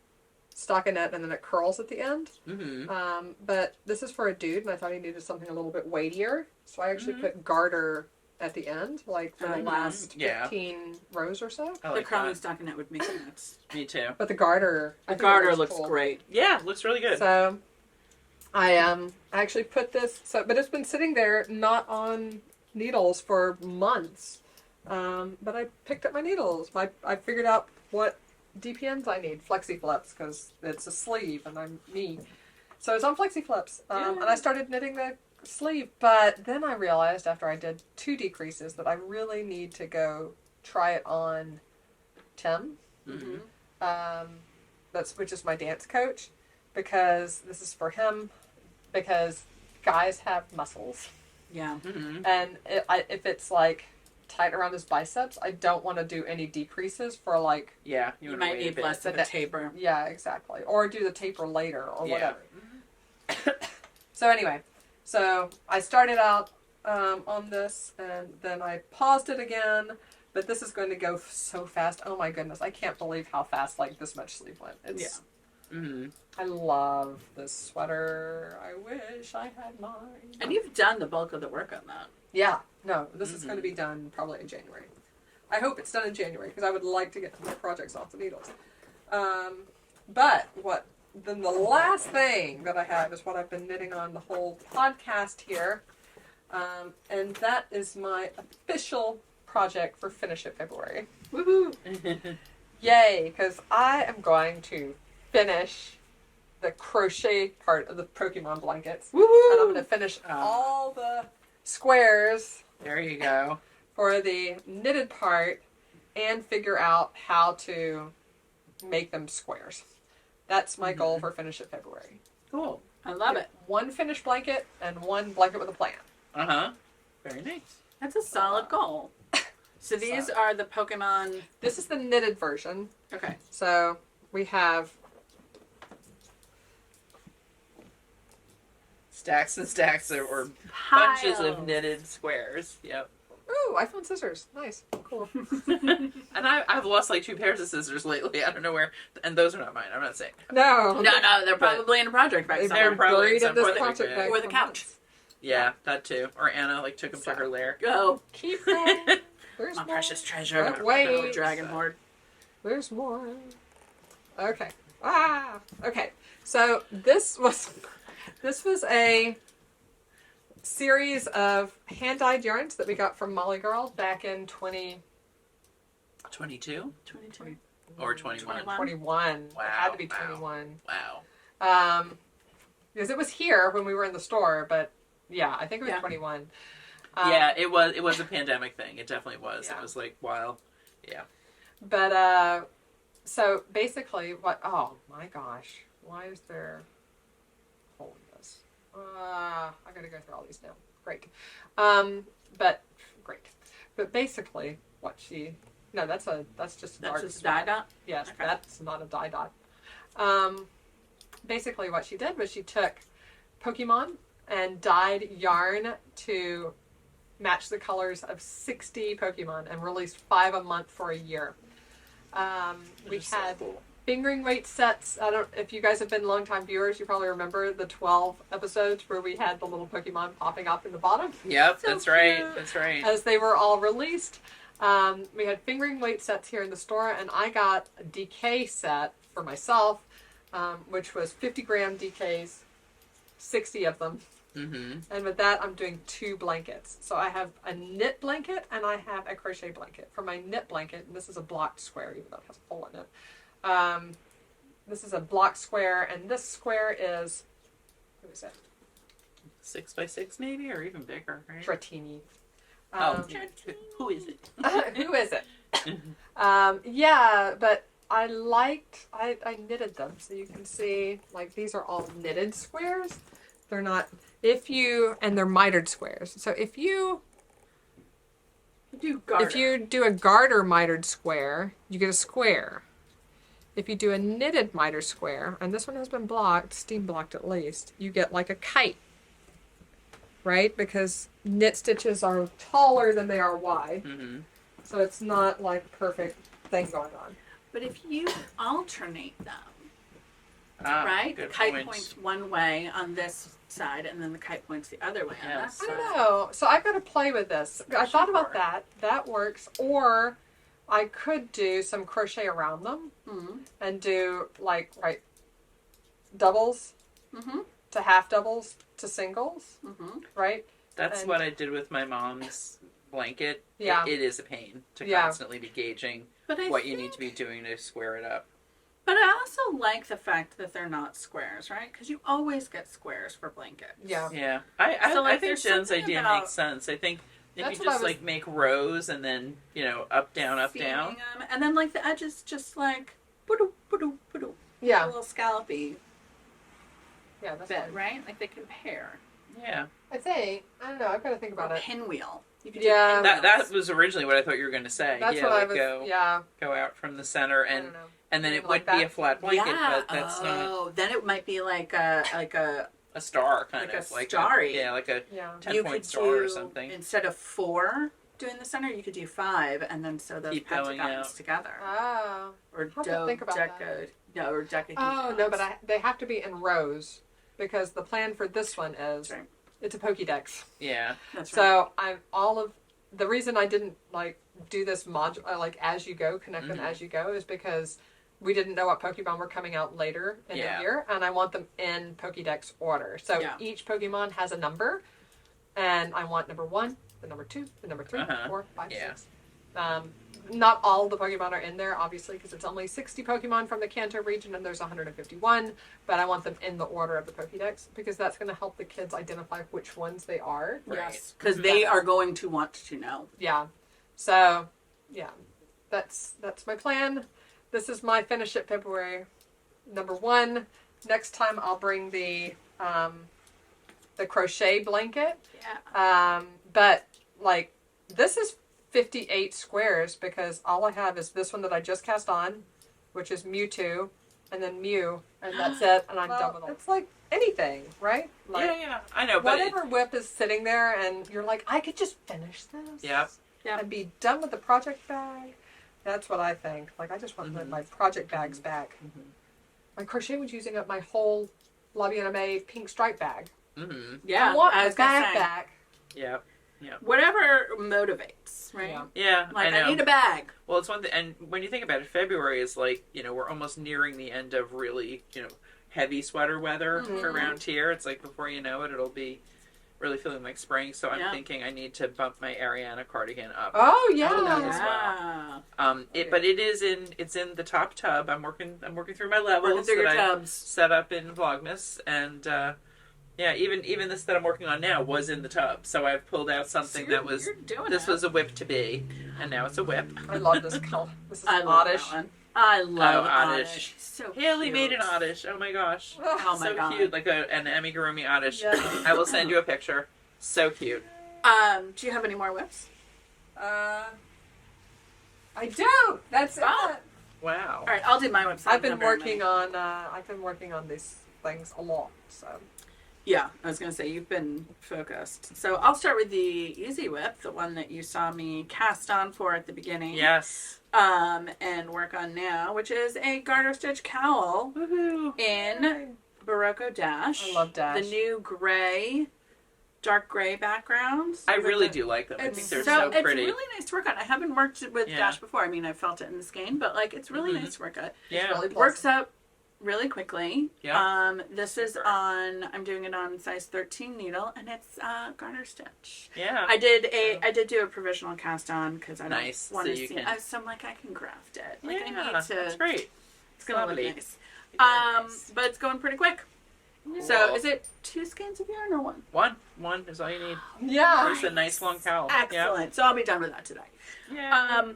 Speaker 2: stockinette, and then it curls at the end.
Speaker 3: Mm-hmm.
Speaker 2: But this is for a dude, and I thought he needed something a little bit weightier, so I actually put garter at the end, like for the
Speaker 1: Mhm.
Speaker 2: last
Speaker 3: Yeah.
Speaker 2: 15 rows or so.
Speaker 3: I
Speaker 1: The
Speaker 3: like
Speaker 1: crowning
Speaker 3: that.
Speaker 1: stockinette would make sense.
Speaker 3: Me too.
Speaker 2: But the garter, I
Speaker 1: The
Speaker 2: think it
Speaker 1: garter looks
Speaker 2: cool.
Speaker 1: great.
Speaker 3: Yeah, looks really good.
Speaker 2: So I actually put this, but it's been sitting there not on needles for months. But I picked up my needles. I figured out what DPNs I need, flexi flips, because it's a sleeve and I'm me. So it's on flexi flips. And I started knitting the sleeve, but then I realized after I did 2 decreases that I really need to go try it on Tim.
Speaker 3: Mm-hmm.
Speaker 2: Which is my dance coach, because this is for him, because guys have muscles,
Speaker 1: Yeah.
Speaker 3: Mm-hmm.
Speaker 2: and if it's like tight around his biceps, I don't want to do any decreases for like,
Speaker 3: Yeah,
Speaker 1: You
Speaker 3: wanna
Speaker 1: might
Speaker 3: wait a
Speaker 1: need
Speaker 3: bit.
Speaker 1: less of a taper.
Speaker 2: yeah, exactly, or do the taper later or
Speaker 3: Yeah.
Speaker 2: whatever. So anyway, so I started out on this, and then I paused it again. But this is going to go so fast. Oh my goodness, I can't believe how fast like this much sleeve went. It's
Speaker 3: Mm-hmm.
Speaker 2: I love this sweater. I wish I had mine.
Speaker 1: And you've done the bulk of the work on that.
Speaker 2: Yeah, no, this is going to be done probably in January. I hope it's done in January because I would like to get my projects off the needles. But then the last thing that I have is what I've been knitting on the whole podcast here. And that is my official project for Finish It February.
Speaker 1: Woohoo!
Speaker 2: Yay, because I am going to finish the crochet part of the Pokemon blankets.
Speaker 1: Woohoo!
Speaker 2: And I'm going to finish all the squares
Speaker 3: There you go.
Speaker 2: for the knitted part and figure out how to make them squares. That's my goal for Finish It February.
Speaker 3: Cool.
Speaker 1: I love it.
Speaker 2: One finished blanket and one blanket with a plan.
Speaker 3: Uh-huh. Very nice.
Speaker 1: That's a solid goal. So these are the Pokemon.
Speaker 2: This is the knitted version.
Speaker 1: Okay.
Speaker 2: So we have
Speaker 3: Stacks and stacks or bunches of
Speaker 1: Piles.
Speaker 3: knitted squares. Yep.
Speaker 2: ooh, I found scissors. Nice. Cool.
Speaker 3: And I've lost like 2 pairs of scissors lately. I don't know where. And those are not mine. I'm not saying.
Speaker 2: No.
Speaker 1: No, they're probably in a project bag
Speaker 3: They're
Speaker 1: somewhere.
Speaker 3: probably
Speaker 2: buried in
Speaker 3: some
Speaker 2: this
Speaker 3: project
Speaker 2: project
Speaker 3: bag.
Speaker 2: bag.
Speaker 1: Or the couch.
Speaker 3: Yeah, that too. Or Anna like took them to her lair.
Speaker 1: Go.
Speaker 2: Keep going. There's
Speaker 1: My
Speaker 2: more.
Speaker 1: precious treasure.
Speaker 2: Oh, wait.
Speaker 1: Little dragon horde.
Speaker 2: There's more. Okay. Okay. So this was a series of hand-dyed yarns that we got from Molly Girl back in
Speaker 3: 22
Speaker 1: 22.
Speaker 3: or 21.
Speaker 2: 2021.
Speaker 3: Wow,
Speaker 2: It had to be
Speaker 3: wow.
Speaker 2: 21.
Speaker 3: Wow.
Speaker 2: Because it was here when we were in the store, but yeah, I think it was
Speaker 1: Yeah.
Speaker 2: 21.
Speaker 3: Yeah, it was a pandemic thing. It definitely was.
Speaker 2: Yeah.
Speaker 3: It was like wild. Yeah.
Speaker 2: But so basically, oh my gosh, why is there hole in this? I gotta go through all these now. Great. But great. But basically, that's just a
Speaker 1: That's
Speaker 2: dark
Speaker 1: just a dye dot?
Speaker 2: Yes,
Speaker 1: Okay.
Speaker 2: that's not a dye dot. Basically, what she did was she took Pokemon and dyed yarn to match the colors of 60 Pokemon and released 5 a month for a year. We
Speaker 3: is so
Speaker 2: had
Speaker 3: cool.
Speaker 2: fingering weight sets. I don't. If you guys have been longtime viewers, you probably remember the 12 episodes where we had the little Pokemon popping up in the bottom
Speaker 3: Yep,
Speaker 1: So
Speaker 3: that's right.
Speaker 1: cute.
Speaker 3: That's right.
Speaker 2: as they were all released. We had fingering weight sets here in the store, and I got a DK set for myself, which was 50-gram DKs, 60 of them.
Speaker 3: Mm-hmm.
Speaker 2: And with that, I'm doing 2 blankets. So I have a knit blanket and I have a crochet blanket. For my knit blanket, and this is a blocked square, even though it has a hole in it. This is a blocked square, and this square is, who is it?
Speaker 3: 6 by 6 maybe, or even bigger, right?
Speaker 2: Dratini.
Speaker 3: Oh, who is it?
Speaker 2: Who is it? Yeah, but I knitted them, so you can see, like, these are all knitted squares. They're not, and they're mitered squares. So if you do a garter mitered square, you get a square. If you do a knitted mitered square, and this one has been blocked, steam blocked at least, you get like a kite, right? Because knit stitches are taller than they are wide.
Speaker 3: Mm-hmm.
Speaker 2: So it's not like a perfect thing going on.
Speaker 1: But if you alternate them,
Speaker 3: Ah,
Speaker 1: right? The
Speaker 3: good
Speaker 1: kite
Speaker 3: point.
Speaker 1: points one way on this side, and then the kite points the other way on that
Speaker 3: Yes.
Speaker 2: I
Speaker 1: side.
Speaker 2: don't know. So I've got to play with this. I thought about
Speaker 1: Sure.
Speaker 2: that. That works. Or I could do some crochet around them
Speaker 1: Mm-hmm.
Speaker 2: and do like doubles
Speaker 1: Mm-hmm.
Speaker 2: to half doubles to singles,
Speaker 1: Mm-hmm.
Speaker 2: right?
Speaker 3: That's
Speaker 2: And-
Speaker 3: what I did with my mom's blanket.
Speaker 2: Yeah.
Speaker 3: It is a pain to
Speaker 2: Yeah.
Speaker 3: constantly be gauging
Speaker 1: But I
Speaker 3: what
Speaker 1: think,
Speaker 3: you need to be doing to square it up.
Speaker 1: But I also like the fact that they're not squares, right? Because you always get squares for blankets.
Speaker 2: Yeah.
Speaker 3: Yeah, I
Speaker 1: So, like,
Speaker 3: think
Speaker 1: there's
Speaker 3: Jen's
Speaker 1: something
Speaker 3: idea
Speaker 1: about-
Speaker 3: makes sense. I think if
Speaker 2: That's
Speaker 3: you
Speaker 2: what I
Speaker 3: just
Speaker 2: was-
Speaker 3: like make rows and then up down up
Speaker 1: Seaming
Speaker 3: down.
Speaker 1: them, and then like the edges just like poo-doo, poo-doo, poo-doo, a
Speaker 2: Yeah.
Speaker 1: little scallopy
Speaker 2: Yeah, that's
Speaker 1: bit,
Speaker 2: fine.
Speaker 1: right? Like they can pair.
Speaker 3: Yeah,
Speaker 2: I don't know. I've got to think about
Speaker 1: Or
Speaker 2: it.
Speaker 1: pinwheel. You could
Speaker 2: Yeah.
Speaker 1: do
Speaker 3: that
Speaker 1: pinwheels.
Speaker 3: was originally what I thought you were going to say.
Speaker 2: That's
Speaker 3: yeah,
Speaker 2: what I
Speaker 3: like
Speaker 2: was.
Speaker 3: go
Speaker 2: Yeah.
Speaker 3: out from the center
Speaker 2: I
Speaker 3: and
Speaker 2: don't know.
Speaker 3: and then it
Speaker 2: Like
Speaker 3: would be
Speaker 2: that?
Speaker 3: a flat blanket,
Speaker 1: yeah.
Speaker 3: but that's not
Speaker 1: Oh, then it might be like a
Speaker 3: a star kind
Speaker 1: Like a
Speaker 3: of like
Speaker 1: starry.
Speaker 3: like a
Speaker 2: Yeah.
Speaker 3: 10-point star or something.
Speaker 1: Instead of 4 doing the center, you could do 5 and then sew those
Speaker 3: Keep going
Speaker 1: pentagons
Speaker 3: out.
Speaker 1: together.
Speaker 2: Oh.
Speaker 1: Or
Speaker 2: I'll have to think about that.
Speaker 1: deca. No, or deca.
Speaker 2: Oh no, but they have to be in rows because the plan for this one is
Speaker 1: That's right.
Speaker 2: it's a Pokédex.
Speaker 3: Yeah,
Speaker 1: That's right.
Speaker 2: So the reason I didn't like do this module like as you go, connect them
Speaker 3: Mhm.
Speaker 2: as you go, is because we didn't know what Pokemon were coming out later in
Speaker 3: Yeah.
Speaker 2: the year, and I want them in Pokédex order. So
Speaker 1: Yeah.
Speaker 2: each Pokemon has a number, and I want number 1, the number 2, the number 3,
Speaker 3: Uh-huh.
Speaker 2: 4, 5,
Speaker 3: Yeah.
Speaker 2: 6. Not all the Pokemon are in there, obviously, because it's only 60 Pokemon from the Kanto region, and there's 151. But I want them in the order of the Pokédex because that's going to help the kids identify which ones they are.
Speaker 1: Yes, because they are going to want to know.
Speaker 2: Yeah. So, yeah, that's my plan. This is my finish it February number 1. Next time I'll bring the crochet blanket.
Speaker 1: Yeah.
Speaker 2: But like this is 58 squares because all I have is this one that I just cast on, which is Mewtwo, and then Mew, and that's it. And I'm done with it. It's like anything, right? Like,
Speaker 3: yeah, I know, but
Speaker 2: whatever whip is sitting there, and you're like, I could just finish this.
Speaker 3: Yep.
Speaker 1: Yep.
Speaker 2: And be done with the project bag. That's what I think. Like, I just want my project bags back.
Speaker 3: Mhm.
Speaker 2: My crochet was using up my whole Lobby Anime pink stripe bag.
Speaker 3: Mm-hmm.
Speaker 1: Yeah.
Speaker 2: I want
Speaker 1: I
Speaker 2: my
Speaker 1: was gonna
Speaker 2: bag
Speaker 1: say,
Speaker 2: back.
Speaker 3: Yep.
Speaker 1: whatever motivates, right?
Speaker 2: Yeah.
Speaker 3: Yeah,
Speaker 1: Like,
Speaker 3: I know.
Speaker 1: I need a bag.
Speaker 3: Well, it's one thing, and when you think about it, February is like, we're almost nearing the end of really, heavy sweater weather
Speaker 1: Mhm.
Speaker 3: around here. It's like before you know it, it'll be really feeling like spring. So I'm
Speaker 1: Yeah.
Speaker 3: thinking I need to bump my Ariana cardigan up.
Speaker 2: Oh, yeah.
Speaker 3: Oh, that as well.
Speaker 1: Yeah.
Speaker 3: But it's in the top tub. I'm working through my levels
Speaker 1: Working through your
Speaker 3: that I
Speaker 1: tubs.
Speaker 3: set up in Vlogmas, and even this that I'm working on now was in the tub. So I've pulled out something
Speaker 1: So you're-
Speaker 3: that was
Speaker 1: you're doing
Speaker 3: this
Speaker 1: it.
Speaker 3: was a whip to be, and now it's a whip.
Speaker 2: I love this color. This is
Speaker 1: I love
Speaker 2: oddish.
Speaker 1: that one. I love
Speaker 3: Oddish.
Speaker 1: Oddish. She's so
Speaker 3: Haley
Speaker 1: cute.
Speaker 3: made an oddish. Oh my gosh.
Speaker 1: Oh my
Speaker 3: so
Speaker 1: god.
Speaker 3: cute, like an amigurumi oddish.
Speaker 2: Yeah.
Speaker 3: I will send you a picture. So cute.
Speaker 1: Do you have any more whips?
Speaker 2: I don't. That's
Speaker 1: Oh.
Speaker 2: it.
Speaker 3: Wow.
Speaker 1: All right, I'll do my whips.
Speaker 2: I've been working on these things a lot. So
Speaker 1: Yeah, I was gonna say you've been focused. So I'll start with the easy whip, the one that you saw me cast on for at the beginning.
Speaker 3: Yes.
Speaker 1: And work on now, which is a garter stitch cowl
Speaker 3: Woohoo.
Speaker 1: in Barocco Dash.
Speaker 2: I love Dash.
Speaker 1: The new dark gray backgrounds.
Speaker 3: I really do like them. I think they're so
Speaker 1: it's
Speaker 3: pretty.
Speaker 1: really nice to work on. I haven't worked with
Speaker 3: Yeah.
Speaker 1: Dash before. I mean, I felt it in the skein, but like it's really
Speaker 3: Mhm.
Speaker 1: nice to work on.
Speaker 3: Yeah.
Speaker 2: really
Speaker 1: It works up really quickly.
Speaker 3: Yeah.
Speaker 1: This is
Speaker 3: Sure.
Speaker 1: I'm doing it on size 13 needle, and it's garter stitch.
Speaker 3: Yeah.
Speaker 1: I did do a provisional cast on because I don't
Speaker 3: Nice,
Speaker 1: want
Speaker 3: so
Speaker 1: to
Speaker 3: you
Speaker 1: see.
Speaker 3: can-
Speaker 1: So I'm like, I can graft it. Like
Speaker 3: yeah.
Speaker 1: I need to.
Speaker 3: That's great.
Speaker 1: It's gonna
Speaker 3: Lovely.
Speaker 1: look nice.
Speaker 3: Very nice.
Speaker 1: But it's going pretty quick. So
Speaker 3: Cool.
Speaker 1: is it 2 skeins of yarn or 1?
Speaker 3: One is all you need.
Speaker 2: yeah.
Speaker 3: It's a nice long cowl.
Speaker 1: Excellent. So I'll be done with that today.
Speaker 3: Yeah.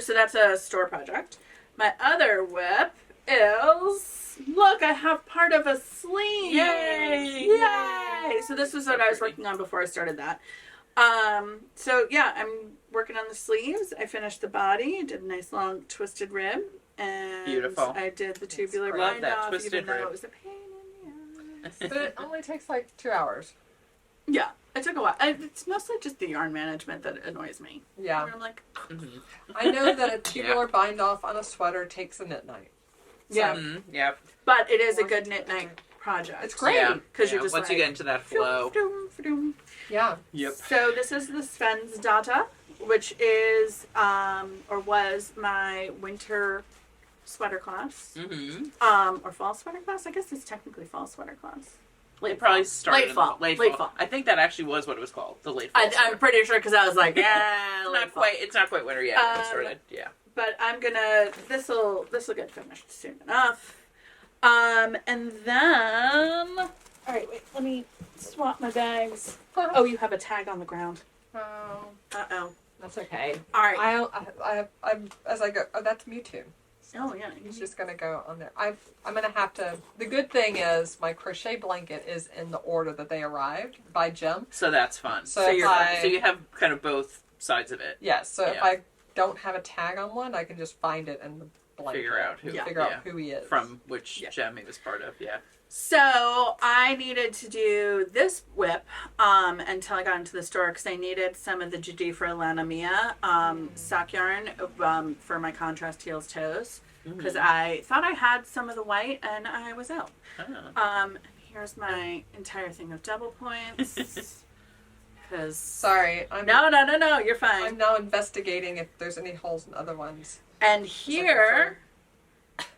Speaker 1: So that's a store project. My other whip is, look, I have part of a sleeve.
Speaker 3: Yay!
Speaker 1: Yay! So this is what I was working on before I started that. So yeah, I'm working on the sleeves. I finished the body, did a nice long twisted rib, and
Speaker 3: Beautiful.
Speaker 1: I did the tubular
Speaker 3: Love
Speaker 1: bind
Speaker 3: that
Speaker 1: off,
Speaker 3: twisted
Speaker 1: even though
Speaker 3: rib.
Speaker 1: it was a pain in the ass.
Speaker 2: But it only takes like 2 hours.
Speaker 1: Yeah, it took a while. It's mostly just the yarn management that annoys me.
Speaker 2: Yeah.
Speaker 1: Where I'm like,
Speaker 3: Mhm.
Speaker 2: I know that a tubular bind off on a sweater takes a knit night.
Speaker 1: yeah,
Speaker 3: Mhm. Yep.
Speaker 1: but it is a good knit night project.
Speaker 2: It's great.
Speaker 3: Yeah.
Speaker 1: because
Speaker 3: Yeah,
Speaker 1: you're just
Speaker 3: once
Speaker 1: like,
Speaker 3: you get into that flow.
Speaker 1: Doom, doom, doom.
Speaker 2: Yeah.
Speaker 3: Yep.
Speaker 1: So this is the Sven's Data, which is or was my winter sweater class,
Speaker 3: Mm-hmm.
Speaker 1: or fall sweater class. I guess it's technically fall sweater class.
Speaker 3: It probably started
Speaker 1: Late
Speaker 3: in
Speaker 1: fall.
Speaker 3: the late
Speaker 1: Late
Speaker 3: fall.
Speaker 1: fall.
Speaker 3: I think that actually was what it was called. The late fall.
Speaker 1: I'm pretty sure because I was like, yeah,
Speaker 3: It's
Speaker 1: late
Speaker 3: not
Speaker 1: fall.
Speaker 3: quite. It's not quite winter yet. When it
Speaker 1: Um,
Speaker 3: started. Yeah.
Speaker 1: But I'm gonna. This'll get finished soon enough. And then. All right, wait. Let me swap my bags. Oh, you have a tag on the ground.
Speaker 2: Oh,
Speaker 1: Uh-oh.
Speaker 2: that's okay.
Speaker 1: All right.
Speaker 2: I'm as I go. Oh, that's Mewtwo.
Speaker 1: Oh, yeah.
Speaker 2: He's just gonna go on there. I'm gonna have to. The good thing is my crochet blanket is in the order that they arrived by Jim.
Speaker 3: So that's fun.
Speaker 2: So
Speaker 3: So
Speaker 2: if
Speaker 3: you're
Speaker 2: I-
Speaker 3: so you have kind of both sides of it.
Speaker 2: Yes. So if
Speaker 3: Yeah.
Speaker 2: I don't have a tag on one, I can just find it in the blanket.
Speaker 3: Figure out who.
Speaker 1: Yeah.
Speaker 2: Figure out who he is.
Speaker 3: From which
Speaker 1: Yeah.
Speaker 3: gem he was part of. Yeah.
Speaker 1: So I needed to do this whip until I got into the store because I needed some of the Jadifra Lana Mia sock yarn for my contrast heels toes because I thought I had some of the white and I was out.
Speaker 3: Oh.
Speaker 1: Here's my entire thing of double points. Because
Speaker 2: Sorry.
Speaker 1: no, you're fine.
Speaker 2: I'm now investigating if there's any holes in other ones.
Speaker 1: And here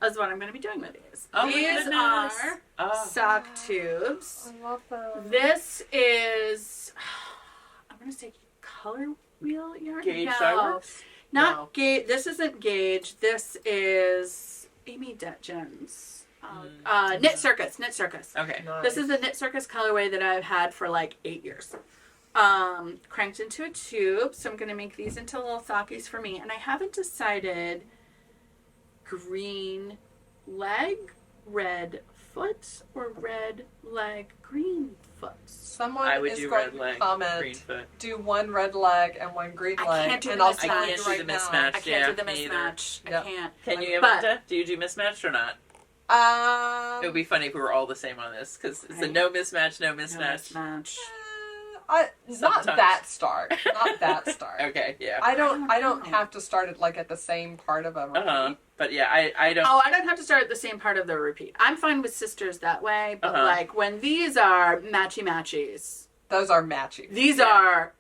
Speaker 1: is what I'm going to be doing with these.
Speaker 3: Oh my
Speaker 1: These
Speaker 3: goodness.
Speaker 1: are
Speaker 3: Oh.
Speaker 1: sock tubes.
Speaker 2: I love those.
Speaker 1: This is, I'm going to say color wheel yarn.
Speaker 3: Gauge
Speaker 1: no,
Speaker 3: Cyworks?
Speaker 1: not
Speaker 3: No.
Speaker 1: Gauge. This isn't Gauge. This is Amy Jen's. Knit Circus. Knit Circus.
Speaker 3: Okay.
Speaker 2: Nice.
Speaker 1: This is the Knit Circus colorway that I've had for like 8 years. Cranked into a tube. So I'm going to make these into little sockies for me. And I haven't decided green leg, red foot, or red leg, green foot.
Speaker 2: Someone
Speaker 3: I would
Speaker 2: is
Speaker 3: do
Speaker 2: going
Speaker 3: red
Speaker 2: to
Speaker 3: leg,
Speaker 2: comment.
Speaker 3: green foot.
Speaker 2: Do one red leg and one green
Speaker 1: I
Speaker 2: leg,
Speaker 1: can't do
Speaker 2: and
Speaker 1: the
Speaker 2: I'll
Speaker 1: mismatch.
Speaker 2: tell
Speaker 3: I
Speaker 2: you
Speaker 3: can't do
Speaker 2: right
Speaker 3: the
Speaker 2: now.
Speaker 3: mismatch.
Speaker 1: I can't
Speaker 3: Yeah,
Speaker 1: do the
Speaker 3: me either.
Speaker 1: mismatch.
Speaker 2: Yep.
Speaker 1: I can't.
Speaker 3: Can you,
Speaker 1: But-
Speaker 3: Amanda? Do you do mismatched or not? It would be funny if we were all the same on this because it's a
Speaker 1: Right.
Speaker 3: no mismatch, no
Speaker 1: No
Speaker 3: mismatch.
Speaker 1: mismatch.
Speaker 2: not
Speaker 3: Sometimes.
Speaker 2: that start. Not that start.
Speaker 3: Okay. Yeah.
Speaker 2: I don't
Speaker 1: know.
Speaker 2: have to start it like at the same part of a repeat.
Speaker 3: But yeah, I don't.
Speaker 1: Oh, I don't have to start at the same part of the repeat. I'm fine with sisters that way, but like when these are matchy matchies,
Speaker 2: Those are matchy.
Speaker 1: these
Speaker 3: Yeah.
Speaker 1: are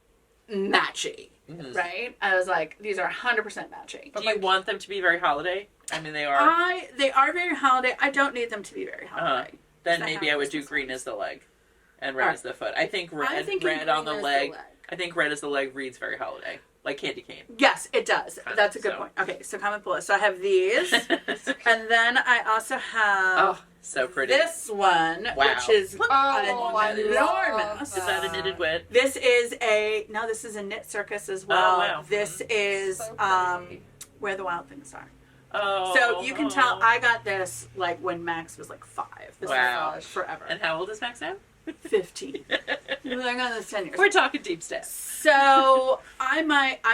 Speaker 1: matchy,
Speaker 3: Mhm.
Speaker 1: right? I was like, these are 100% matchy.
Speaker 3: Do you want them to be very holiday? I mean, they are.
Speaker 1: They are very holiday. I don't need them to be very holiday.
Speaker 3: Then
Speaker 1: I
Speaker 3: maybe
Speaker 1: have
Speaker 3: I would do
Speaker 1: Christmas
Speaker 3: green
Speaker 1: ones.
Speaker 3: as the leg, and red
Speaker 1: Alright.
Speaker 3: as the foot. I think red,
Speaker 1: I'm thinking
Speaker 3: red on the
Speaker 1: green as
Speaker 3: leg.
Speaker 1: leg.
Speaker 3: I think red as the leg reads very holiday, like candy cane.
Speaker 1: Yes, it does. That's a good
Speaker 3: So.
Speaker 1: point. Okay, so comment below. So I have these, and then I also have
Speaker 3: Oh, so pretty.
Speaker 1: this one,
Speaker 3: Wow.
Speaker 1: which is
Speaker 2: I
Speaker 1: enormous.
Speaker 2: love
Speaker 3: Is that a knitted wit?
Speaker 1: This is this is a Knit Circus as well.
Speaker 3: Oh, wow.
Speaker 1: This is
Speaker 2: So pretty.
Speaker 1: Where the Wild Things Are.
Speaker 3: Oh.
Speaker 1: So you can tell I got this like when Max was like 5. This
Speaker 3: Wow.
Speaker 1: was forever.
Speaker 3: And how old is Max now?
Speaker 1: 15. I got this 10 years.
Speaker 3: We're talking deep steps.
Speaker 1: So I'm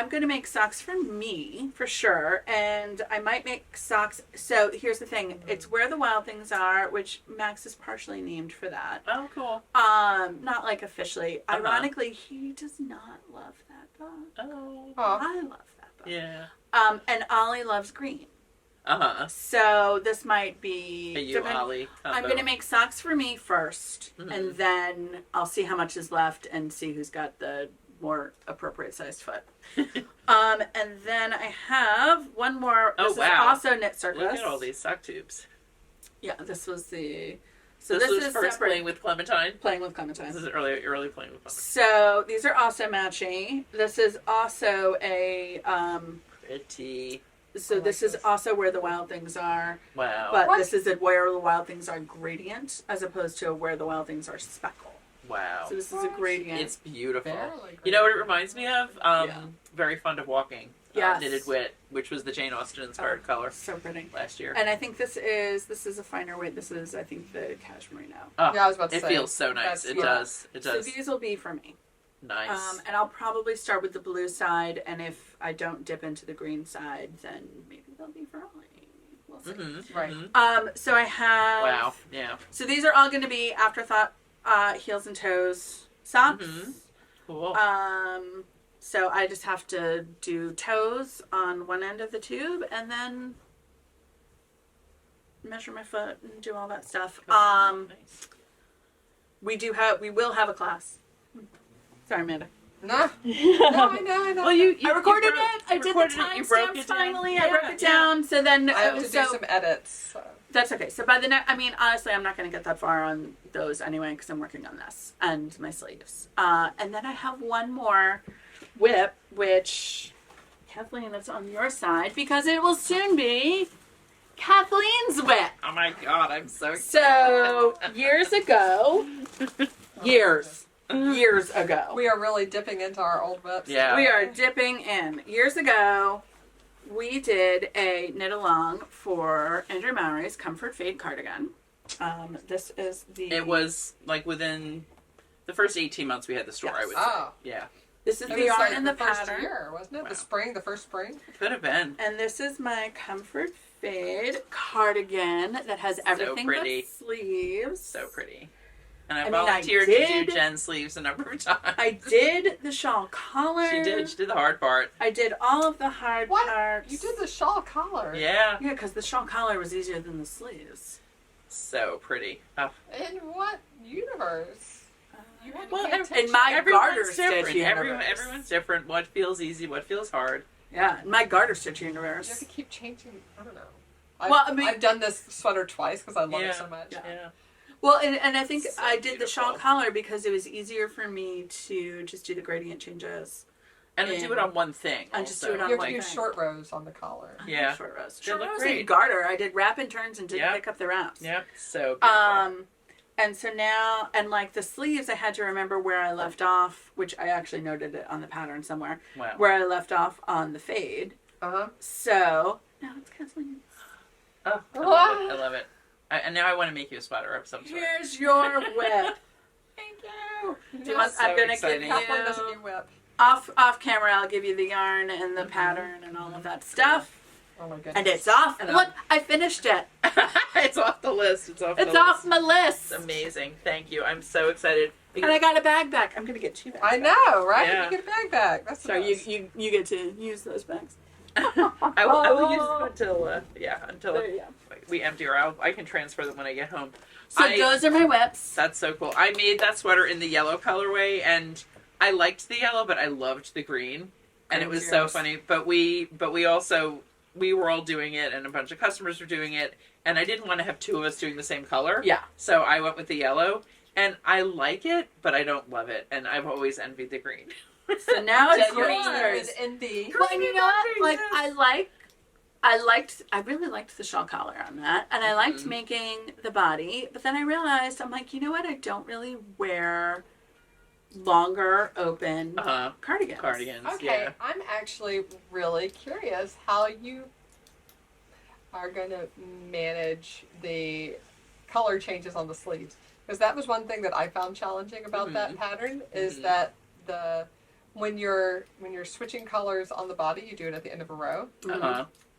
Speaker 1: gonna make socks for me for sure, and I might make socks. So here's the thing: it's Where the Wild Things Are, which Max is partially named for that.
Speaker 3: Oh, cool.
Speaker 1: Not like officially. Ironically, he does not love that book.
Speaker 3: Oh.
Speaker 1: I love that book.
Speaker 3: Yeah.
Speaker 1: And Ollie loves green.
Speaker 3: So
Speaker 1: So this might be.
Speaker 3: you,
Speaker 1: depend-
Speaker 3: Ollie.
Speaker 1: I'm gonna make socks for me 1st,
Speaker 3: Mhm.
Speaker 1: and then I'll see how much is left and see who's got the more appropriate sized foot. And then I have one more.
Speaker 3: Oh,
Speaker 1: This
Speaker 3: wow.
Speaker 1: is also Knit Circus.
Speaker 3: Look at all these sock tubes.
Speaker 1: Yeah, this was the. So
Speaker 3: this
Speaker 1: this
Speaker 3: was
Speaker 1: is
Speaker 3: first
Speaker 1: separate.
Speaker 3: playing with Clementine.
Speaker 1: Playing with Clementine.
Speaker 3: This is early playing with Clementine.
Speaker 1: So these are also matchy. This is also a.
Speaker 3: Pretty.
Speaker 1: So this is also Where the Wild Things Are,
Speaker 3: Wow.
Speaker 1: but
Speaker 2: What?
Speaker 1: this is a Where the Wild Things Are gradient as opposed to a Where the Wild Things Are speckle.
Speaker 3: Wow.
Speaker 1: So this is a gradient.
Speaker 3: It's beautiful.
Speaker 2: Barely
Speaker 3: You know what it reminds me of?
Speaker 1: Yeah.
Speaker 3: Very fond of walking.
Speaker 1: Yes.
Speaker 3: knitted wit, which was the Jane Austen-inspired color
Speaker 1: So pretty.
Speaker 3: last year.
Speaker 1: And I think this is a finer weight. This is, I think, the cashmere now.
Speaker 3: Oh,
Speaker 2: Yeah, I was about to
Speaker 3: it
Speaker 2: say.
Speaker 3: feels so nice. It does. It
Speaker 1: So
Speaker 3: does.
Speaker 1: these will be for me.
Speaker 3: Nice.
Speaker 1: And I'll probably start with the blue side, and if I don't dip into the green side, then maybe they'll be for Ollie. We'll see.
Speaker 3: Mm-hmm.
Speaker 2: Right.
Speaker 1: So I have...
Speaker 3: Wow. Yeah.
Speaker 1: So these are all going to be Afterthought heels and toes socks.
Speaker 3: Mm-hmm. Cool.
Speaker 1: So I just have to do toes on one end of the tube, and then measure my foot and do all that stuff.
Speaker 3: Nice.
Speaker 1: We will have a class. Sorry, Amanda.
Speaker 2: No. No, I know.
Speaker 3: Well, you
Speaker 1: I recorded
Speaker 3: broke-
Speaker 1: it. I did the
Speaker 3: recorded it, you broke
Speaker 1: timestamps
Speaker 3: it down.
Speaker 1: finally. I
Speaker 3: Yeah,
Speaker 1: broke it down. So then
Speaker 2: I have to do
Speaker 1: so
Speaker 2: some edits. So.
Speaker 1: that's okay. So by the next, I mean, honestly, I'm not going to get that far on those anyway because I'm working on this and my sleeves. And then I have one more whip, which Kathleen, it's on your side because it will soon be Kathleen's whip.
Speaker 3: Oh my god, I'm so excited.
Speaker 1: So years ago, years ago,
Speaker 2: We are really dipping into our old whips.
Speaker 3: Yeah.
Speaker 1: we are dipping in. Years ago, we did a knit along for Andrew Mowry's Comfort Fade cardigan. This is the.
Speaker 3: It was like within the first 18 months we had the store,
Speaker 1: Yes.
Speaker 3: I would say.
Speaker 2: Oh.
Speaker 3: Yeah.
Speaker 1: This is
Speaker 2: It
Speaker 1: the
Speaker 2: was
Speaker 1: yarn
Speaker 2: like
Speaker 1: and the
Speaker 2: first
Speaker 1: pattern.
Speaker 2: year, wasn't it?
Speaker 3: Wow.
Speaker 2: The first spring.
Speaker 3: Could have been.
Speaker 1: And this is my Comfort Fade cardigan that has everything
Speaker 3: pretty.
Speaker 1: but sleeves.
Speaker 3: So pretty. And I,
Speaker 1: I mean, I
Speaker 3: volunteered to
Speaker 1: did-
Speaker 3: do Jen's sleeves a number of times.
Speaker 1: I did the shawl collar.
Speaker 3: She did. She did the hard part.
Speaker 1: I did all of the hard
Speaker 2: What?
Speaker 1: parts.
Speaker 2: You did the shawl collar.
Speaker 3: Yeah.
Speaker 1: Yeah, because the shawl collar was easier than the sleeves.
Speaker 3: So pretty. Oh.
Speaker 2: In what universe? You had to
Speaker 3: Well,
Speaker 2: pay
Speaker 3: ev-
Speaker 2: attention.
Speaker 1: in my
Speaker 3: Everyone's
Speaker 1: garter stitch
Speaker 3: different.
Speaker 1: universe.
Speaker 3: Everyone's different. What feels easy, what feels hard.
Speaker 1: Yeah, in my garter stitch
Speaker 2: You have
Speaker 1: universe.
Speaker 2: to keep changing. I don't know.
Speaker 1: Well, I mean-
Speaker 2: I've done this sweater twice because I love
Speaker 3: Yeah.
Speaker 2: it so much.
Speaker 1: Yeah.
Speaker 3: Yeah.
Speaker 1: Well, and I think
Speaker 3: So
Speaker 1: I did the shawl
Speaker 3: beautiful.
Speaker 1: collar because it was easier for me to just do the gradient changes.
Speaker 3: And to do it on one thing.
Speaker 1: And just
Speaker 3: also.
Speaker 1: do it on
Speaker 2: You have
Speaker 1: one
Speaker 2: to do
Speaker 1: thing.
Speaker 2: short rows on the collar.
Speaker 3: Yeah.
Speaker 1: Short rows.
Speaker 3: They
Speaker 1: Short
Speaker 3: look
Speaker 1: rows
Speaker 3: great.
Speaker 1: and garter. I did wrap and turns and didn't
Speaker 3: Yeah.
Speaker 1: pick up the wraps.
Speaker 3: Yep. So beautiful.
Speaker 1: And so now, and like the sleeves, I had to remember where I left off, which I actually noted it on the pattern somewhere,
Speaker 3: Wow.
Speaker 1: where I left off on the fade.
Speaker 2: Uh-huh.
Speaker 1: So now it's Kathleen.
Speaker 3: Oh, I love it. I love it. And now I want to make you a sweater of some sort.
Speaker 1: Here's your whip. Thank you. Do you want,
Speaker 3: So
Speaker 1: I'm gonna
Speaker 3: exciting.
Speaker 1: give
Speaker 2: Kathleen doesn't
Speaker 1: you
Speaker 2: do whip.
Speaker 1: off camera. I'll give you the yarn and the pattern and all of that stuff.
Speaker 2: Oh my goodness.
Speaker 1: And it's off.
Speaker 2: And
Speaker 1: Look, I finished it.
Speaker 3: It's off the list. It's off.
Speaker 1: It's
Speaker 3: the
Speaker 1: off
Speaker 3: list.
Speaker 1: my list.
Speaker 3: It's amazing. Thank you. I'm so excited.
Speaker 1: And I got a bag back. I'm gonna get 2 bags.
Speaker 2: I
Speaker 1: back.
Speaker 2: know, right?
Speaker 3: Yeah.
Speaker 2: You get a bag back. That's the
Speaker 1: So
Speaker 2: best.
Speaker 1: you get to use those bags.
Speaker 3: I will use them until until
Speaker 1: There you go.
Speaker 3: we empty her out. I can transfer them when I get home.
Speaker 1: So those are my whips.
Speaker 3: That's so cool. I made that sweater in the yellow colorway, and I liked the yellow, but I loved the green, and it was
Speaker 1: Green's
Speaker 3: so
Speaker 1: yours.
Speaker 3: funny. But we also we were all doing it, and a bunch of customers were doing it, and I didn't want to have two of us doing the same color.
Speaker 1: Yeah.
Speaker 3: So I went with the yellow, and I like it, but I don't love it, and I've always envied the green.
Speaker 1: So now it's
Speaker 2: Green
Speaker 1: yours.
Speaker 2: is ND.
Speaker 1: Well, and you know what?
Speaker 3: Green,
Speaker 1: Like
Speaker 3: yes.
Speaker 1: I really liked the shawl collar on that, and I liked making the body. But then I realized I'm like, you know what? I don't really wear longer open cardigans.
Speaker 3: Cardigans.
Speaker 2: Okay,
Speaker 3: Yeah.
Speaker 2: I'm actually really curious how you are going to manage the color changes on the sleeves. Because that was one thing that I found challenging about that pattern is that when you're switching colors on the body, you do it at the end of a row,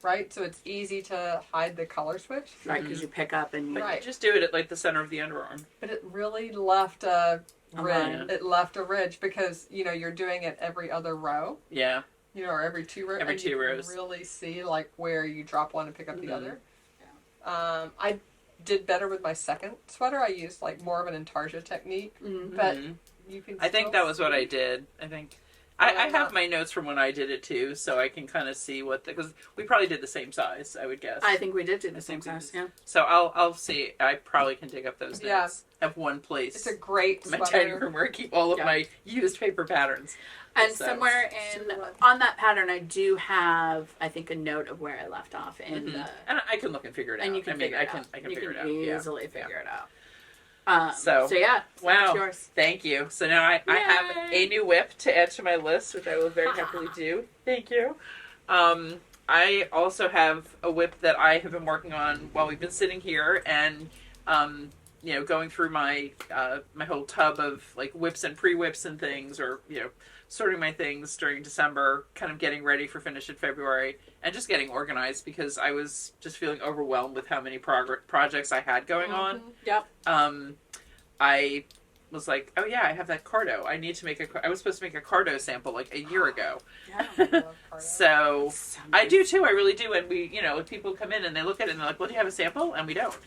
Speaker 2: right? So it's easy to hide the color switch.
Speaker 1: Right, because you pick up and you
Speaker 3: But
Speaker 2: Right.
Speaker 3: you just do it at like the center of the underarm.
Speaker 2: But it really left a ridge.
Speaker 1: line.
Speaker 2: It left a ridge because you're doing it every other row.
Speaker 3: Yeah.
Speaker 2: Or every 2 rows.
Speaker 3: Every
Speaker 2: and
Speaker 3: 2
Speaker 2: you
Speaker 3: rows.
Speaker 2: can really see like where you drop one and pick up the other. I did better with my second sweater. I used like more of an intarsia technique, but you can.
Speaker 3: I think
Speaker 2: still
Speaker 3: that was what
Speaker 2: see-
Speaker 3: I did. I think
Speaker 2: Well,
Speaker 3: I
Speaker 2: I'm
Speaker 3: have
Speaker 2: not-
Speaker 3: my notes from when I did it too, so I can kind of see what because we probably did the same size, I would guess.
Speaker 1: I think we did do the same
Speaker 3: think we
Speaker 1: size.
Speaker 3: did.
Speaker 1: Yeah.
Speaker 3: So I'll see. I probably can dig up those
Speaker 2: Yeah.
Speaker 3: notes. Have one place.
Speaker 2: It's a great
Speaker 3: in my
Speaker 2: sweater.
Speaker 3: dining room where I keep all of
Speaker 1: Yeah.
Speaker 3: my used paper patterns.
Speaker 1: And
Speaker 3: So-
Speaker 1: somewhere on that pattern, I do have, I think, a note of where I left off in the.
Speaker 3: And I can look and figure it out.
Speaker 1: And you can figure
Speaker 3: I
Speaker 1: it
Speaker 3: can
Speaker 1: out.
Speaker 3: I can
Speaker 1: you
Speaker 3: figure
Speaker 1: can
Speaker 3: it out. Yeah.
Speaker 1: easily figure it out.
Speaker 3: So
Speaker 1: yeah,
Speaker 3: wow.
Speaker 1: it's yours.
Speaker 3: Thank you. So now I have
Speaker 1: Yay.
Speaker 3: a new whip to add to my list, which I will very happily do. Thank you. I also have a whip that I have been working on while we've been sitting here, and going through my my whole tub of like whips and pre-whips and things, or sorting my things during December, kind of getting ready for finish in February, and just getting organized because I was just feeling overwhelmed with how many projects I had going on.
Speaker 1: Yep.
Speaker 3: I was like, oh yeah, I have that Cardo. I need to make I was supposed to make a Cardo sample like a year ago.
Speaker 2: Yeah, I love Cardo.
Speaker 3: So I do too. I really do. And we, people come in and they look at it and they're like, well, do you have a sample? And we don't.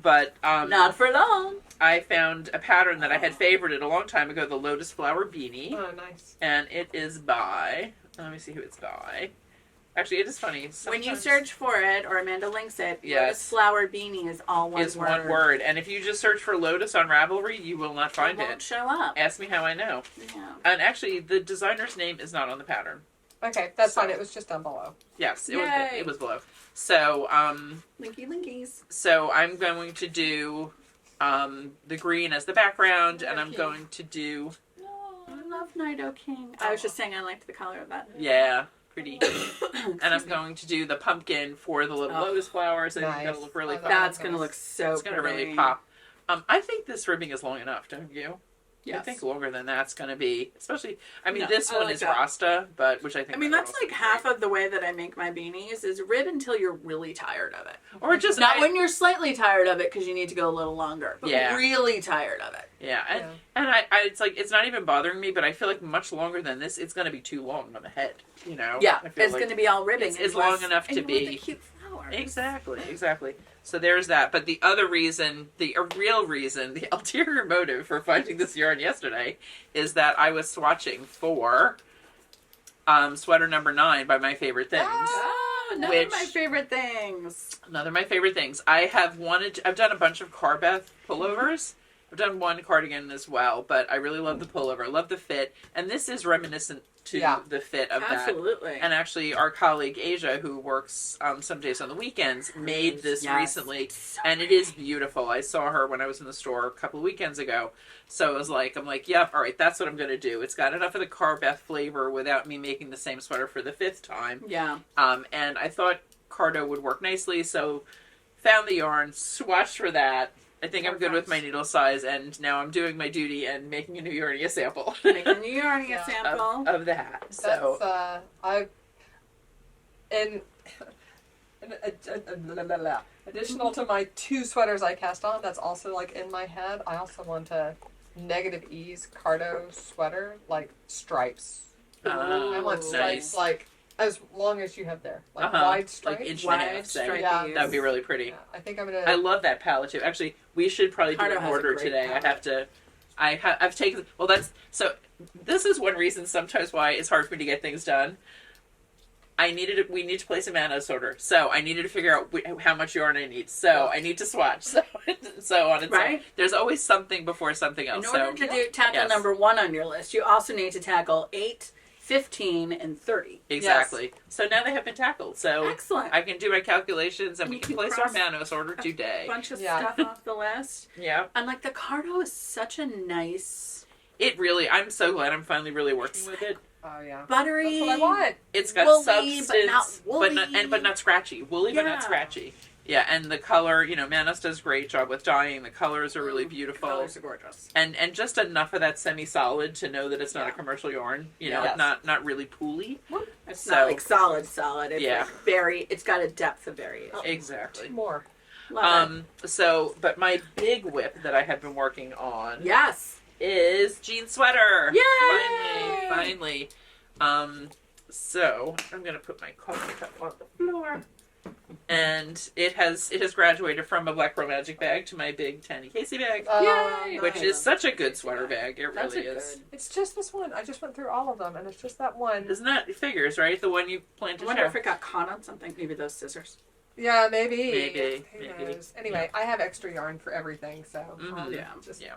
Speaker 3: But
Speaker 1: not for long.
Speaker 3: I found a pattern that I had favorited a long time ago, the Lotus Flower Beanie.
Speaker 2: Oh, nice.
Speaker 3: And it is by, let me see who it's by. Actually, it is funny.
Speaker 1: When you search for it, or Amanda links it,
Speaker 3: Yes.
Speaker 1: Lotus Flower Beanie is all one word.
Speaker 3: one word. And if you just search for Lotus on Ravelry, you will not find
Speaker 1: It won't
Speaker 3: it.
Speaker 1: show up.
Speaker 3: Ask me how I know.
Speaker 1: Yeah.
Speaker 3: And actually, the designer's name is not on the pattern.
Speaker 2: Okay, that's fine. It was just down below.
Speaker 3: Yes,
Speaker 1: Yay.
Speaker 3: it was below. So,
Speaker 1: Linkies.
Speaker 3: so I'm going to do the green as the background, and I'm
Speaker 1: Okay.
Speaker 3: going to do,
Speaker 1: Oh, I love Nido King. I was just saying I liked the color of that.
Speaker 3: yeah, pretty. And I'm going to do the pumpkin for the little lotus flowers. I think
Speaker 2: Nice.
Speaker 3: that'll look really
Speaker 2: I
Speaker 3: fun.
Speaker 2: love
Speaker 1: That's going to look so
Speaker 3: It's going to
Speaker 1: pretty.
Speaker 3: really pop. I think this ribbing is long enough, don't you?
Speaker 1: Yes.
Speaker 3: I think longer than that's going to be, especially,
Speaker 1: No,
Speaker 3: this
Speaker 1: I
Speaker 3: one
Speaker 1: like
Speaker 3: is
Speaker 1: that.
Speaker 3: Rasta, but which I think.
Speaker 1: I mean,
Speaker 3: that
Speaker 1: that's
Speaker 3: would
Speaker 1: like
Speaker 3: also be
Speaker 1: half
Speaker 3: great.
Speaker 1: of the way that I make my beanies is rib until you're really tired of it.
Speaker 3: Or just
Speaker 1: Not when you're slightly tired of it because you need to go a little longer, but
Speaker 3: Yeah.
Speaker 1: really tired of it.
Speaker 3: Yeah, and,
Speaker 2: Yeah.
Speaker 3: and I it's like, it's not even bothering me, but I feel like much longer than this, it's going to be too long on the head,
Speaker 1: Yeah,
Speaker 3: I feel
Speaker 1: it's
Speaker 3: like
Speaker 1: going to be all ribbing.
Speaker 3: it's
Speaker 1: and
Speaker 3: long
Speaker 1: less-
Speaker 3: enough
Speaker 1: and
Speaker 3: to
Speaker 1: you want
Speaker 3: be-
Speaker 1: the cute flowers.
Speaker 3: Exactly. So there's that. But the other reason, the real reason, the ulterior motive for finding this yarn yesterday is that I was swatching for sweater number 9 by My Favorite Things.
Speaker 1: Oh, another
Speaker 3: Which-
Speaker 1: of my favorite things.
Speaker 3: Another of my favorite things. I've done a bunch of Carbeth pullovers. I've done one cardigan as well, but I really love the pullover. I love the fit. And this is reminiscent to the fit of that.
Speaker 1: Absolutely.
Speaker 3: And actually, our colleague Asia, who works some days on the weekends, made this
Speaker 1: Yes.
Speaker 3: recently,
Speaker 1: So
Speaker 3: and it is beautiful. I saw her when I was in the store a couple of weekends ago, so I'm like, yep, all right, that's what I'm going to do. It's got enough of the Carbeth flavor without me making the same sweater for the 5th time.
Speaker 1: Yeah.
Speaker 3: And I thought Cardo would work nicely, so found the yarn, swatched for that. I think I'm good with my needle size, and now I'm doing my duty and making a new Yarnia sample.
Speaker 1: Make a new Yarnia
Speaker 2: Yeah.
Speaker 1: sample.
Speaker 3: of the hat. So
Speaker 2: That's, additional to my 2 sweaters I cast on, that's also like in my head. I also want a negative ease Cardo sweater, like stripes. I want stripes
Speaker 3: nice.
Speaker 2: like as long as you have there, like
Speaker 3: Uh-huh.
Speaker 2: wide
Speaker 3: Like
Speaker 2: stripes.
Speaker 3: inch and a half,
Speaker 1: Wide
Speaker 3: say.
Speaker 1: stripes.
Speaker 2: Yeah.
Speaker 3: That would be really pretty.
Speaker 2: Yeah, I think I'm gonna.
Speaker 3: I love that palette too. Actually, we should probably do
Speaker 1: Cardo
Speaker 3: an
Speaker 1: has a
Speaker 3: order
Speaker 1: great
Speaker 3: today.
Speaker 1: palette.
Speaker 3: I have to. I've taken. Well, this is one reason sometimes why it's hard for me to get things done. We need to place a Manos order, so I needed to figure out how much yarn I need. So I need to swatch. So on and so.
Speaker 1: Right.
Speaker 3: There's always something before something else.
Speaker 1: In order to tackle
Speaker 3: Yes.
Speaker 1: number 1 on your list, you also need to tackle 8, 15, and 30.
Speaker 3: Exactly. So now they have been tackled. So
Speaker 1: Excellent.
Speaker 3: I can do my calculations and
Speaker 1: And
Speaker 3: we
Speaker 1: you
Speaker 3: can
Speaker 1: can
Speaker 3: place our
Speaker 1: cross-
Speaker 3: Manos order today.
Speaker 1: Bunch of
Speaker 2: Yeah.
Speaker 1: stuff off the list.
Speaker 3: Yeah.
Speaker 1: And like the Cardo is such a nice,
Speaker 3: It really. I'm so glad I'm finally really working with it.
Speaker 2: Oh yeah.
Speaker 1: buttery.
Speaker 2: That's what I want.
Speaker 3: It's got
Speaker 1: Woolly,
Speaker 3: substance,
Speaker 1: but not woolly.
Speaker 3: but not scratchy. Woolly, but
Speaker 1: Yeah.
Speaker 3: not scratchy. Yeah, and the color, Manos does a great job with dyeing. The colors are really beautiful,
Speaker 1: Colors are gorgeous.
Speaker 3: and just enough of that semi-solid to know that it's not a
Speaker 1: Yeah.
Speaker 3: commercial yarn.
Speaker 2: Yes.
Speaker 3: not really pooly.
Speaker 1: It's
Speaker 3: So-
Speaker 1: not like solid. It's
Speaker 3: Yeah.
Speaker 1: like it's got a depth of variation.
Speaker 3: Exactly.
Speaker 2: More.
Speaker 1: Love
Speaker 3: But my big whip that I have been working on
Speaker 1: it. Yes.
Speaker 3: is jean sweater.
Speaker 1: Yay!
Speaker 3: Finally. So I'm gonna put my coffee cup on the floor. And it has graduated from a Black Pearl Magic bag to my big Tanny Casey bag,
Speaker 1: Yay!
Speaker 3: which
Speaker 1: nice.
Speaker 3: is such a good sweater bag. It
Speaker 1: That's
Speaker 3: really
Speaker 1: a
Speaker 3: is.
Speaker 1: good.
Speaker 2: It's just this one. I just went through all of them, and it's just that one.
Speaker 3: Isn't that it figures, right? The one you plan
Speaker 1: I
Speaker 3: to
Speaker 1: wonder
Speaker 3: show.
Speaker 1: if it got caught on something. Maybe those scissors.
Speaker 2: Yeah, maybe.
Speaker 3: Maybe,
Speaker 2: Who
Speaker 3: maybe.
Speaker 2: knows? Anyway, I have extra yarn for everything, so
Speaker 3: Mhm.
Speaker 1: Yeah.
Speaker 2: just
Speaker 3: Yeah.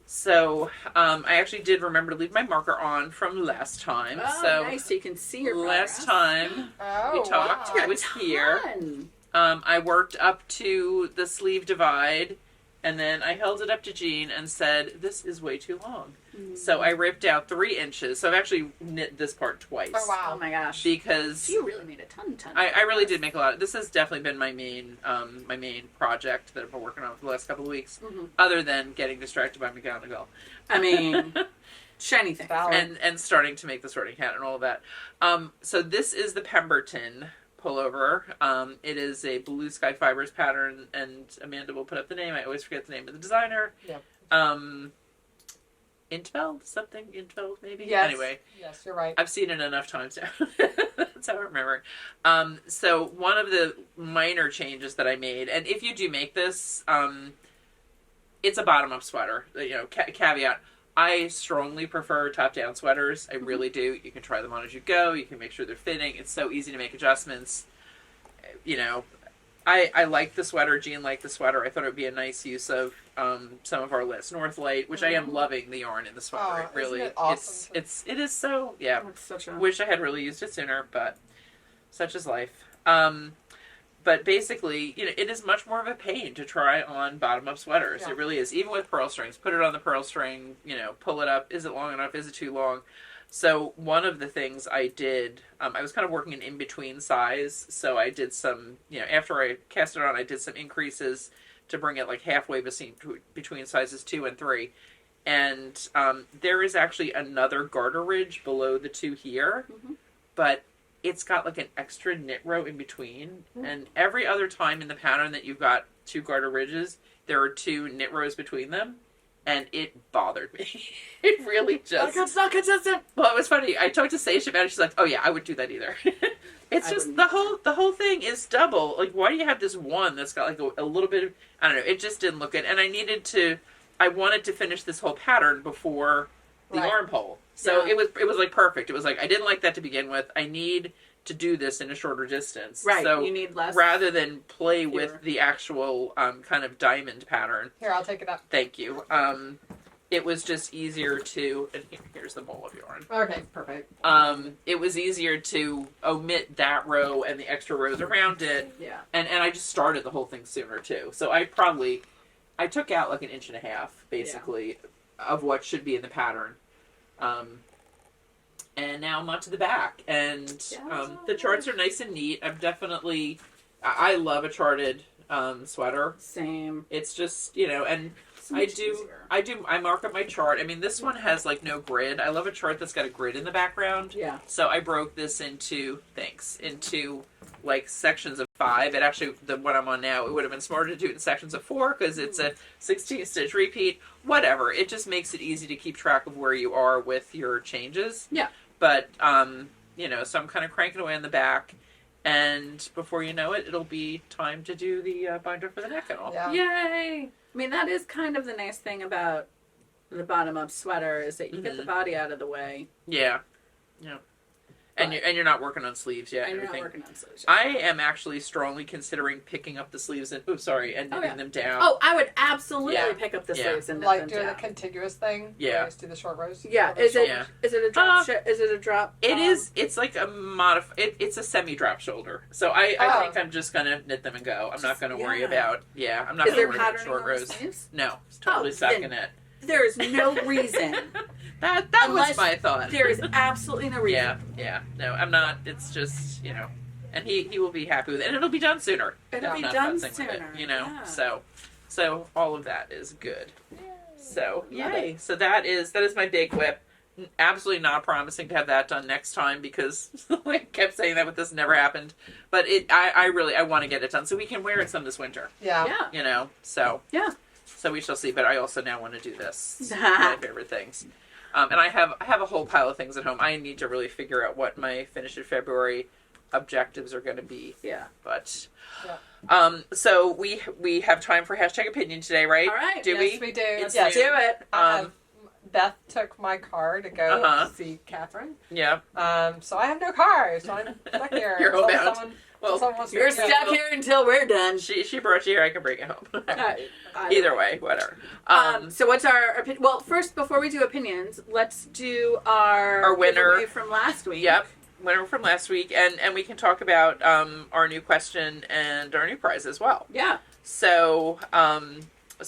Speaker 3: So I actually did remember to leave my marker on from last time.
Speaker 1: Oh,
Speaker 3: so
Speaker 1: nice. So you can see your
Speaker 3: last
Speaker 1: progress.
Speaker 3: time
Speaker 2: Oh,
Speaker 3: we talked,
Speaker 2: wow.
Speaker 3: it was here.
Speaker 1: Ton.
Speaker 3: I worked up to the sleeve divide, and then I held it up to Jean and said, "This is way too long." So I ripped out 3 inches. So I've actually knit this part twice.
Speaker 2: Oh wow.
Speaker 1: Oh my gosh.
Speaker 3: Because
Speaker 1: You really made a ton.
Speaker 3: I really did make a lot. This has definitely been my main project that I've been working on for the last couple of weeks, other than getting distracted by McGonagall.
Speaker 1: I mean, shiny thing.
Speaker 3: And starting to make the sorting hat and all of that. So this is the Pemberton pullover. It is a blue sky fibers pattern, and Amanda will put up the name. I always forget the name of the designer.
Speaker 2: Yeah.
Speaker 3: Intveld, maybe?
Speaker 2: Yes.
Speaker 3: Anyway.
Speaker 2: Yes, you're right.
Speaker 3: I've seen it enough times now. That's how I remember. So one of the minor changes that I made, and if you do make this, it's a bottom-up sweater. You know, caveat. I strongly prefer top-down sweaters. I really do. You can try them on as you go. You can make sure they're fitting. It's so easy to make adjustments. You know, I like the sweater. Jean liked the sweater. I thought it would be a nice use of some of our list. Northlight, which I am loving the yarn in the sweater.
Speaker 2: Oh,
Speaker 3: it really,
Speaker 2: isn't it awesome?
Speaker 3: it is so, yeah.
Speaker 1: That's such a...
Speaker 3: Wish I had really used it sooner, but such is life. But basically, you know, it is much more of a pain to try on bottom-up sweaters.
Speaker 2: Yeah.
Speaker 3: It really is. Even with pearl strings. Put it on the pearl string, you know, pull it up. Is it long enough? Is it too long? So one of the things I did, I was kind of working in between size. So I did some, you know, after I cast it on, I did some increases to bring it like halfway between sizes 2 and 3. And there is actually another garter ridge below the 2 here. But it's got like an extra knit row in between. And every other time in the pattern that you've got 2 garter ridges, there are 2 knit rows between them. And it bothered me. It really just...
Speaker 1: It's not consistent.
Speaker 3: Well, it was funny. I talked to Sasha about it. She's like, oh yeah, I would do that either. It's just the whole thing is double. Like, why do you have this one that's got like a little bit of... I don't know. It just didn't look good. And I wanted to finish this whole pattern before the armpole. So it was like perfect. It was like, I didn't like that to begin with. I need to do this in a shorter distance.
Speaker 1: Right.
Speaker 3: So
Speaker 1: you need less.
Speaker 3: rather than play with the actual kind of diamond pattern.
Speaker 2: Here, I'll take it up.
Speaker 3: Thank you. It was just easier to, and here's the bowl of yarn.
Speaker 2: Okay, perfect.
Speaker 3: It was easier to omit that row and the extra rows around it.
Speaker 1: Yeah.
Speaker 3: And I just started the whole thing sooner too. So I took out like 1.5 inches, basically, of what should be in the pattern. And now I'm onto the back. And the charts are nice and neat. I love a charted sweater.
Speaker 1: Same.
Speaker 3: It's just, you know, and I mark up my chart. I mean, this one has like no grid. I love a chart that's got a grid in the background.
Speaker 1: Yeah.
Speaker 3: So I broke this into like sections of 5. It actually, the one I'm on now, it would have been smarter to do it in sections of 4 because it's a 16 stitch repeat. Whatever. It just makes it easy to keep track of where you are with your changes.
Speaker 1: Yeah.
Speaker 3: But, you know, so I'm kind of cranking away on the back. And before you know it, it'll be time to do the binder for the neck and all.
Speaker 2: Yeah.
Speaker 1: Yay! I mean, that is kind of the nice thing about the bottom-up sweater is that you get the body out of the way.
Speaker 3: Yeah. Yeah. And you're not working on sleeves yet.
Speaker 1: And you're
Speaker 3: everything.
Speaker 1: not working on sleeves yet.
Speaker 3: I am actually strongly considering picking up the sleeves and knitting them down.
Speaker 1: Oh, I would absolutely pick up the sleeves and knit
Speaker 2: Like
Speaker 1: them
Speaker 2: doing
Speaker 1: down.
Speaker 2: the contiguous thing.
Speaker 3: Yeah.
Speaker 2: Where you just do the short rows.
Speaker 1: Yeah. Is it a drop? Is it a drop?
Speaker 3: It is. It's like a it's a semi-drop shoulder. So I think I'm just gonna knit them and go. I'm not gonna worry about. Yeah. I'm not
Speaker 1: Is
Speaker 3: gonna
Speaker 1: there
Speaker 3: worry about
Speaker 1: patterning
Speaker 3: short
Speaker 1: on
Speaker 3: rows.
Speaker 1: the sleeves?
Speaker 3: No. It's totally sucking it.
Speaker 1: There is no reason.
Speaker 3: That was my thought.
Speaker 1: There is absolutely no reason.
Speaker 3: Yeah. No, I'm not. It's just, you know, and he will be happy with it, and it'll be done sooner.
Speaker 1: It'll
Speaker 3: if
Speaker 1: be
Speaker 3: not
Speaker 1: done
Speaker 3: futzing with it,
Speaker 1: sooner,
Speaker 3: you know.
Speaker 1: yeah.
Speaker 3: So all of that is good. So
Speaker 1: Love
Speaker 3: yay!
Speaker 1: it.
Speaker 3: So that is my big whip. Absolutely not promising to have that done next time because I kept saying that, but this never happened. But I want to get it done so we can wear it some this winter.
Speaker 2: Yeah.
Speaker 1: Yeah.
Speaker 3: You know. So
Speaker 1: Yeah.
Speaker 3: So we shall see. But I also now want to do this. It's one of my favorite things. And I have a whole pile of things at home. I need to really figure out what my finish in February objectives are going to be.
Speaker 1: Yeah.
Speaker 3: But so we have time for hashtag opinion today, right?
Speaker 1: All right.
Speaker 3: Do
Speaker 2: Yes,
Speaker 3: we?
Speaker 2: we do.
Speaker 3: It's
Speaker 1: Let's do it.
Speaker 2: Beth took my car to go see Catherine.
Speaker 3: Yeah.
Speaker 2: So I have no car, so I'm stuck here.
Speaker 3: You're
Speaker 2: until
Speaker 3: homebound.
Speaker 2: someone wants to
Speaker 1: You're
Speaker 2: pick me up.
Speaker 1: stuck here until we're done.
Speaker 3: She brought you here. I can bring it home.
Speaker 1: Either
Speaker 3: Either way, whatever.
Speaker 1: So what's our opinion? Well, first, before we do opinions, let's do our
Speaker 3: winner
Speaker 1: giveaway from last week.
Speaker 3: Yep. Winner from last week, and we can talk about our new question and our new prize as well.
Speaker 1: Yeah.
Speaker 3: So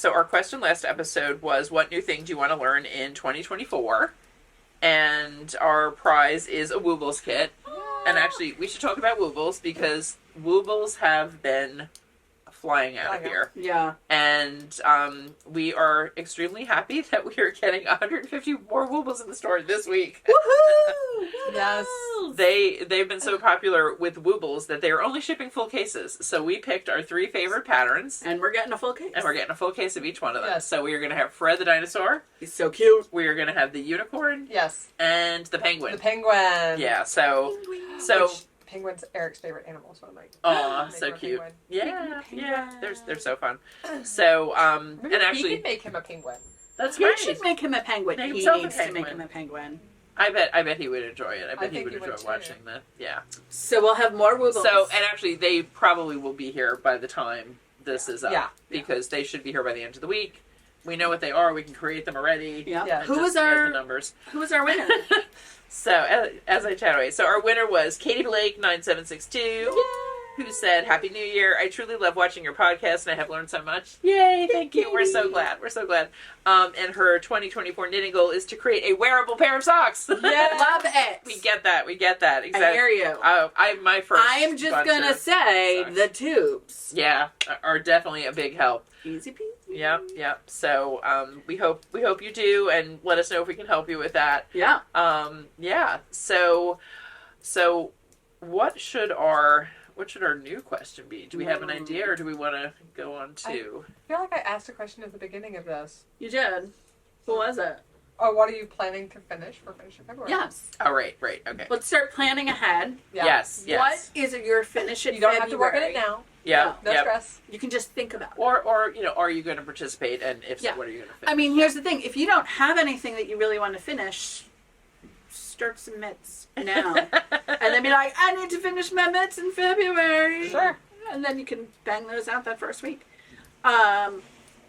Speaker 3: our question last episode was, what new thing do you want to learn in 2024? And our prize is a Woobles kit. And actually, we should talk about Woobles because Woobles have been flying out of here.
Speaker 1: Yeah.
Speaker 3: And we are extremely happy that we are getting 150 more Woobles in the store this week.
Speaker 1: Woohoo!
Speaker 2: Yes.
Speaker 3: They've been so popular with Woobles that they are only shipping full cases. So we picked our 3 favorite patterns.
Speaker 1: And we're getting a full case.
Speaker 3: And we're getting a full case of each one of them.
Speaker 2: Yes.
Speaker 3: So we are going to have Fred the dinosaur.
Speaker 1: He's so cute.
Speaker 3: We are going to have the unicorn.
Speaker 2: Yes.
Speaker 3: And the penguin.
Speaker 2: The penguin.
Speaker 3: Yeah, so...
Speaker 2: Which, penguin's Eric's favorite animal, so I'm like,
Speaker 3: Aw, so cute.
Speaker 2: Penguin.
Speaker 3: Yeah, yeah. They're so fun. So,
Speaker 2: Maybe
Speaker 3: and
Speaker 2: we
Speaker 3: actually...
Speaker 2: can make him a penguin.
Speaker 3: That's
Speaker 1: He
Speaker 3: right.
Speaker 1: should make him a penguin.
Speaker 3: Make
Speaker 1: He
Speaker 3: himself a
Speaker 1: needs to make
Speaker 3: penguin.
Speaker 1: him a penguin.
Speaker 3: I bet he would enjoy it. I bet he
Speaker 2: think
Speaker 3: would
Speaker 2: he would
Speaker 3: enjoy
Speaker 2: too.
Speaker 3: watching yeah.
Speaker 1: So we'll have more Woobles.
Speaker 3: So, and actually, they probably will be here by the time this is up.
Speaker 2: Yeah.
Speaker 3: Because they should be here by the end of the week. We know what they are. We can create them already.
Speaker 1: yeah.
Speaker 2: Yeah.
Speaker 3: And
Speaker 1: Who
Speaker 3: just
Speaker 1: was
Speaker 3: add
Speaker 1: our
Speaker 3: the numbers?
Speaker 1: Who was our winner?
Speaker 3: So, as I chat away, so our winner was Katie Blake 9762, who said, "Happy New Year! I truly love watching your podcast, and I have learned so much. Yay! Thank you. We're so glad. We're so glad." And her 2024 knitting goal is to create a wearable pair of socks.
Speaker 2: Yeah.
Speaker 1: Love it.
Speaker 3: We get that. Exactly.
Speaker 1: I hear you.
Speaker 3: Oh, my first.
Speaker 1: I am just
Speaker 3: bunch
Speaker 1: gonna
Speaker 3: of
Speaker 1: say
Speaker 3: socks.
Speaker 1: the tubes.
Speaker 3: Yeah, are definitely a big help.
Speaker 1: Easy peasy.
Speaker 3: Yep. So, we hope you do, and let us know if we can help you with that.
Speaker 1: Yeah.
Speaker 3: Yeah. So what should our new question be? Do we have an idea, or do we want to go on to?
Speaker 2: I feel like I asked a question at the beginning of this.
Speaker 1: You did. What was it?
Speaker 2: Oh, what are you planning to finish for February?
Speaker 1: Yes.
Speaker 3: Oh, right. Okay.
Speaker 1: Let's start planning ahead.
Speaker 2: Yeah.
Speaker 3: Yes.
Speaker 1: What is your finish at
Speaker 2: You don't
Speaker 1: February?
Speaker 2: have to work on it now.
Speaker 3: Yeah.
Speaker 2: No stress.
Speaker 1: You can just think about it.
Speaker 3: Or are you going to participate? And if so,
Speaker 1: Yeah.
Speaker 3: what are you going to finish?
Speaker 1: I mean, here's the thing. If you don't have anything that you really want to finish, start some mitts now. And then be like, I need to finish my mitts in February.
Speaker 2: Sure.
Speaker 1: And then you can bang those out that first week.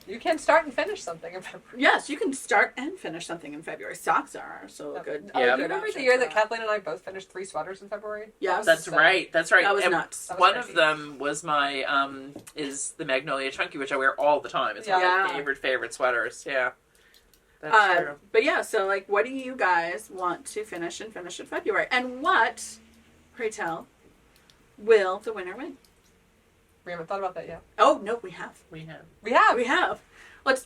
Speaker 2: You can start and finish something in February.
Speaker 1: Yes, you can start and finish something in February. Socks are so
Speaker 2: Yep.
Speaker 1: good.
Speaker 2: Oh,
Speaker 3: Yeah.
Speaker 2: do
Speaker 1: good
Speaker 2: you remember
Speaker 1: option
Speaker 2: the year
Speaker 1: for
Speaker 2: that Kathleen and I both finished 3 sweaters in February?
Speaker 1: Yes.
Speaker 3: That's right. That's right.
Speaker 1: That was
Speaker 3: And
Speaker 1: nuts.
Speaker 2: That was
Speaker 3: one
Speaker 2: crazy.
Speaker 3: of them was my is the Magnolia Chunky, which I wear all the time. It's one
Speaker 1: Yeah.
Speaker 3: of my favorite sweaters. Yeah. That's true.
Speaker 1: But yeah, so like, what do you guys want to finish in February? And what, pray tell, will the winner win?
Speaker 2: We haven't thought about that yet.
Speaker 1: Oh no, we have.
Speaker 3: We have.
Speaker 2: We have.
Speaker 1: We have.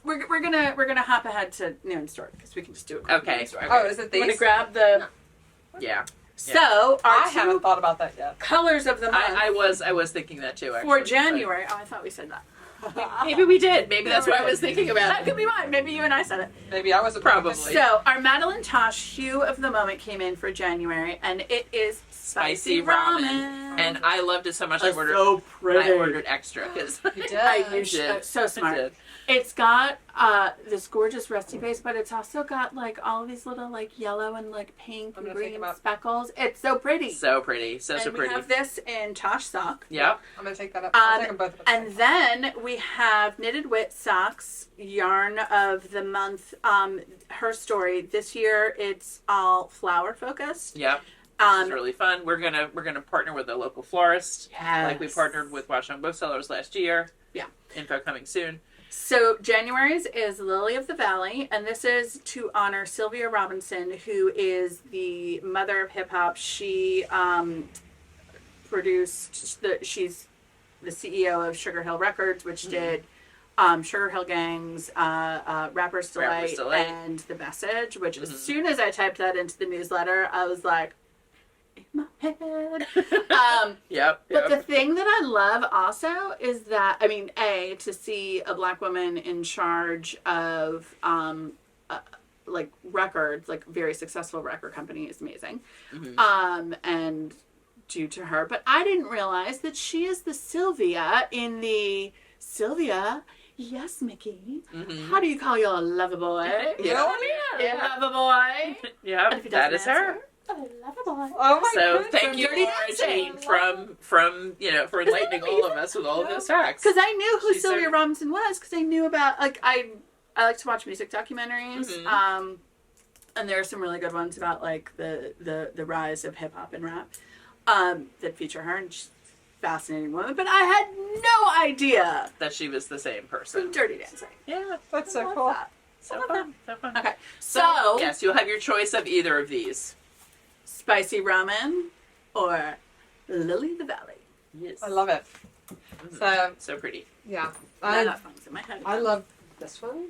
Speaker 1: We're gonna hop ahead to noon store because we can just do it.
Speaker 3: Okay.
Speaker 2: Oh, is it
Speaker 1: I'm gonna
Speaker 2: these?
Speaker 1: grab the.
Speaker 3: Yeah.
Speaker 1: So our
Speaker 2: I haven't thought about that yet.
Speaker 1: colors of the month
Speaker 3: I was thinking that too. Actually,
Speaker 1: for January. Oh, I thought we said that.
Speaker 3: Maybe we did. Maybe that's what I was thinking
Speaker 1: That
Speaker 3: about.
Speaker 1: could be mine. Maybe you and I said it.
Speaker 2: Maybe I was
Speaker 3: Probably.
Speaker 1: So our Madeline Tosh hue of the moment came in for January, and it is spicy ramen.
Speaker 3: And I loved it so much. I
Speaker 1: It's
Speaker 3: ordered.
Speaker 1: so pretty.
Speaker 3: I ordered extra because
Speaker 2: You did.
Speaker 1: I
Speaker 3: did.
Speaker 1: so smart.
Speaker 3: did.
Speaker 1: It's got this gorgeous rusty base, but it's also got like all of these little like yellow and like pink
Speaker 2: I'm
Speaker 1: and
Speaker 2: gonna take
Speaker 1: green
Speaker 2: them out.
Speaker 1: speckles. It's so pretty.
Speaker 3: So pretty. So
Speaker 1: and we
Speaker 3: pretty.
Speaker 1: have this in Tosh sock.
Speaker 3: Yep.
Speaker 2: I'm gonna take that up. I'll take them both.
Speaker 1: And then we have Knitted Wit socks, yarn of the month. Her story this year, it's all flower focused.
Speaker 3: Yep. This is really fun. We're gonna partner with a local florist, like we
Speaker 1: Yes.
Speaker 3: partnered with Watchdown Booksellers last year.
Speaker 1: Yeah.
Speaker 3: Info coming soon.
Speaker 1: So January's is Lily of the Valley, and this is to honor Sylvia Robinson, who is the mother of hip hop. She she's the CEO of Sugar Hill Records, which did Sugar Hill Gang's Rapper's Delight, and The Message, which as soon as I typed that into the newsletter, I was like, in my head.
Speaker 3: Yep.
Speaker 1: But the thing that I love also is that, I mean, to see a black woman in charge of like records, like very successful record company is amazing. And due to her. But I didn't realize that she is the Sylvia in the Sylvia. Yes, Mickey. How do you call your lover boy?
Speaker 3: Yeah.
Speaker 1: Lover boy. And
Speaker 3: Yeah,
Speaker 1: if he
Speaker 3: that
Speaker 1: doesn't
Speaker 3: is her.
Speaker 1: answer, oh, lover boy.
Speaker 2: Oh my
Speaker 3: So
Speaker 2: goodness.
Speaker 3: thank you,
Speaker 1: Dirty
Speaker 3: Laura
Speaker 1: Dancing.
Speaker 3: Jane, from for enlightening all of us with all of those facts.
Speaker 1: Because I knew who
Speaker 3: She's
Speaker 1: Sylvia
Speaker 3: so-
Speaker 1: Robinson was, because I knew about, like, I like to watch music documentaries, and there are some really good ones about, like, the rise of hip-hop and rap that feature her, and she's fascinating woman, but I had no idea.
Speaker 3: That she was the same
Speaker 1: From
Speaker 3: person.
Speaker 1: Dirty Dancing.
Speaker 3: Yeah,
Speaker 2: That's so
Speaker 1: I love
Speaker 2: cool.
Speaker 1: that.
Speaker 3: so fun, so fun.
Speaker 1: Okay,
Speaker 3: So,
Speaker 1: so
Speaker 3: yes, you'll have your choice of either of these.
Speaker 1: spicy ramen or Lily of the Valley.
Speaker 3: Yes.
Speaker 2: I love it. So,
Speaker 3: So pretty.
Speaker 2: yeah.
Speaker 1: I got things in my head.
Speaker 2: I love this one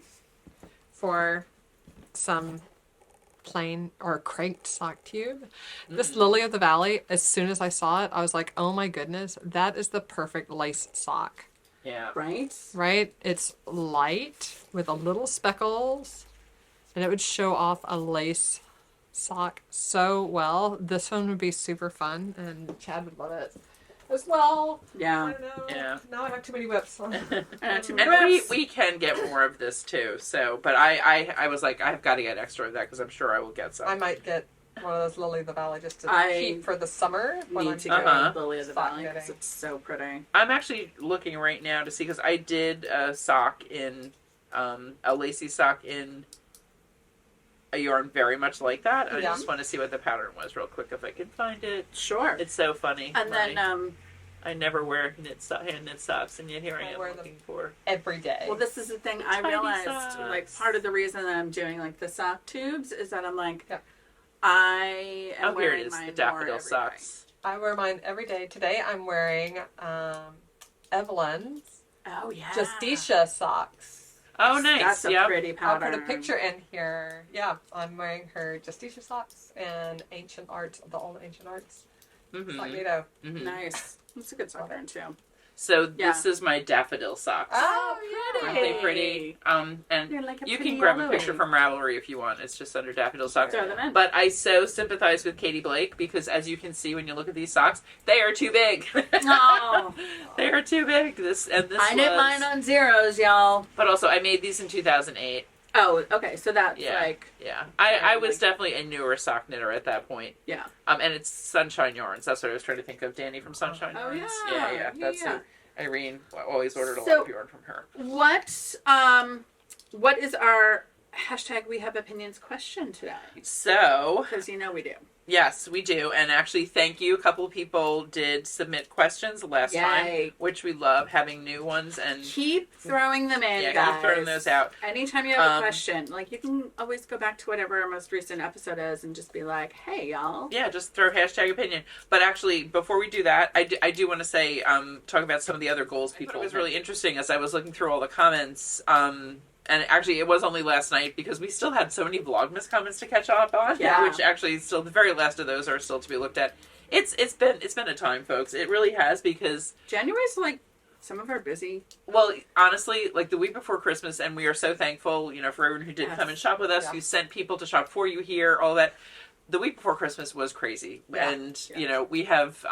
Speaker 2: for some plain or cranked sock tube. This Lily of the Valley, as soon as I saw it, I was like, oh my goodness, that is the perfect lace sock,
Speaker 3: Yeah.
Speaker 1: Right?
Speaker 2: right? It's light with a little speckles, and it would show off a lace sock so well. This one would be super fun, and Chad would love it as well. I
Speaker 1: Yeah.
Speaker 2: don't know.
Speaker 3: Yeah.
Speaker 2: Now I have too many whips.
Speaker 3: And we can get more of this too. So, but I was like, I've got to get extra of that because I'm sure I will get some.
Speaker 2: I might get one of those Lily of the Valley just to
Speaker 1: I
Speaker 2: keep for the summer when
Speaker 1: Need
Speaker 2: I'm
Speaker 1: to go
Speaker 3: Uh-huh.
Speaker 1: with Lily of the
Speaker 2: Sock
Speaker 1: Valley because
Speaker 2: knitting.
Speaker 1: it's so pretty.
Speaker 3: I'm actually looking right now to see because I did a sock in a lacy sock in a yarn very much like that. And
Speaker 2: Yeah.
Speaker 3: I just want to see what the pattern was real quick if I can find it.
Speaker 1: Sure.
Speaker 3: It's so funny.
Speaker 1: And then,
Speaker 3: I never wear hand knit socks, and yet here I
Speaker 2: I
Speaker 3: am
Speaker 2: wear them.
Speaker 3: looking for.
Speaker 2: every day.
Speaker 1: well, this is the thing I
Speaker 3: Tiny
Speaker 1: realized.
Speaker 3: socks.
Speaker 1: Like, part of the reason that I'm doing like the sock tubes is that I'm like,
Speaker 2: Yep.
Speaker 1: I am
Speaker 3: Oh, here
Speaker 1: wearing
Speaker 3: it is,
Speaker 1: mine
Speaker 3: the
Speaker 1: more
Speaker 3: daffodil
Speaker 1: every
Speaker 3: socks.
Speaker 2: I wear mine every day. Today I'm wearing Evelyn's
Speaker 1: day. Oh yeah.
Speaker 2: Justicia socks.
Speaker 3: Oh, nice.
Speaker 1: That's a
Speaker 3: Yep.
Speaker 1: pretty
Speaker 2: I'll
Speaker 1: pattern.
Speaker 2: put a picture in here. Yeah, I'm wearing her Justicia socks and Ancient Arts, the old Ancient Arts.
Speaker 3: Mhm.
Speaker 2: Magneto.
Speaker 3: Mhm.
Speaker 1: Nice. That's a good sock pattern too.
Speaker 3: So
Speaker 1: Yeah.
Speaker 3: this is my daffodil socks.
Speaker 2: Oh,
Speaker 3: Aren't they pretty? And
Speaker 1: You're like a
Speaker 3: you
Speaker 1: pretty
Speaker 3: can grab a
Speaker 1: yellow.
Speaker 3: picture from Ravelry if you want. It's just under daffodil socks.
Speaker 1: Throw them in.
Speaker 3: But I so sympathize with Katie Blake because, as you can see when you look at these socks, they are too big.
Speaker 1: Oh.
Speaker 3: They are too big. This
Speaker 1: I knit mine on zeros, y'all.
Speaker 3: But also, I made these in 2008.
Speaker 1: Oh, okay. So that's
Speaker 3: Yeah.
Speaker 1: like,
Speaker 3: Yeah, I was
Speaker 1: like-
Speaker 3: definitely a newer sock knitter at that point.
Speaker 1: yeah.
Speaker 3: And it's Sunshine Yarns. That's what I was trying to think of. Danny from Sunshine
Speaker 1: Oh,
Speaker 3: Yarns.
Speaker 1: yeah.
Speaker 3: Yeah. That's
Speaker 1: Yeah.
Speaker 3: who. Irene always ordered a
Speaker 1: So-
Speaker 3: lot of yarn from her.
Speaker 1: What is our hashtag We Have Opinions question today?
Speaker 3: So,
Speaker 1: Because you know we do.
Speaker 3: yes, we do. And actually, thank you. A couple of people did submit questions last time,
Speaker 1: Yay.
Speaker 3: which we love having new ones. And
Speaker 1: Keep throwing them in,
Speaker 3: yeah,
Speaker 1: guys.
Speaker 3: keep throwing those out.
Speaker 1: Anytime you have a
Speaker 3: Um,
Speaker 1: question, like you can always go back to whatever our most recent episode is and just be like, hey, y'all.
Speaker 3: Yeah, just throw hashtag opinion. But actually, before we do that, I do want to say, talk about some of the other goals people. It was really interesting as I was looking through all the comments. And actually, it was only last night because we still had so many Vlogmas comments to catch up on.
Speaker 1: Yeah.
Speaker 3: Which actually, still the very last of those are still to be looked at. It's been a time, folks. It really has because.
Speaker 1: January's like, some of our busy.
Speaker 3: Well, honestly, like the week before Christmas, and we are so thankful, for everyone who did
Speaker 1: Yes.
Speaker 3: come and shop with us,
Speaker 2: Yeah.
Speaker 3: who sent people to shop for you here, all that. The week before Christmas was crazy,
Speaker 1: Yeah.
Speaker 3: and
Speaker 1: Yeah.
Speaker 3: we have,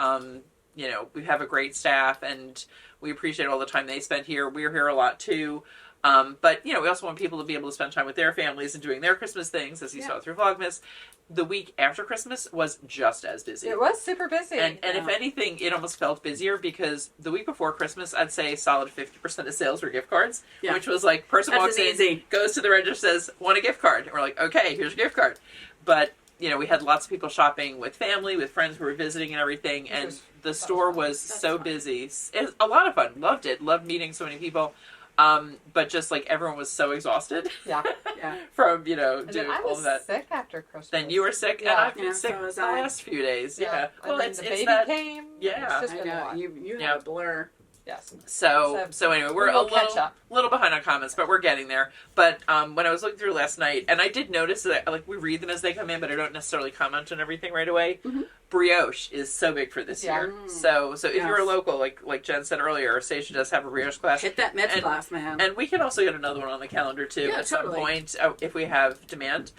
Speaker 3: we have a great staff, and we appreciate all the time they spent here. We're here a lot too. But we also want people to be able to spend time with their families and doing their Christmas things, as you
Speaker 1: Yeah.
Speaker 3: saw through Vlogmas. The week after Christmas was just as busy.
Speaker 2: It was super busy.
Speaker 3: And if
Speaker 1: Yeah.
Speaker 3: anything, it almost felt busier because the week before Christmas, I'd say a solid 50% of sales were gift cards,
Speaker 1: Yeah.
Speaker 3: which was like, person
Speaker 1: That's
Speaker 3: walks
Speaker 1: an
Speaker 3: in,
Speaker 1: easy.
Speaker 3: goes to the register, says, want a gift card. And we're like, okay, here's your gift card. But, we had lots of people shopping with family, with friends who were visiting and everything. And
Speaker 2: was
Speaker 3: the store was
Speaker 1: That's
Speaker 3: so
Speaker 1: fun.
Speaker 3: busy. It was a lot of fun. Loved it. Loved meeting so many people. But just like everyone was so exhausted
Speaker 2: yeah.
Speaker 1: Yeah.
Speaker 3: from,
Speaker 2: And
Speaker 3: doing
Speaker 2: then I
Speaker 3: all
Speaker 2: was
Speaker 3: of that.
Speaker 2: sick after Christmas.
Speaker 3: Then you were sick, and
Speaker 2: Yeah.
Speaker 3: I've been
Speaker 1: Yeah,
Speaker 3: sick
Speaker 1: so was
Speaker 3: the
Speaker 1: I.
Speaker 3: last few days. Yeah.
Speaker 2: And
Speaker 3: Well,
Speaker 2: then
Speaker 3: it's
Speaker 2: the baby
Speaker 3: that.
Speaker 2: came.
Speaker 3: Yeah.
Speaker 2: It's just
Speaker 1: I
Speaker 2: been a
Speaker 1: know.
Speaker 2: lot.
Speaker 1: You
Speaker 3: Yeah.
Speaker 1: have a blur.
Speaker 2: Yes.
Speaker 3: So anyway, we're
Speaker 2: we
Speaker 3: a
Speaker 2: will catch up.
Speaker 3: little behind on comments, but we're getting there. But when I was looking through last night, and I did notice that like we read them as they come in, but I don't necessarily comment on everything right away.
Speaker 1: Mhm.
Speaker 3: Brioche is so big for this
Speaker 2: Yeah.
Speaker 3: year.
Speaker 1: Mm.
Speaker 3: So if
Speaker 1: Yes.
Speaker 3: you're a local, like Jen said earlier, Stacia does have a brioche class.
Speaker 1: Hit that mitts
Speaker 3: And-
Speaker 1: class, man.
Speaker 3: And we can also get another one on the calendar too
Speaker 1: Yeah,
Speaker 3: at some
Speaker 1: totally.
Speaker 3: point if we have demand.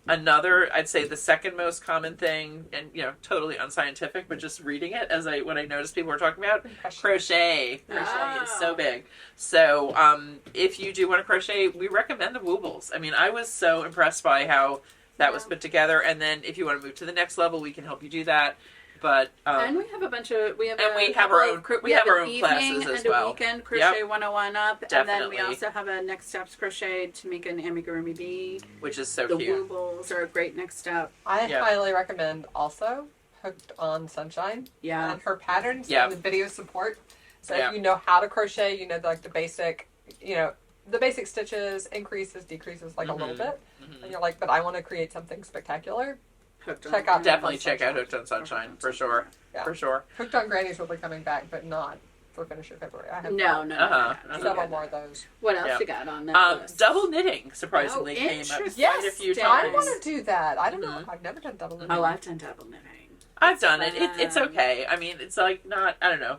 Speaker 3: Another, I'd say the second most common thing, and totally unscientific, but just reading it when I noticed people were talking about crochet. Crochet is so
Speaker 1: Oh.
Speaker 3: big. So if you do want to crochet, we recommend the Woobles. I mean, I was so impressed by how that was
Speaker 1: Yeah.
Speaker 3: put together. And then if you want to move to the next level, we can help you do that. But
Speaker 1: and we have a bunch of we have
Speaker 3: our own
Speaker 1: evening
Speaker 3: classes as
Speaker 1: and
Speaker 3: well.
Speaker 1: a weekend crochet 101 up, and then
Speaker 3: Definitely.
Speaker 1: we also have a next steps crochet to make an amigurumi bead.
Speaker 3: which is so
Speaker 1: The
Speaker 3: cute.
Speaker 1: woobles are a great next step.
Speaker 2: I
Speaker 3: Yeah.
Speaker 2: highly recommend also hooked on Sunshine.
Speaker 1: Yeah.
Speaker 2: And her patterns
Speaker 3: Yeah.
Speaker 2: and the video support. So
Speaker 3: Yeah.
Speaker 2: if you know how to crochet, you know, like the basic, the basic stitches, increases, decreases like a little bit. And you're like, but I want to create something spectacular. Check out
Speaker 3: Definitely check out Hooked on Sunshine for sure.
Speaker 2: Yeah.
Speaker 3: For sure.
Speaker 2: Hooked on Grannies will be coming back, but not for Finish of February. I have
Speaker 1: No.
Speaker 2: several more of those.
Speaker 1: What else
Speaker 3: Yeah.
Speaker 1: you got on that list?
Speaker 3: Double knitting surprisingly
Speaker 1: Oh,
Speaker 3: came up quite
Speaker 1: interesting.
Speaker 3: a few
Speaker 2: I
Speaker 3: times.
Speaker 2: want to do that. I don't know. I've never done double knitting.
Speaker 1: Oh, I've done double knitting.
Speaker 3: I've done it. It's okay. I mean, it's like not. I don't know.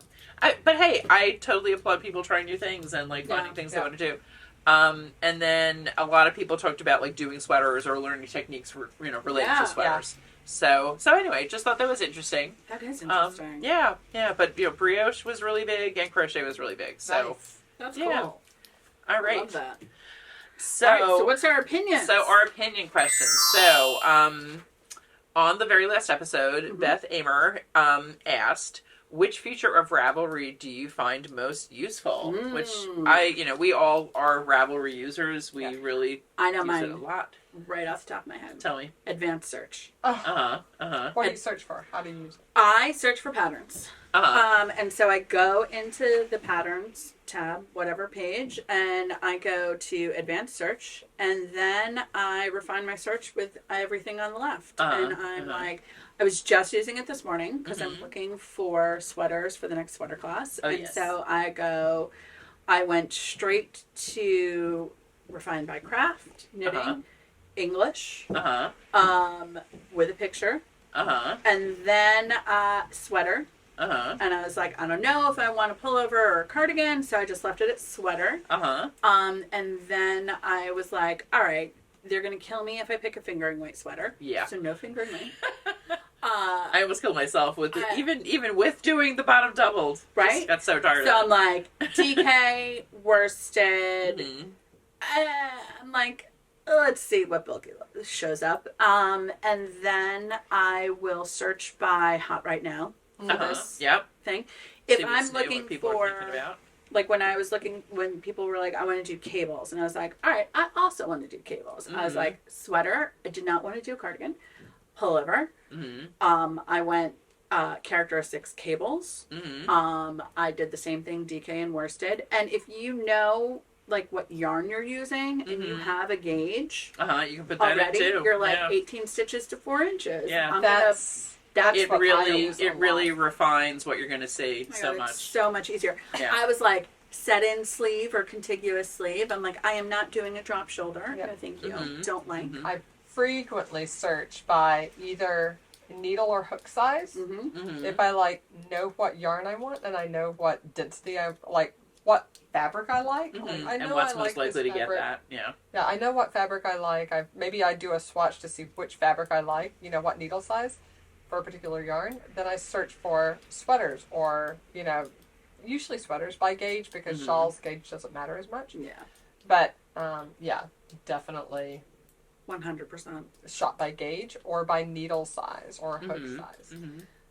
Speaker 3: But hey, I totally applaud people trying new things and like finding things they want to do. And then a lot of people talked about like doing sweaters or learning techniques related to sweaters. So anyway, just thought that was interesting.
Speaker 1: That is interesting.
Speaker 3: Yeah. But brioche was really big and crochet was really big. So
Speaker 2: Nice.
Speaker 1: That's
Speaker 3: yeah.
Speaker 1: cool.
Speaker 3: all right.
Speaker 1: Love that.
Speaker 3: So,
Speaker 1: All right, so what's our opinion?
Speaker 3: So our opinion questions. So on the very last episode, Beth Amer asked, which feature of Ravelry do you find most useful? Which we all are Ravelry users. We really
Speaker 1: I know
Speaker 3: use
Speaker 1: mine
Speaker 3: it a lot.
Speaker 1: right off the top of my head.
Speaker 3: Tell me.
Speaker 1: Advanced search.
Speaker 2: What do you search for? How do you use it?
Speaker 1: I search for patterns.
Speaker 3: Uh-huh.
Speaker 1: And so I go into the patterns tab, whatever page, and I go to advanced search, and then I refine my search with everything on the left. And I'm like, I was just using it this morning because I'm looking for sweaters for the next sweater class. So I went straight to refine by craft, knitting, English, with a picture, and then sweater. And I was like, I don't know if I want a pullover or a cardigan, so I just left it at sweater. And then I was like, all right, they're gonna kill me if I pick a fingering weight sweater.
Speaker 3: Yeah.
Speaker 1: So no fingering weight.
Speaker 3: I almost killed myself with even with doing the bottom doubled.
Speaker 1: Right?
Speaker 3: Just got so tired
Speaker 1: So
Speaker 3: of
Speaker 1: I'm like, DK, worsted. I'm like, let's see what book shows up. And then I will search by hot right now. This thing. If I'm looking for, like when people were like, I want to do cables, and I was like, all right, I also want to do cables. I was like, sweater. I did not want to do a cardigan. Pullover. I went characteristics cables. I did the same thing, DK and worsted. And if you know like what yarn you're using and you have a gauge,
Speaker 3: you can put that
Speaker 1: already,
Speaker 3: in too.
Speaker 1: you're like 18 stitches to 4 inches.
Speaker 3: Yeah.
Speaker 2: That's
Speaker 3: it
Speaker 2: what
Speaker 3: really refines what you're going to see so much.
Speaker 1: It's so much easier.
Speaker 3: Yeah.
Speaker 1: I was like, set-in sleeve or contiguous sleeve. I'm like, I am not doing a drop shoulder. No, thank you. Don't like.
Speaker 2: I frequently search by either needle or hook size. If I like know what yarn I want and I know what density I like, what fabric I like. I know
Speaker 3: and what's
Speaker 2: I
Speaker 3: most
Speaker 2: like
Speaker 3: likely to
Speaker 2: this
Speaker 3: get
Speaker 2: fabric.
Speaker 3: that. Yeah.
Speaker 2: Yeah, I know what fabric I like. Maybe I do a swatch to see which fabric I like, what needle size for a particular yarn. Then I search for sweaters or, usually sweaters by gauge because shawls gauge doesn't matter as much.
Speaker 1: Yeah.
Speaker 2: But, definitely
Speaker 1: 100%.
Speaker 2: shot by gauge or by needle size or hook size.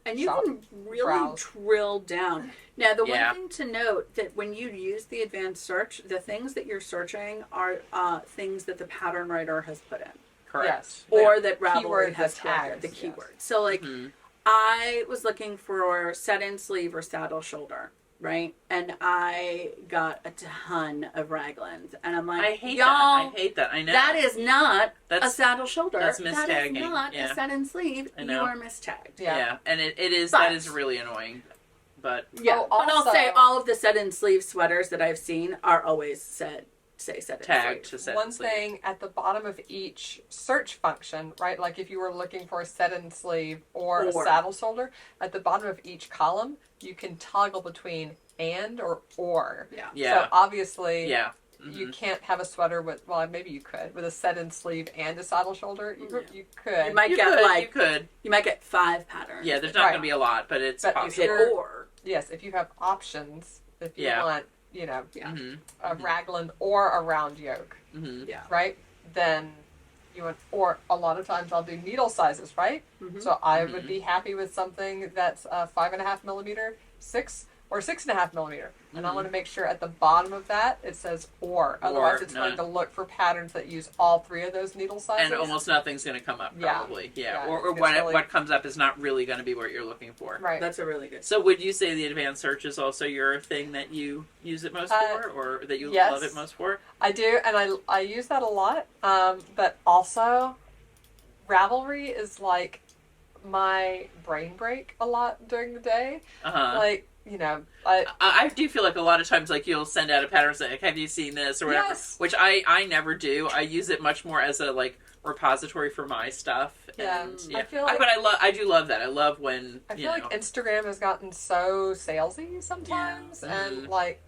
Speaker 1: And you can really drill down. Now, the one thing to note that when you use the advanced search, the things that you're searching are things that the pattern writer has put in.
Speaker 3: Correct.
Speaker 2: Yes.
Speaker 1: Or that Ravelry
Speaker 2: Keyword,
Speaker 1: has
Speaker 2: the
Speaker 1: tagged,
Speaker 2: tags,
Speaker 1: the
Speaker 2: yes.
Speaker 1: keyword. So, like, I was looking for set-in sleeve or saddle shoulder, right? And I got a ton of raglans. And I'm like,
Speaker 3: I hate
Speaker 1: y'all,
Speaker 3: that. I hate that. I know.
Speaker 1: that is not a saddle shoulder.
Speaker 3: That's
Speaker 1: That
Speaker 3: mistagging.
Speaker 1: is not a set-in sleeve.
Speaker 3: I know.
Speaker 1: You are mistagged.
Speaker 3: Yeah. And it is,
Speaker 1: But-
Speaker 3: that is really annoying. But
Speaker 1: Yeah,
Speaker 2: Oh,
Speaker 1: but I'll
Speaker 2: also-
Speaker 1: say all of the set-in sleeve sweaters that I've seen are always set in
Speaker 3: tagged
Speaker 1: sleeve.
Speaker 3: to set
Speaker 2: One thing at the bottom of each search function, right? Like if you were looking for a set-in sleeve or a saddle shoulder, at the bottom of each column, you can toggle between and or.
Speaker 3: Yeah.
Speaker 2: So obviously,
Speaker 3: Yeah.
Speaker 2: you can't have a sweater with, well, maybe you could, with a set-in sleeve and a saddle shoulder. You could.
Speaker 1: You might
Speaker 3: You
Speaker 1: get
Speaker 3: could, you could.
Speaker 1: you might get 5 patterns.
Speaker 3: Yeah, there's not going to be a lot, but it's
Speaker 2: But
Speaker 1: You
Speaker 3: possible.
Speaker 1: hit
Speaker 2: Sure.
Speaker 1: or.
Speaker 2: Yes, if you have options, if you want, a
Speaker 3: Mm-hmm.
Speaker 2: raglan or a round yoke,
Speaker 1: Yeah.
Speaker 2: right? Then you want, or a lot of times I'll do needle sizes, right? So I would be happy with something that's 5.5 millimeter, 6, or 6.5 millimeter. And I want to make sure at the bottom of that it says or. Otherwise, it's going to look for patterns that use all 3 of those needle sizes.
Speaker 3: And almost nothing's going to come up, probably. Yeah. Or
Speaker 2: really...
Speaker 3: what comes up is not really going to be what you're looking for.
Speaker 2: Right.
Speaker 1: That's a really good.
Speaker 3: So would you say the advanced search is also your thing that you use it most for, or that you love it most for?
Speaker 2: I do, and I use that a lot. But also, Ravelry is like my brain break a lot during the day. Like, you know,
Speaker 3: I do feel like a lot of times, like, you'll send out a pattern saying, like, have you seen this or whatever, which I never do. I use it much more as a, like, repository for my stuff. And,
Speaker 2: I feel like,
Speaker 3: but I do love that. I love when,
Speaker 2: I feel like Instagram has gotten so salesy sometimes, and, like,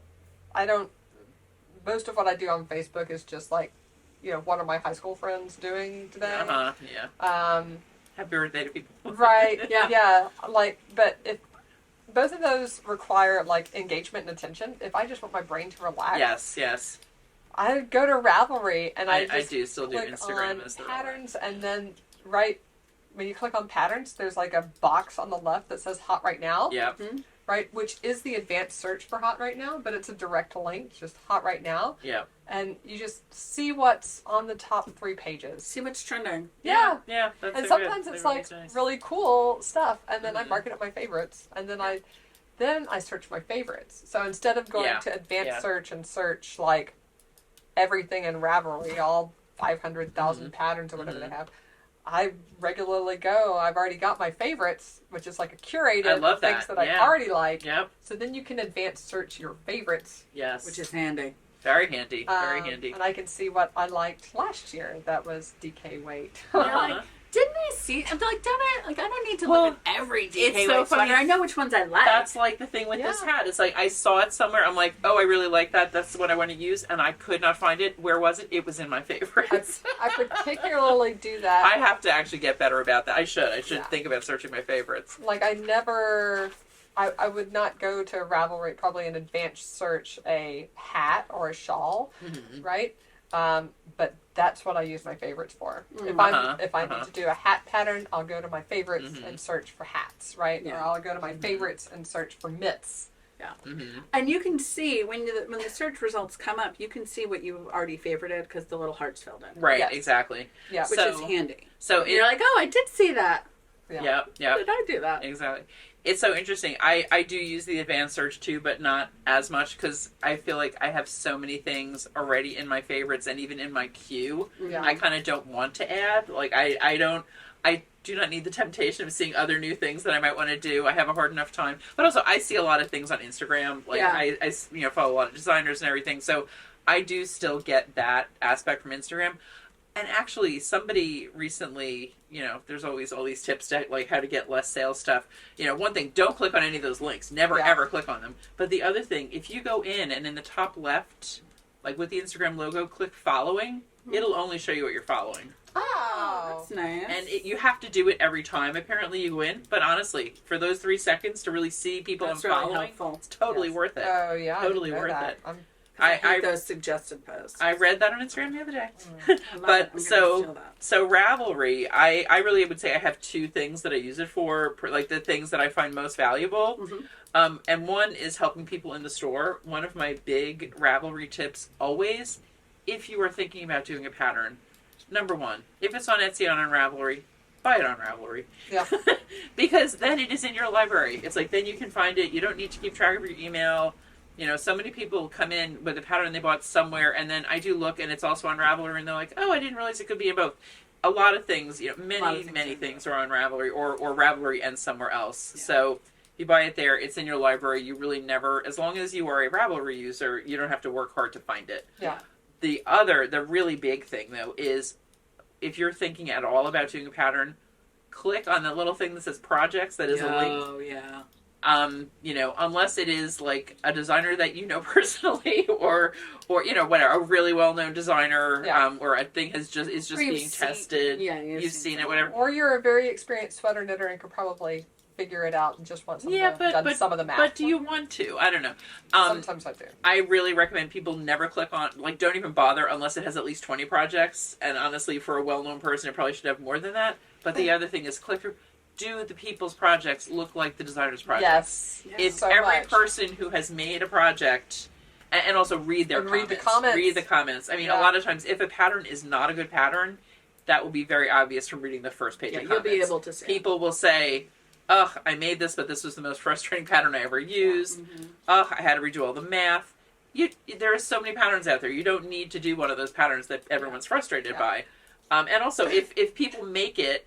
Speaker 2: most of what I do on Facebook is just, like, you know, what are my high school friends doing today?
Speaker 3: Happy birthday to people.
Speaker 2: Right. Like, but if both of those require, like, engagement and attention, if I just want my brain to relax, I go to Ravelry and I do still do Instagram as the patterns, and then when you click on patterns, there's like a box on the left that says Hot Right Now. Right, which is the advanced search for Hot Right Now, but it's a direct link, just Hot Right Now. And you just see what's on the top 3 pages.
Speaker 1: See what's trending.
Speaker 2: That's
Speaker 1: and
Speaker 2: sometimes it's like really cool stuff, and then I mark it up my favorites, and then I search my favorites. So instead of going to advanced search and search like everything in Ravelry, all 500,000 patterns or whatever they have, I regularly go, I've already got my favorites, which is like a curated of things that I already like. So then you can advanced search your favorites.
Speaker 1: Which is handy.
Speaker 3: Very handy. Very handy.
Speaker 2: And I can see what I liked last year. That was DK Weight.
Speaker 1: Like, didn't I see? I'm like, don't I? Like, I don't need to look at every DK Weight sweater. I know which ones I like.
Speaker 3: That's like the thing with this hat. It's like I saw it somewhere. I'm like, oh, I really like that. That's what I want to use, and I could not find it. Where was it? It was in my favorites.
Speaker 2: I particularly do that.
Speaker 3: I have to actually get better about that. I should think about searching my favorites.
Speaker 2: Like I would not go to Ravelry probably an advanced search a hat or a shawl, right? But that's what I use my favorites for. If I need to do a hat pattern, I'll go to my favorites and search for hats, right? Or I'll go to my favorites and search for mitts.
Speaker 1: And you can see when the search results come up, you can see what you've already favorited because the little hearts filled in.
Speaker 3: Right, exactly.
Speaker 1: Which is handy.
Speaker 3: So
Speaker 1: you're like, oh, I did see that.
Speaker 3: Yeah.
Speaker 1: Did I do that?
Speaker 3: Exactly. It's so interesting. I do use the advanced search too, but not as much because I feel like I have so many things already in my favorites and even in my queue. I kind of don't want to add. Like I do not need the temptation of seeing other new things that I might want to do. I have a hard enough time. But also I see a lot of things on Instagram. Like I follow a lot of designers and everything. So I do still get that aspect from Instagram. And actually, somebody recently, there's always all these tips to, like, how to get less sales stuff. One thing, don't click on any of those links. Never, ever click on them. But the other thing, if you go in and in the top left, like with the Instagram logo, click following, it'll only show you what you're following.
Speaker 1: Oh, that's nice.
Speaker 3: And you have to do it every time, apparently, you win. But honestly, for those 3 seconds to really see people I'm following,
Speaker 1: helpful.
Speaker 3: It's totally worth it.
Speaker 2: Oh, yeah.
Speaker 3: Totally worth it.
Speaker 1: I hate those suggested posts.
Speaker 3: I read that on Instagram the other day. But so Ravelry, I really would say I have 2 things that I use it for, like the things that I find most valuable. And one is helping people in the store. One of my big Ravelry tips always, if you are thinking about doing a pattern, number 1, if it's on Etsy on Ravelry, buy it on Ravelry. Because then it is in your library. It's like then you can find it. You don't need to keep track of your email. So many people come in with a pattern they bought somewhere, and then I do look, and it's also on Ravelry, and they're like, oh, I didn't realize it could be in both. A lot of things, many things are on Ravelry, or Ravelry and somewhere else. So if you buy it there, it's in your library. You really never, as long as you are a Ravelry user, you don't have to work hard to find it. The really big thing, though, is if you're thinking at all about doing a pattern, click on the little thing that says projects that is a link.
Speaker 1: Oh, yeah.
Speaker 3: Unless it is like a designer that you know personally, or whatever, a really well-known designer, or a thing is just being tested. You've seen it, whatever.
Speaker 2: Or you're a very experienced sweater knitter and could probably figure it out and just want some some of the math.
Speaker 3: But do you want to? I don't know.
Speaker 2: Sometimes I do.
Speaker 3: I really recommend people never click on, like, don't even bother unless it has at least 20 projects. And honestly, for a well-known person, it probably should have more than that. But the other thing is click through. do the people's projects look like the designer's projects?
Speaker 2: Yes.
Speaker 3: If
Speaker 2: So
Speaker 3: every
Speaker 2: much.
Speaker 3: person who has made a project, and also read their
Speaker 2: And
Speaker 3: comments.
Speaker 2: read the comments.
Speaker 3: Read the comments. I mean, a
Speaker 2: Yeah.
Speaker 3: lot of times, if a pattern is not a good pattern, that will be very obvious from reading the first page
Speaker 1: Yeah,
Speaker 3: of
Speaker 1: you'll
Speaker 3: comments.
Speaker 1: be able to see.
Speaker 3: People will say, ugh, I made this, but this was the most frustrating pattern I ever used. Ugh, I had to redo all the math. There are so many patterns out there. You don't need to do one of those patterns that everyone's frustrated by. And also, if people make it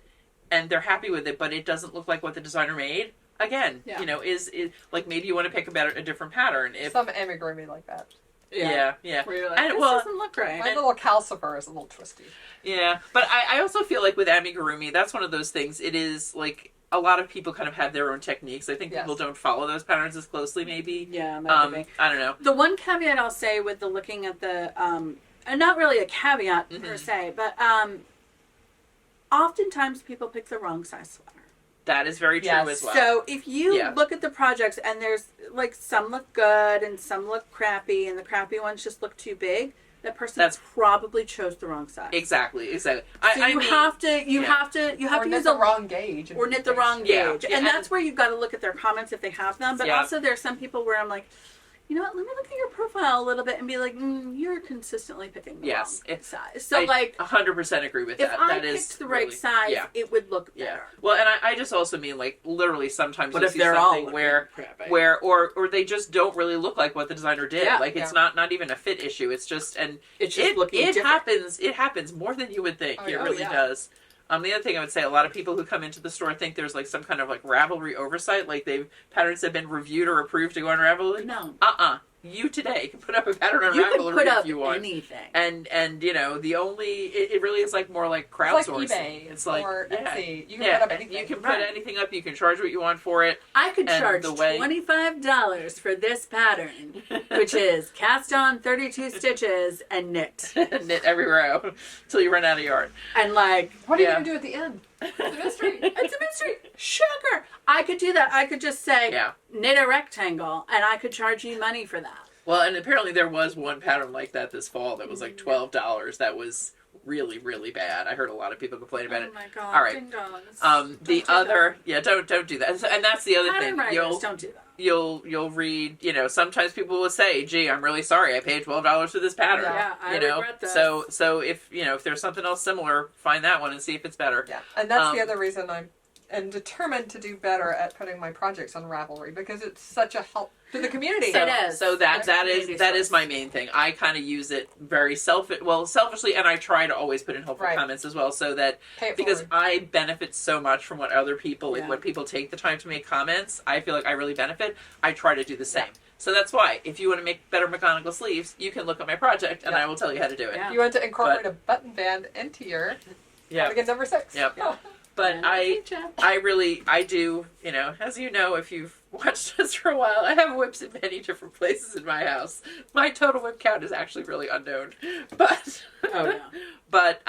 Speaker 3: and they're happy with it, but it doesn't look like what the designer made, again, you know, is like maybe you want to pick a different pattern. If
Speaker 2: Some amigurumi like that.
Speaker 3: yeah.
Speaker 1: Where you're like,
Speaker 3: And,
Speaker 1: this
Speaker 3: well,
Speaker 1: doesn't look right.
Speaker 2: My little calcifer is a little twisty.
Speaker 3: Yeah, but I also feel like with amigurumi, that's one of those things. It is like a lot of people kind of have their own techniques. I think people don't follow those patterns as closely, maybe.
Speaker 1: Yeah,
Speaker 3: I don't know.
Speaker 1: The one caveat I'll say with the looking at the, and not really a caveat per se, but oftentimes people pick the wrong size sweater.
Speaker 3: That is very true as well.
Speaker 1: So if you look at the projects and there's like some look good and some look crappy and the crappy ones just look too big, that person probably chose the wrong size.
Speaker 3: Exactly. So
Speaker 1: you have to
Speaker 2: Or
Speaker 1: use
Speaker 2: knit the wrong gauge.
Speaker 1: or knit the wrong gauge.
Speaker 3: Yeah.
Speaker 1: And that's where you've got to look at their comments if they have them. But
Speaker 3: Yeah.
Speaker 1: also there are some people where I'm like, you know what, let me look at your profile a little bit and be like, you're consistently picking the wrong size. So
Speaker 3: I 100% agree with
Speaker 1: if
Speaker 3: that.
Speaker 1: I
Speaker 3: That is
Speaker 1: picked the right
Speaker 3: really,
Speaker 1: size, it would look better.
Speaker 3: Yeah. Well, and I just also mean like literally sometimes
Speaker 1: But
Speaker 3: you
Speaker 1: if
Speaker 3: see
Speaker 1: they're all
Speaker 3: something where or they just don't really look like what the designer did.
Speaker 1: Yeah.
Speaker 3: Like it's not even a fit issue. It's just
Speaker 1: looking
Speaker 3: it
Speaker 1: different.
Speaker 3: happens. It happens more than you would think.
Speaker 2: Oh,
Speaker 3: It
Speaker 2: yeah.
Speaker 3: really does. The other thing I would say, a lot of people who come into the store think there's like some kind of like Ravelry oversight, like patterns have been reviewed or approved to go on Ravelry.
Speaker 1: No.
Speaker 3: You today can put up a pattern on
Speaker 1: You can
Speaker 3: Ravelry
Speaker 1: put up
Speaker 3: if you want.
Speaker 1: anything.
Speaker 3: And you know, the only it really is like more like crowdsourcing.
Speaker 2: It's like eBay.
Speaker 3: It's like
Speaker 2: or Etsy. You can
Speaker 3: yeah,
Speaker 2: put up anything.
Speaker 3: you can put anything up. You can charge what you want for it.
Speaker 1: I could
Speaker 3: And
Speaker 1: charge
Speaker 3: the way-
Speaker 1: $25 for this pattern, which is cast on 32 stitches and knit.
Speaker 3: Knit every row until you run out of yarn.
Speaker 1: And like,
Speaker 2: What are you going to do at the end? It's a mystery.
Speaker 1: it's a mystery. Sugar. I could do that. I could just say, knit a rectangle, and I could charge you money for that.
Speaker 3: Well, and apparently there was one pattern like that this fall that was like $12. That was really, really bad. I heard a lot of people complain about it.
Speaker 1: Oh my god!
Speaker 3: All right.
Speaker 1: Ding dongs.
Speaker 3: The
Speaker 1: Don't do
Speaker 3: other, don't do that. And that's the other
Speaker 1: pattern
Speaker 3: thing.
Speaker 1: writers don't do that.
Speaker 3: You'll read. You know, sometimes people will say, "Gee, I'm really sorry. I paid $12 for this pattern."
Speaker 1: Yeah, I
Speaker 3: you know,
Speaker 1: regret this.
Speaker 3: so if if there's something else similar, find that one and see if it's better.
Speaker 2: Yeah, and that's the other reason I'm determined to do better at putting my projects on Ravelry, because it's such a help to the community.
Speaker 1: It is.
Speaker 3: So that
Speaker 1: Community
Speaker 3: is
Speaker 1: source.
Speaker 3: my main thing. I kind of use it very selfishly, and I try to always put in helpful comments as well, so that
Speaker 2: Pay it
Speaker 3: because
Speaker 2: forward.
Speaker 3: I benefit so much from what other people like
Speaker 1: Yeah.
Speaker 3: when people take the time to make comments. I feel like I really benefit. I try to do the same. So that's why if you want to make better McGonagall sleeves, you can look at my project, and I will tell you how to do it.
Speaker 1: Yeah.
Speaker 2: You want to incorporate a button band into your Cardigan number 6.
Speaker 3: Yep.
Speaker 2: Yeah.
Speaker 3: But
Speaker 1: And
Speaker 3: I do, as you know, if you've watched us for a while, I have whips in many different places in my house. My total whip count is actually really unknown. But,
Speaker 1: Oh, yeah.
Speaker 3: but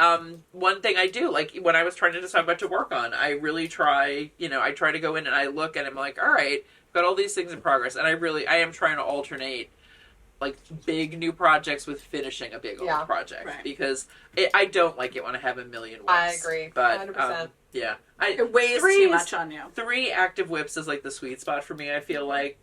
Speaker 3: one thing I do, like when I was trying to decide what to work on, I really try, I try to go in and I look and I'm like, all right, I've got all these things in progress. And I am trying to alternate like big new projects with finishing a big old project.
Speaker 1: Right.
Speaker 3: Because I don't like it when I have a million whips.
Speaker 2: I agree.
Speaker 3: But,
Speaker 2: 100%.
Speaker 3: yeah.
Speaker 1: It weighs
Speaker 3: Three
Speaker 1: too
Speaker 3: is-
Speaker 1: much on you.
Speaker 3: 3 active whips is like the sweet spot for me, I feel like,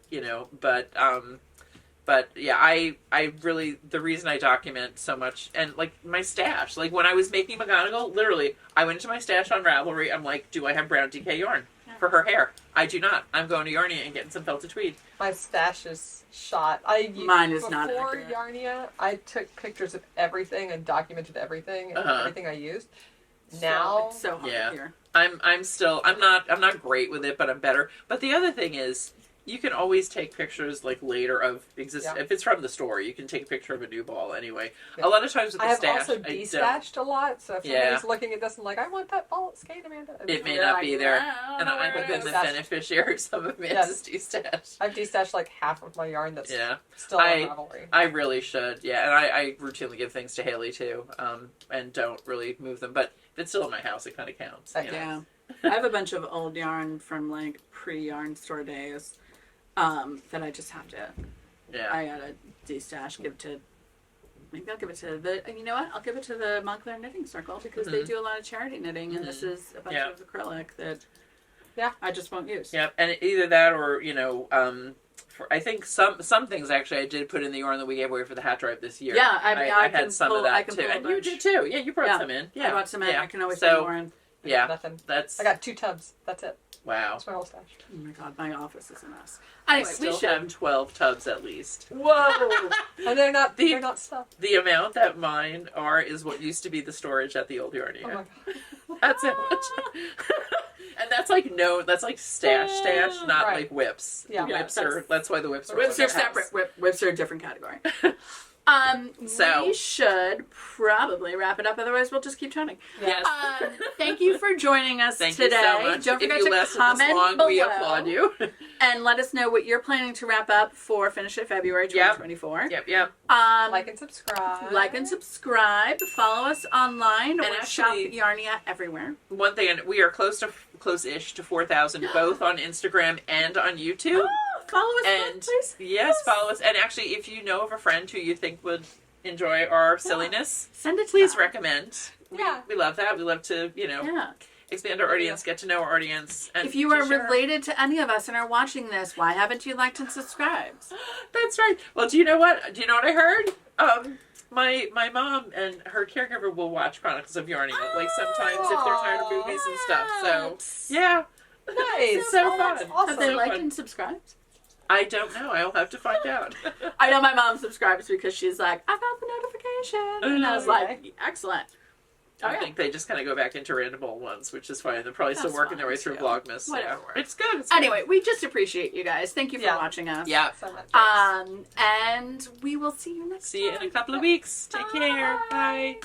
Speaker 3: but yeah, I really, the reason I document so much, and like my stash, like when I was making McGonagall, literally, I went into my stash on Ravelry, I'm like, do I have brown DK yarn for her hair? I do not. I'm going to Yarnia and getting some felted tweed.
Speaker 2: My stash is shot.
Speaker 1: Mine is not
Speaker 2: Before
Speaker 1: accurate.
Speaker 2: Yarnia, I took pictures of everything and documented everything and everything I used. Now,
Speaker 1: It's so hard
Speaker 3: Yeah.
Speaker 1: here.
Speaker 3: I'm not great with it, but I'm better. But the other thing is, you can always take pictures like later of if it's from the store, you can take a picture of a new ball anyway.
Speaker 2: Yeah.
Speaker 3: A lot of times with the
Speaker 2: I have
Speaker 3: stash,
Speaker 2: also
Speaker 3: I don't.
Speaker 2: destashed a lot, so if
Speaker 3: Yeah.
Speaker 2: somebody's looking at this and like, I want that ball at Skate Amanda.
Speaker 3: It may
Speaker 1: You're
Speaker 3: not
Speaker 1: like,
Speaker 3: be there.
Speaker 1: "Wow,
Speaker 3: And I have been the
Speaker 2: That's-
Speaker 3: beneficiary of some of Amanda's de-stash.
Speaker 2: I've destashed like half of my yarn that's
Speaker 3: Yeah.
Speaker 2: still on Ravelry.
Speaker 3: I really should, yeah. And I routinely give things to Haley too, and don't really move them. But if it's still in my house, it kind of counts. You know?
Speaker 1: Yeah. I have a bunch of old yarn from like pre-yarn store days that I just have to.
Speaker 3: Yeah.
Speaker 1: I gotta de-stash. Maybe I'll give it to the. You know what? I'll give it to the Montclair Knitting Circle because they do a lot of charity knitting, and this is a bunch of acrylic that
Speaker 2: Yeah.
Speaker 1: I just won't use.
Speaker 3: Yep, and either that or I think some things actually I did put in the yarn that we gave away for the hat drive this year.
Speaker 1: Yeah, I
Speaker 3: I
Speaker 1: can
Speaker 3: had some
Speaker 1: pull-
Speaker 3: of
Speaker 1: I
Speaker 3: that
Speaker 1: can
Speaker 3: too,
Speaker 1: pull a
Speaker 3: and you
Speaker 1: bunch.
Speaker 3: did too. Yeah, you brought some in. Yeah,
Speaker 1: I bought some in.
Speaker 3: Yeah.
Speaker 1: I can always
Speaker 3: So,
Speaker 1: put more in.
Speaker 3: Yeah,
Speaker 2: Nothing.
Speaker 3: that's
Speaker 2: I got 2 tubs. That's it.
Speaker 3: wow.
Speaker 2: That's my whole stash.
Speaker 1: Oh my god, my office is a mess.
Speaker 3: I
Speaker 1: Anyway, we
Speaker 3: still
Speaker 1: should.
Speaker 3: have 12 tubs at least.
Speaker 1: Whoa!
Speaker 2: And they're not stuffed.
Speaker 3: The amount that mine are is what used to be the storage at the old Yarnia.
Speaker 2: Oh my god.
Speaker 3: That's how much. And that's like stash, not
Speaker 2: Right.
Speaker 3: like whips.
Speaker 2: Yeah.
Speaker 3: The whips are. That's why the whips are.
Speaker 1: Whips
Speaker 3: in
Speaker 1: are
Speaker 3: the house.
Speaker 1: separate. Whips are a different category.
Speaker 3: So-
Speaker 1: We should probably wrap it up. Otherwise, we'll just keep chatting.
Speaker 3: Yes.
Speaker 1: Thank you for joining us
Speaker 3: Thank
Speaker 1: today.
Speaker 3: you so much.
Speaker 1: Don't forget
Speaker 3: if you
Speaker 1: to
Speaker 3: lasted
Speaker 1: comment
Speaker 3: this long,
Speaker 1: below
Speaker 3: we applaud you.
Speaker 1: and let us know what you're planning to wrap up for Finish It February 2024.
Speaker 3: Yep.
Speaker 2: Like and subscribe.
Speaker 1: Like and subscribe. Follow us online or
Speaker 3: And
Speaker 1: shop
Speaker 3: actually-
Speaker 1: Yarnia everywhere.
Speaker 3: One thing, and we are close-ish to 4,000, both on Instagram and on YouTube.
Speaker 1: Follow us,
Speaker 3: And
Speaker 1: please.
Speaker 3: yes, follow us. And actually, if you know of a friend who you think would enjoy our silliness,
Speaker 1: Send it to
Speaker 3: please
Speaker 1: them.
Speaker 3: recommend.
Speaker 2: Yeah.
Speaker 3: We love that. We love to,
Speaker 1: Yeah.
Speaker 3: expand our audience, get to know our audience. And
Speaker 1: If you
Speaker 3: to
Speaker 1: are
Speaker 3: share.
Speaker 1: related to any of us and are watching this, why haven't you liked and subscribed?
Speaker 3: That's right. Well, do you know what? Do you know what I heard? My mom and her caregiver will watch Chronicles of Yarnia, like sometimes if they're tired of movies and stuff. So, yeah.
Speaker 2: Nice.
Speaker 3: It's so fun.
Speaker 2: That's awesome.
Speaker 1: Have they
Speaker 3: So
Speaker 1: liked
Speaker 3: fun.
Speaker 1: and subscribed?
Speaker 3: I don't know. I'll have to find out.
Speaker 1: I know my mom subscribes because she's like, I got the notification. And I was like, excellent.
Speaker 3: I think they just kind of go back into random old ones, which is fine. They're probably still
Speaker 1: That's
Speaker 3: working their way
Speaker 1: fine,
Speaker 3: through
Speaker 1: too.
Speaker 3: Vlogmas.
Speaker 1: Whatever
Speaker 3: Yeah.
Speaker 1: works.
Speaker 3: It's good. It's good.
Speaker 1: Anyway, we just appreciate you guys. Thank you for
Speaker 2: Yeah.
Speaker 1: watching us.
Speaker 3: Yeah.
Speaker 2: So much.
Speaker 1: And we will see you next
Speaker 3: See you
Speaker 1: time.
Speaker 3: in a couple of weeks. Take care. Bye.